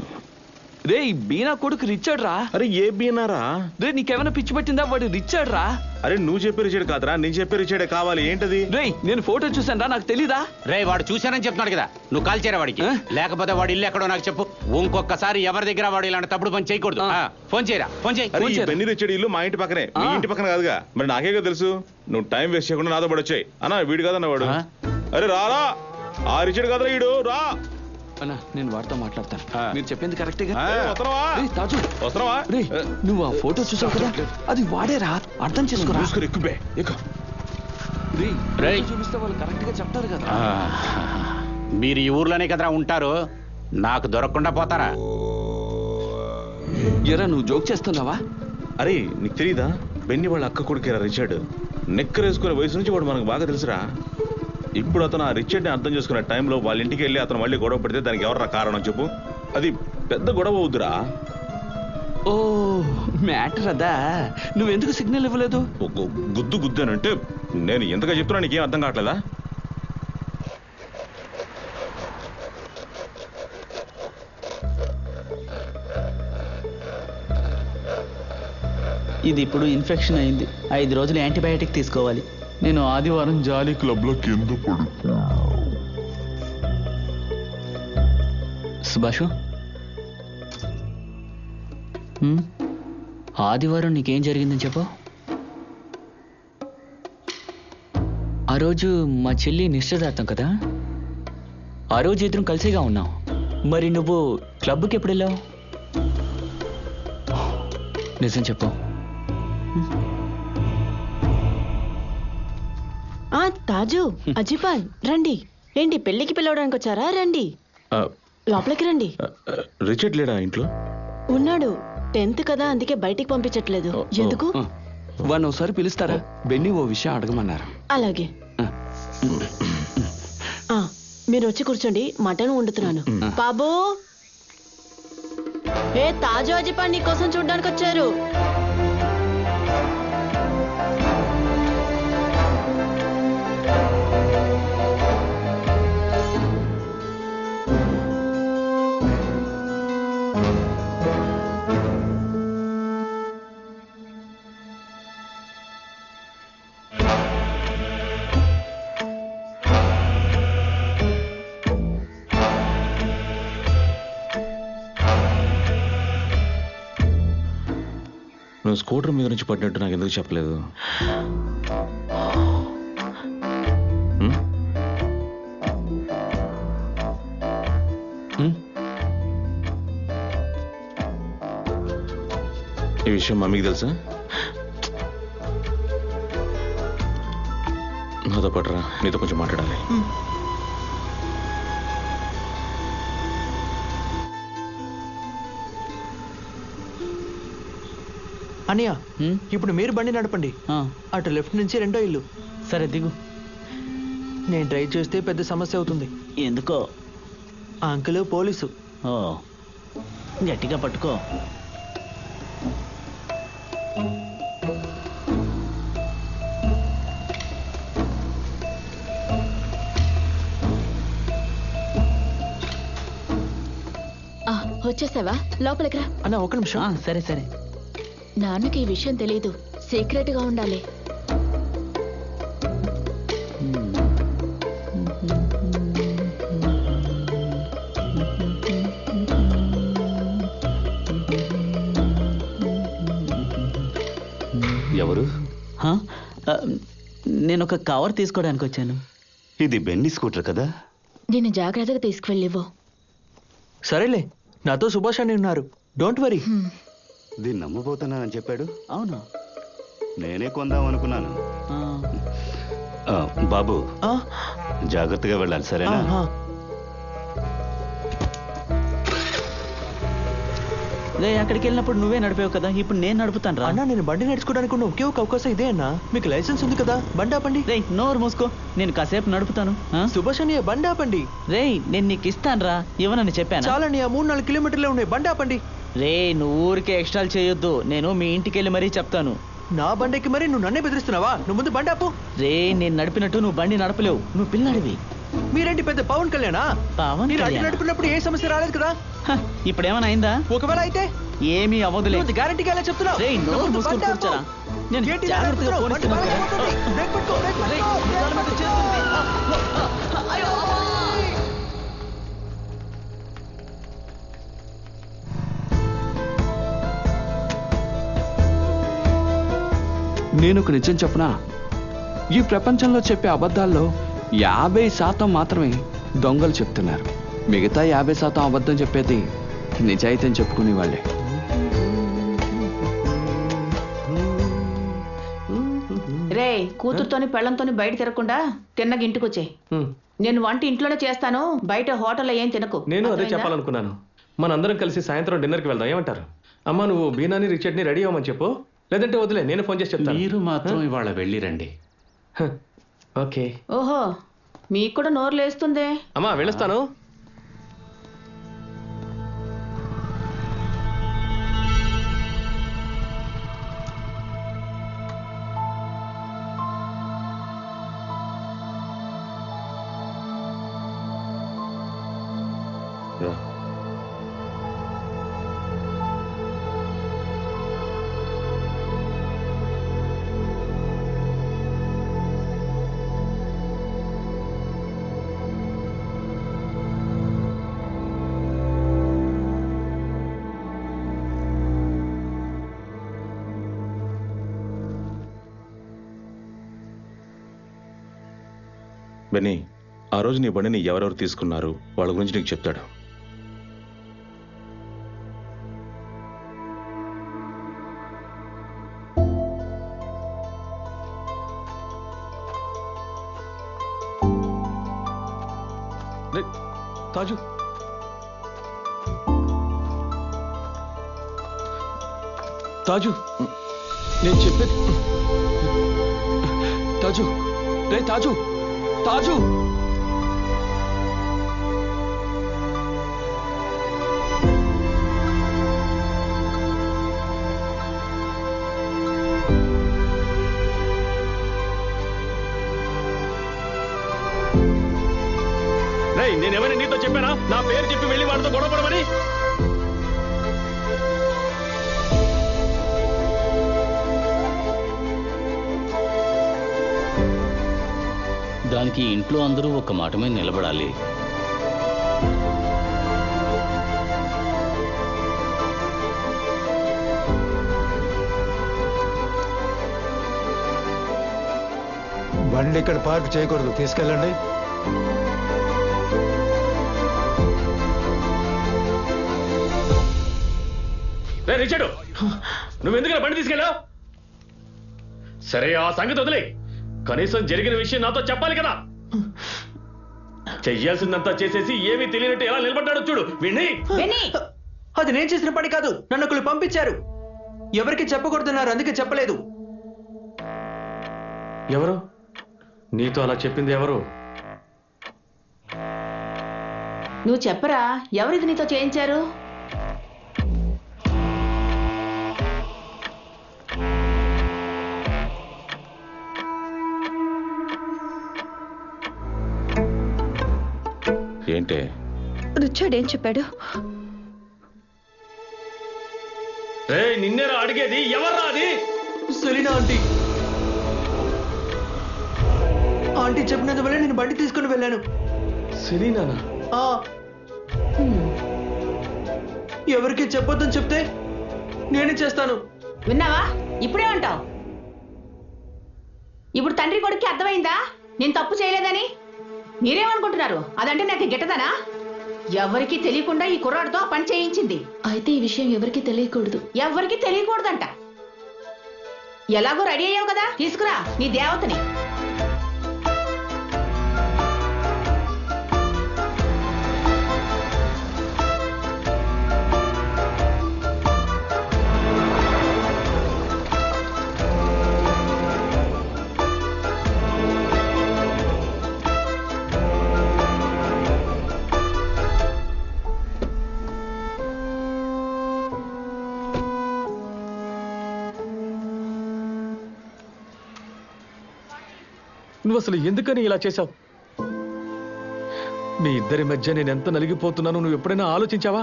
Speaker 1: రే, ఈ బీనా కొడుకు రిచర్డ్ రా.
Speaker 4: అరే ఏ బీనారా?
Speaker 1: రే, నీకేమైనా పిచ్చి పట్టిందా? వాడు రిచర్డ్ రా.
Speaker 4: అరే నువ్వు చెప్పే రిచర్డ్ కాదురా, నేను చెప్పే రిచర్డే కావాలి. ఏంటది?
Speaker 1: రే, నేను ఫోటో చూసాను రా, నాకు తెలీదా?
Speaker 2: రే, వాడు చూశానని చెప్తున్నాడు కదా, నువ్వు కాల్ చేయరా వాడికి. లేకపోతే వాడు ఇల్లు ఎక్కడో నాకు చెప్పు. ఇంకొకసారి ఎవరి దగ్గర వాడు ఇలాంటి తప్పుడు పని చేయకూడదు. ఫోన్ చేయరా, ఫోన్ చేయి.
Speaker 4: బెన్నీ రిచర్డ్ ఇల్లు మా ఇంటి పక్కనే. మీ ఇంటి పక్కన కాదుగా. మరి నాకేగా తెలుసు. నువ్వు టైం వేస్ట్ చేయకుండా నాతో పడి వచ్చాయి. అన్నా వీడు కాదన్న వాడు. అరే రారా, ఆ రిచర్డ్ కాదురా వీడు. రా
Speaker 1: అన్నా, నేను వాడితో మాట్లాడతాను. మీరు చెప్పింది కరెక్ట్గా.
Speaker 4: వస్తున్నావా?
Speaker 1: నువ్వు ఆ ఫోటో చూసావు కదా, అది వాడేరా. అర్థం చేసుకోరా. చూపిస్తే వాళ్ళు కరెక్ట్ గా చెప్తారు కదా.
Speaker 2: మీరు ఈ ఊర్లోనే కదరా ఉంటారు, నాకు దొరకకుండా పోతారా?
Speaker 1: ఎరా, నువ్వు జోక్ చేస్తున్నావా?
Speaker 4: అరే నీకు తెలీదా? బెన్నీ వాళ్ళ అక్క కొడుకేరా రిచర్డ్. నెక్కరేసుకునే వయసు నుంచి వాడు మనకు బాగా తెలుసురా. ఇప్పుడు అతను ఆ రిచర్డ్ని అర్థం చేసుకునే టైంలో వాళ్ళ ఇంటికి వెళ్ళి అతను మళ్ళీ గొడవ పెడితే దానికి ఎవర్రా కారణం చెప్పు? అది పెద్ద గొడవ అవుద్దురా.
Speaker 1: ఓ మ్యాటర్ అదా? నువ్వెందుకు సిగ్నల్ ఇవ్వలేదు?
Speaker 4: గుద్దానంటే నేను ఎంతగా చెప్తున్నా నీకేం అర్థం కావట్లేదా?
Speaker 11: ఇది ఇప్పుడు ఇన్ఫెక్షన్ అయింది. 5 రోజులు యాంటీబయాటిక్ తీసుకోవాలి. నేను ఆదివారం జాలీ క్లబ్ లో కింద పడుకో.
Speaker 7: సుభాషు, ఆదివారం నీకేం జరిగిందని చెప్పు. ఆ రోజు మా చెల్లి నిశ్చితార్థం కదా. ఆ రోజు ఇద్దరం కలిసిగా ఉన్నాం. మరి నువ్వు క్లబ్కి ఎప్పుడు వెళ్ళావు? నిజం చెప్పు.
Speaker 10: తాజు, అజిపాల్ రండి.
Speaker 18: ఏంటి పెళ్లికి పిలవడానికి వచ్చారా? రండి, లోపలికి రండి.
Speaker 4: రిచర్డ్ లేడా ఇంట్లో?
Speaker 18: ఉన్నాడు, 10th కదా, అందుకే బయటికి పంపించట్లేదు. ఎందుకు?
Speaker 1: వాడిని ఒకసారి పిలుస్తారా? బెన్నీ ఓ విషయం అడగమన్నారు.
Speaker 18: అలాగే. మీరు వచ్చి కూర్చోండి, మటన్ వండుతున్నాను. బాబు, ఏ తాజా అజిపాన్ నీ కోసం చూడడానికి వచ్చారు.
Speaker 4: నువ్వు స్కూటర్ మీద నుంచి పడినట్టు నాకు ఎందుకు చెప్పలేదు? ఈ విషయం మమ్మీకి తెలుసా? నాతో పట్టరా, నీతో కొంచెం మాట్లాడాలి.
Speaker 19: అనియా, ఇప్పుడు మీరు బండి నడపండి. అటు లెఫ్ట్ నుంచి రెండో ఇల్లు.
Speaker 11: సరే దిగు.
Speaker 19: నేను డ్రైవ్ చేస్తే పెద్ద సమస్య అవుతుంది.
Speaker 11: ఎందుకో?
Speaker 19: ఆ అంకుల్ పోలీసు.
Speaker 11: ఓ, గట్టిగా పట్టుకో.
Speaker 5: వచ్చేసావా? లోపలికి రా.
Speaker 19: అన్న ఒక నిమిషం.
Speaker 11: సరే సరే.
Speaker 5: నాన్నకి ఈ విషయం తెలీదు, సీక్రెట్ గా ఉండాలి.
Speaker 15: ఎవరు?
Speaker 11: నేను ఒక కవర్ తీసుకోవడానికి వచ్చాను.
Speaker 15: ఇది బెన్నీ స్కూటర్ కదా?
Speaker 5: నేను జాగ్రత్తగా తీసుకువెళ్ళివ్వు.
Speaker 19: సరేలే, నాతో సుభాష్ అని ఉన్నారు, డోంట్ వరీ.
Speaker 15: దీన్ని నమ్మబోతున్నానని చెప్పాడు.
Speaker 11: అవును,
Speaker 15: నేనే కొందాం అనుకున్నాను. బాబు, జాగ్రత్తగా వెళ్ళాలి, సరేనా?
Speaker 11: అక్కడికి వెళ్ళినప్పుడు నువ్వే నడిపావు కదా, ఇప్పుడు నేను నడుపుతాను రా.
Speaker 19: అన్నా, నేను బండి నడుచుకోవడానికి ఉన్న ఒకే ఒక అవకాశం ఇదే అన్నా. మీకు లైసెన్స్ ఉంది కదా, బండి ఆపండి.
Speaker 11: రే, నోరు మూసుకో, నేను కాసేపు నడుపుతాను.
Speaker 19: సుభాష్ అని బండి ఆపండి.
Speaker 11: రే, నేను నీకు ఇస్తాను రా, ఇవ్వనని చెప్పాను.
Speaker 19: చాలని, 3-4 కిలోమీటర్లే ఉన్నాయి, బండి ఆపండి.
Speaker 11: రే, నువ్వు ఊరికే ఎక్స్ట్రాలు చేయొద్దు, నేను మీ ఇంటికి వెళ్ళి మరీ చెప్తాను.
Speaker 19: నా బండికి మరి నువ్వు నన్నే బెదిరిస్తున్నావా? నువ్వు ముందు బండి ఆపు.
Speaker 11: రే, నేను నడిపినట్టు నువ్వు బండి నడపలేవు, నువ్వు పిల్లడివి.
Speaker 19: మీరేంటి పెద్ద పవన్ కళ్యాణా? మీరు అడ్డు నడుపున్నప్పుడు ఏ సమస్య రాలేదు కదా?
Speaker 11: ఇప్పుడేమైనా అయిందా?
Speaker 19: ఒకవేళ అయితే
Speaker 11: ఏమీ అవ్వదులే.
Speaker 19: గ్యారంటీగా ఎలా చెప్తున్నావు?
Speaker 11: రేయ్, నోరు మూసుకొని కూర్చోరా. నేను జాగ్రత్తగా పోనిస్తున్నాను కదా.
Speaker 1: నేను ఒక నిజం చెప్పనా? ఈ ప్రపంచంలో చెప్పే అబద్ధాల్లో 50% మాత్రమే దొంగలు చెప్తున్నారు. మిగతా 50% అబద్ధం చెప్పేది నిజాయితీ చెప్పుకునే వాళ్ళే.
Speaker 10: రే, కూతురుతోని పెళ్ళంతోని బయట తిరగకుండా తిన్నగా ఇంటికి వచ్చాయి. నేను వంట ఇంట్లోనే చేస్తాను, బయట హోటల్లో ఏం తినకు.
Speaker 8: నేను అదే చెప్పాలనుకున్నాను. మనందరం కలిసి సాయంత్రం డిన్నర్కి వెళ్దాం, ఏమంటారు? అమ్మా, నువ్వు బీనాని రిచర్డ్ని రెడీ అవ్వమని చెప్పు, లేదంటే వదిలే, నేను ఫోన్ చేసి చెప్తాను.
Speaker 2: మీరు మాత్రం ఇవాళ వెళ్ళి రండి.
Speaker 8: ఓకే.
Speaker 10: ఓహో, మీకు కూడా నోరు లేస్తుందే.
Speaker 8: అమ్మా, వెళ్ళొస్తాను.
Speaker 4: బెన్నీ, ఆ రోజు నీ బండిని ఎవరెవరు తీసుకున్నారు వాళ్ళ గురించి నీకు చెప్తాడు.
Speaker 8: తాజు తాజు నేను చెప్పేది
Speaker 1: తాజు రే తాజు తాజు
Speaker 8: నేనేమైనా నీతో చెప్పానా నా పేరు చెప్పి వెళ్ళి వాళ్ళతో గొడవపడమని?
Speaker 13: దానికి ఇంట్లో అందరూ ఒక మాట మీద నిలబడాలి.
Speaker 12: బండి ఇక్కడ పార్క్ చేయకూడదు, తీసుకెళ్ళండి.
Speaker 8: రిచర్డు, నువ్వెందుకు బండి తీసుకెళ్ళావు? సరే ఆ సంగతి వదిలే, కనీసం జరిగిన విషయం నాతో చెప్పాలి కదా. చెయ్యాల్సిందంతా చేసేసి ఏమీ తెలియనట్టు ఎలా నిలబడ్డాడు చూడు వీణ్ణి.
Speaker 19: అది నేను చేసిన పని కాదు, నన్ను ఒకళ్ళు పంపించారు. ఎవరికి చెప్పకూడదున్నారు, అందుకే చెప్పలేదు.
Speaker 8: ఎవరు నీతో అలా చెప్పింది? ఎవరు?
Speaker 10: నువ్వు చెప్పరా, ఎవరిది నీతో చేయించారు?
Speaker 4: ఏంటే
Speaker 5: రిచర్డ్ ఏం చెప్పాడు?
Speaker 8: నిన్నేరా అడిగేది, ఎవర్రా అది?
Speaker 19: Selena aunty. ఆంటీ చెప్పినందువల్ల నేను బండి తీసుకుని వెళ్ళాను.
Speaker 8: సెలీనానా?
Speaker 19: ఎవరికి చెప్పొద్దని చెప్తే నేనే చేస్తాను.
Speaker 10: విన్నావా? ఇప్పుడే అంటావు. ఇప్పుడు తండ్రి కొడుక్కి అర్థమైందా నేను తప్పు చేయలేదని? మీరేమనుకుంటున్నారు? అదంటే నాకు గిట్టదనా? ఎవరికి తెలియకుండా ఈ కుర్రాడితో పని చేయించింది.
Speaker 18: అయితే ఈ విషయం ఎవరికి తెలియకూడదు.
Speaker 10: ఎవరికి తెలియకూడదంట. ఎలాగో రెడీ అయ్యావు కదా, తీసుకురా నీ దేవతని.
Speaker 8: నువ్వు అసలు ఎందుకని ఇలా చేశావు? మీ ఇద్దరి మధ్య నేను ఎంత నలిగిపోతున్నాను నువ్వు ఎప్పుడైనా ఆలోచించావా?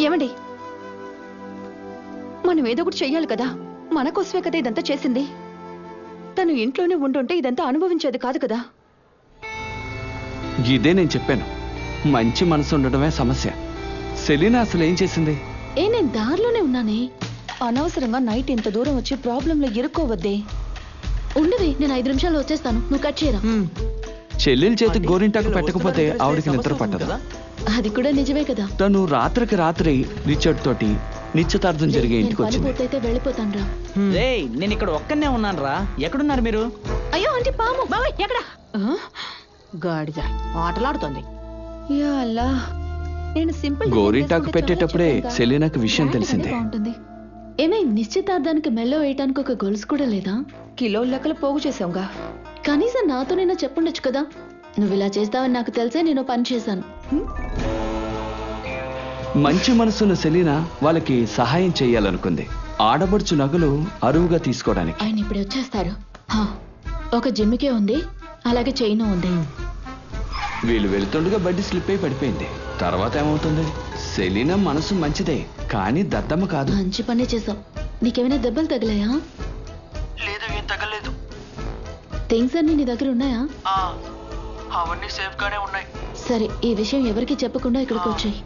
Speaker 5: ఏమండి, మనం ఏదో ఒకటి చెయ్యాలి కదా. మన కోసమే కదా ఇదంతా చేసింది. తను ఇంట్లోనే ఉండుంటే ఇదంతా అనుభవించేది కాదు కదా.
Speaker 1: ఇదే నేను చెప్పాను, మంచి మనసు ఉండడమే సమస్య. సెలీనా అసలు ఏం చేసింది?
Speaker 5: నేను దారిలోనే ఉన్నానే. అనవసరంగా నైట్ ఇంత దూరం వచ్చి ప్రాబ్లంలో ఇరుక్కోవద్దే.
Speaker 18: ఉండవే, నేను 5 నిమిషాల్లో వచ్చేస్తాను, నువ్వు కట్ చేయరా.
Speaker 1: చెల్లెల చేతికి గోరింటాకు పెట్టకపోతే ఆవిడికి నిద్ర పట్టదు.
Speaker 18: అది కూడా నిజమే కదా.
Speaker 1: తను రాత్రికి రాత్రి రిచర్డ్ తోటి నిశ్చితార్థం జరిగే ఇంటికి వచ్చింది.
Speaker 18: అయితే వెళ్ళిపోతాను రా.
Speaker 11: నేను ఇక్కడ ఒక్కనే ఉన్నాను రా. ఎక్కడున్నారు మీరు?
Speaker 5: అయ్యో అంటే పాము.
Speaker 10: బాబాయ్ ఎక్కడ? గాడిద ఆటలాడుతోంది.
Speaker 5: యా అల్లా, నేను సింపుల్
Speaker 1: గోరింటాకు పెట్టేటప్పుడే సెలీనాకు విషయం తెలిసింది.
Speaker 18: ఏమే, నిశ్చితార్థానికి మెల్లో వేయటానికి ఒక గొలుసు కూడా లేదా?
Speaker 5: కిలోల లెక్కలు పోగు చేసాంగా.
Speaker 18: కనీసం నాతోనైనా చెప్పుండొచ్చు కదా. నువ్వు ఇలా చేస్తావని నాకు తెలిసే నేను పని చేశాను.
Speaker 1: మంచి మనసున్న సెలీనా వాళ్ళకి సహాయం చేయాలనుకుంది. ఆడబడుచు నగలు అరువుగా తీసుకోవడానికి.
Speaker 18: ఆయన ఇప్పుడు వచ్చేస్తారు. ఒక జిమ్మికే ఉంది, అలాగే చైన్ ఉంది.
Speaker 1: వీళ్ళు వెళుతుండగా బండి స్లిప్ అయి పడిపోయింది. తర్వాత ఏమవుతుంది? సెలీనా మనసు మంచిదే, కానీ దద్దమ్మ కాదు.
Speaker 18: మంచి పనే చేసావు. నీకేమైనా దెబ్బలు తగిలాయా?
Speaker 19: లేదు, ఏం తగలేదు.
Speaker 18: థింగ్స్ అన్ని నీ దగ్గర ఉన్నాయా?
Speaker 19: అవన్నీ సేఫ్ గానే ఉన్నాయి.
Speaker 18: సరే, ఈ విషయం ఎవరికి చెప్పకుండా ఇక్కడికి వచ్చాయి.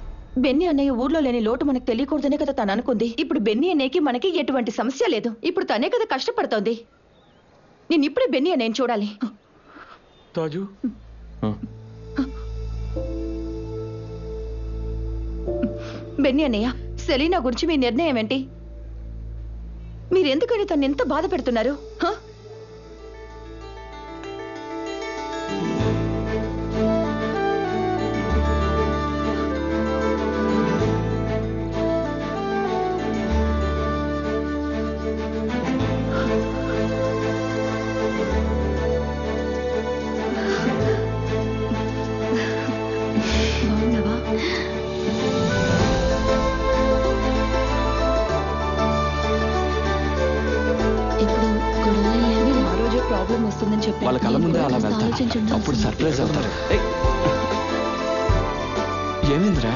Speaker 5: బెన్నీ అన్నయ్య ఊర్లో లేని లోటు మనకు తెలియకూడదనే కదా తను అనుకుంది. ఇప్పుడు బెన్నీ అన్నయ్యకి మనకి ఎటువంటి సమస్య లేదు. ఇప్పుడు తనే కదా కష్టపడుతోంది. నేను ఇప్పుడే బెన్నీ అన్నయ్యని చూడాలి.
Speaker 8: తాజు,
Speaker 5: బెన్నీ అన్నయ్య, సెలీనా గురించి మీ నిర్ణయం ఏంటి? మీరెందుకని తను ఎంత బాధ పెడుతున్నారు?
Speaker 18: ఉంటుందని చెప్పి
Speaker 1: వాళ్ళ కళ్ళ ముందే అలా వెళ్తాను. అప్పుడు సర్ప్రైజ్ అవుతారు. ఏయ్! ఏమైందిరా?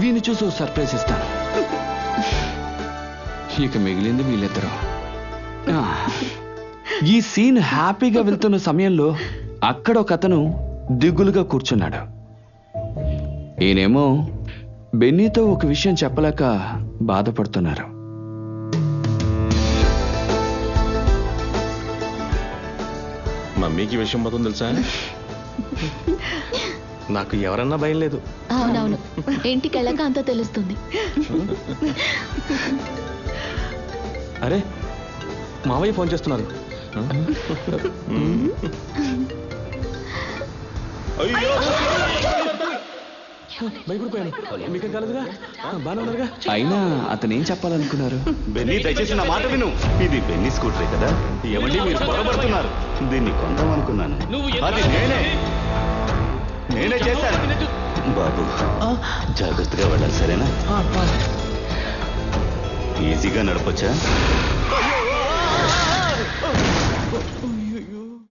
Speaker 1: వీని చూసి ఓ సర్ప్రైజ్ ఇస్తాను. ఇక మిగిలింది వీళ్ళిద్దరూ. ఈ సీన్ హ్యాపీగా వెళ్తున్న సమయంలో అక్కడ ఒక అతను దిగులుగా కూర్చున్నాడు. ఈయనేమో బెన్నీతో ఒక విషయం చెప్పలేక బాధపడుతున్నారు.
Speaker 4: మమ్మీకి విషయం మొత్తం తెలుసా?
Speaker 8: నాకు ఎవరన్నా భయం లేదు.
Speaker 18: అవునవును, ఇంటికి వెళ్ళాక అంతా తెలుస్తుంది.
Speaker 8: అరే మావయ్య ఫోన్ చేస్తున్నారు. భయపడిపోయాను. మీకేం కాలేదుగా? బాగానే ఉన్నారుగా?
Speaker 1: అయినా అతను ఏం చెప్పాలనుకున్నారు?
Speaker 15: బెన్నీ, దయచేసి నా మాట విను. ఇది బెన్నీ స్కూటరే కదా? ఏమండి మీరు పొరపడుతున్నారు? దీన్ని కొందామనుకున్నాను. అది నేనే చేశాను. బాబు జాగ్రత్తగా వెళ్ళాలి, సరేనా? ఈజీగా నడపొచ్చా?